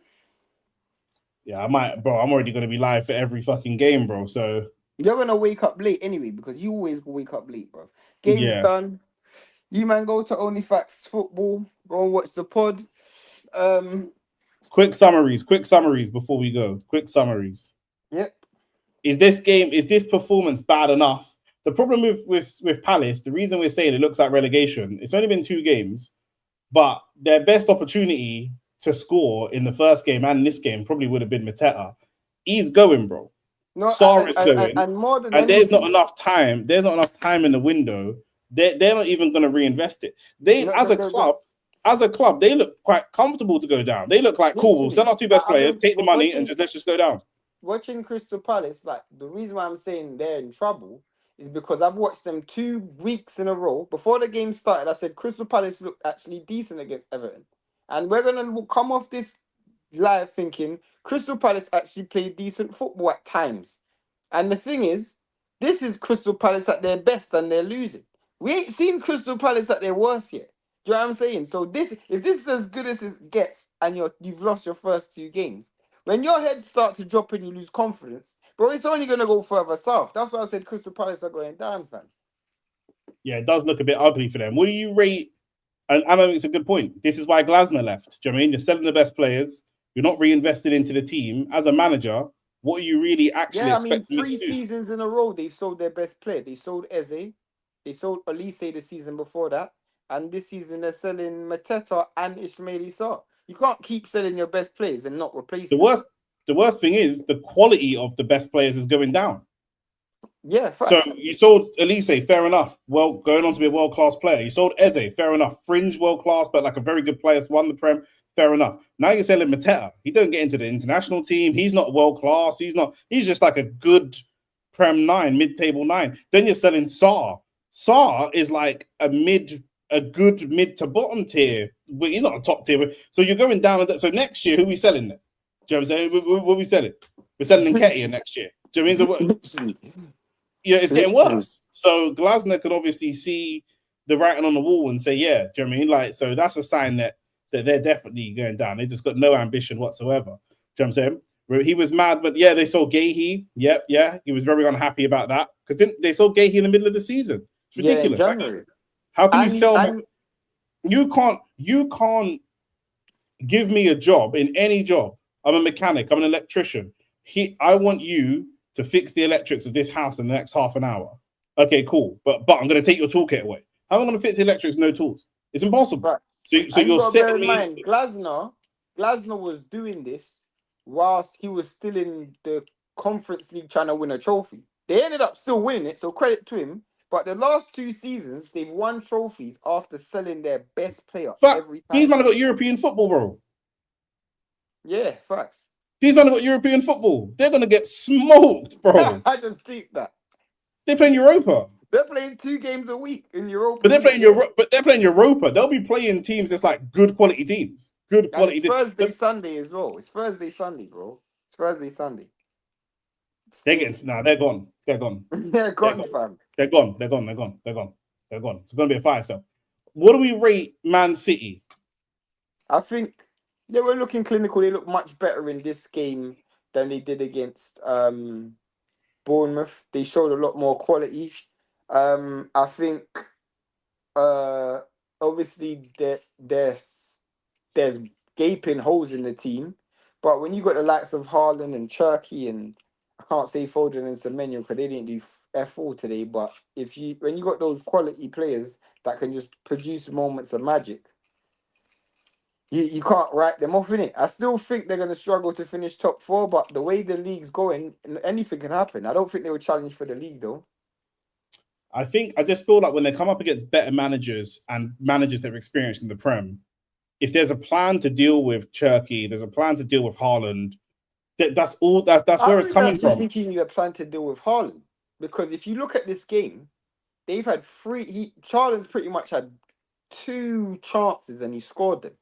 Yeah, I might, bro. I'm already going to be live for every fucking game, bro. So you're going to wake up late anyway because you always wake up late, bro. Game's done. You man go to OnlyFacts football. Go and watch the pod. Quick summaries before we go. Quick summaries. Yep. Is this performance bad enough? The problem with Palace, the reason we're saying it looks like relegation, it's only been 2 games, but their best opportunity to score in the first game and this game probably would have been Mateta. He's going, bro. No, Sarr is going, and more than and there's not anything, enough time. There's not enough time in the window. They're not even going to reinvest it. They, no, as a club, they look quite comfortable to go down. They look like cool. We'll literally, sell our two best I've players, been take the money, and watching. let's just go down. Watching Crystal Palace, like the reason why I'm saying they're in trouble is because I've watched them 2 weeks in a row. Before the game started, I said Crystal Palace looked actually decent against Everton. And we're gonna come off this live thinking Crystal Palace actually played decent football at times. And the thing is, this is Crystal Palace at their best and they're losing. We ain't seen Crystal Palace at their worst yet. Do you know what I'm saying? So this, if this is as good as it gets, and you've lost your first 2 games, when your head starts to drop and you lose confidence, bro, it's only gonna go further south. That's why I said Crystal Palace are going down, fam. Yeah, it does look a bit ugly for them. What do you rate? And I know it's a good point. This is why Glasner left. Do you know what I mean? You're selling the best players. You're not reinvested into the team. As a manager, what are you really actually Yeah, I mean, expecting me to three do? seasons in a row, they've sold their best player. They sold Eze, they sold Elise the season before that, and this season they're selling Mateta and Ismail Sarr. You can't keep selling your best players and not The replacing them. worst thing is the quality of the best players is going down. Yeah, So facts. you sold Elise, fair enough. Well, going on to be a world class player. You sold Eze, fair enough. Fringe world class, but like a very good player, won the Prem, fair enough. Now you're selling Mateta. He don't get into the international team. He's not world class. He's just like a good Prem 9, mid table 9. Then you're selling Sarr. Sarr is like a good mid to bottom tier, but he's not a top tier. So you're going down. So next year, who are we selling then? Do you know what I'm saying? What are we selling? We're selling Nketiah next year. Do you know what I mean? So yeah, it's getting worse. So Glasner could obviously see the writing on the wall and say, yeah, do you know what I mean? Like, so that's a sign that they're definitely going down. They just got no ambition whatsoever. Do you know what I'm saying? He was mad, but yeah, they sold Gahey. Yep, yeah. He was very unhappy about that. Because they sold Gahey in the middle of the season. It's Yeah, in ridiculous. January. How can you And sell you can't give me a job in any job. I'm a mechanic, I'm an electrician. I want you to fix the electrics of this house in the next half an hour. Okay, cool. But I'm going to take your toolkit away. How am I going to fix the electrics no tools? It's impossible. Right. So And you you're got to bear setting in me. mind, Glasner was doing this whilst he was still in the Conference League trying to win a trophy. They ended up still winning it, so credit to him. But the last 2 seasons, they've won trophies after selling their best player Fact, every these time. men have got European football, bro. Yeah, facts. These men have got European football. They're going to get smoked, bro. I just think that. They're playing Europa. They're playing 2 games a week in Europa. But they're playing Europa. They'll be playing teams that's like good quality teams. Good And quality it's teams. Thursday, Sunday as well. It's Thursday, Sunday, bro. It's Thursday, Sunday. They're gone. They're gone. They're gone, fam. They're gone. They're gone. They're gone. They're gone. They're gone. It's going to be a fire sale. What do we rate Man City? I think they were looking clinical. They look much better in this game than they did against Bournemouth. They showed a lot more quality. I think obviously there's gaping holes in the team, but when you got the likes of Haaland and Cherky, and I can't say Foden and Semenyo because they didn't do F4 today, but when you got those quality players that can just produce moments of magic, you can't write them off in it. I still think they're going to struggle to finish top 4, but the way the league's going, anything can happen. I don't think they will challenge for the league though. I just feel like when they come up against better managers and managers that are experienced in the Prem, if there's a plan to deal with Cherky, there's a plan to deal with Haaland. That's where it's coming from. I think you need a plan to deal with Haaland, because if you look at this game, they've had Haaland's pretty much had 2 chances and he scored them,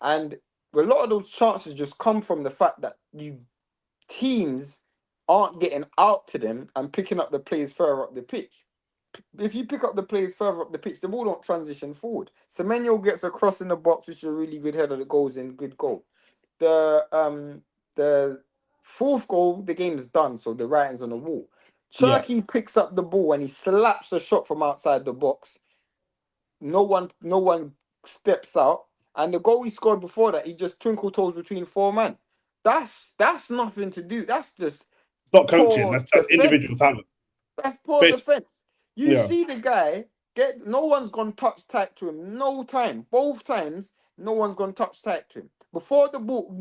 and a lot of those chances just come from the fact that teams aren't getting out to them and picking up the players further up the pitch. If you pick up the players further up the pitch, the ball don't transition forward. Semenyo gets a cross in the box, which is a really good header that goes in, good goal. The 4th goal, the game's done, so the writing's on the wall. Cherky picks up the ball and he slaps a shot from outside the box. No one steps out, and the goal he scored before that, he just twinkle toes between 4 men. That's nothing to do. That's just it's not coaching. That's individual talent. That's poor defense. You see the guy no one's gone touch tight to him. No time. Both times, no one's gone touch tight to him. Before the ball,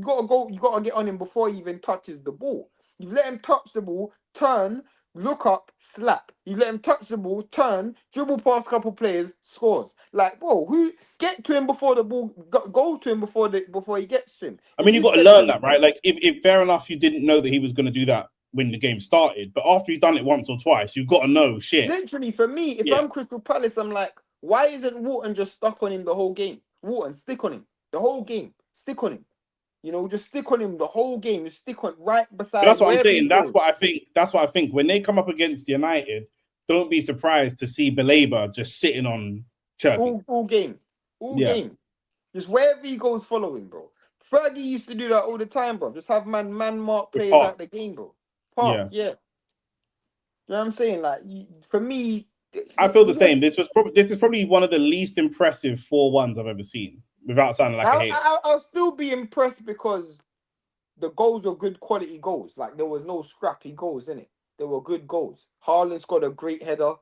you gotta get on him before he even touches the ball. You've let him touch the ball turn, look up, slap. You let him touch the ball, turn, dribble past a couple players, scores. Like, bro, who get to him before the ball, go to him before he gets to him. I mean, you got to learn that, right? Like, if fair enough, you didn't know that he was going to do that when the game started, but after he's done it once or twice, you've got to know shit. Literally, for me, if I'm Crystal Palace, I'm like, why isn't Wharton just stuck on him the whole game? Wharton, stick on him the whole game. Stick on him. You know, just stick on him the whole game. Just stick on right beside. But that's what I'm saying. That's what I think. That's what I think. When they come up against United, don't be surprised to see Belabor just sitting on Chirky. All game. Just wherever he goes, follow him, bro. Fergie used to do that all the time, bro. Just have man mark players out the game, bro. Yeah. You know what I'm saying? Like, for me, I feel the same. This is probably one of the least impressive 4-1s I've ever seen, without sounding like a hater. I'll still be impressed because the goals were good quality goals. Like, there was no scrappy goals in it. There were good goals. Haaland scored a great header.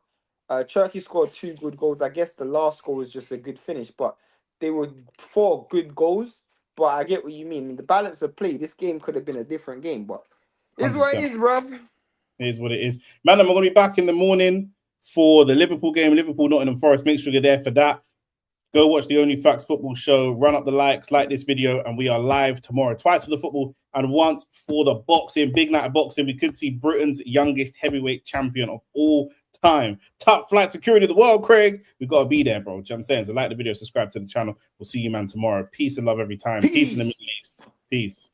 Chirky scored 2 good goals. I guess the last goal was just a good finish, but they were 4 good goals. But I get what you mean. The balance of play, this game could have been a different game, but it's 100%. What it is, bruv. It is what it is. Man, I'm going to be back in the morning for the Liverpool game. Liverpool, Nottingham Forest. Make sure you're there for that. Go watch the OnlyFacts football show. Run up the likes, like this video, and we are live tomorrow. Twice for the football and once for the boxing. Big night of boxing. We could see Britain's youngest heavyweight champion of all time. Top flight security of the world, Craig. We've got to be there, bro. Do you know what I'm saying? So like the video, subscribe to the channel. We'll see you, man, tomorrow. Peace and love every time. Peace in the Middle East. Peace.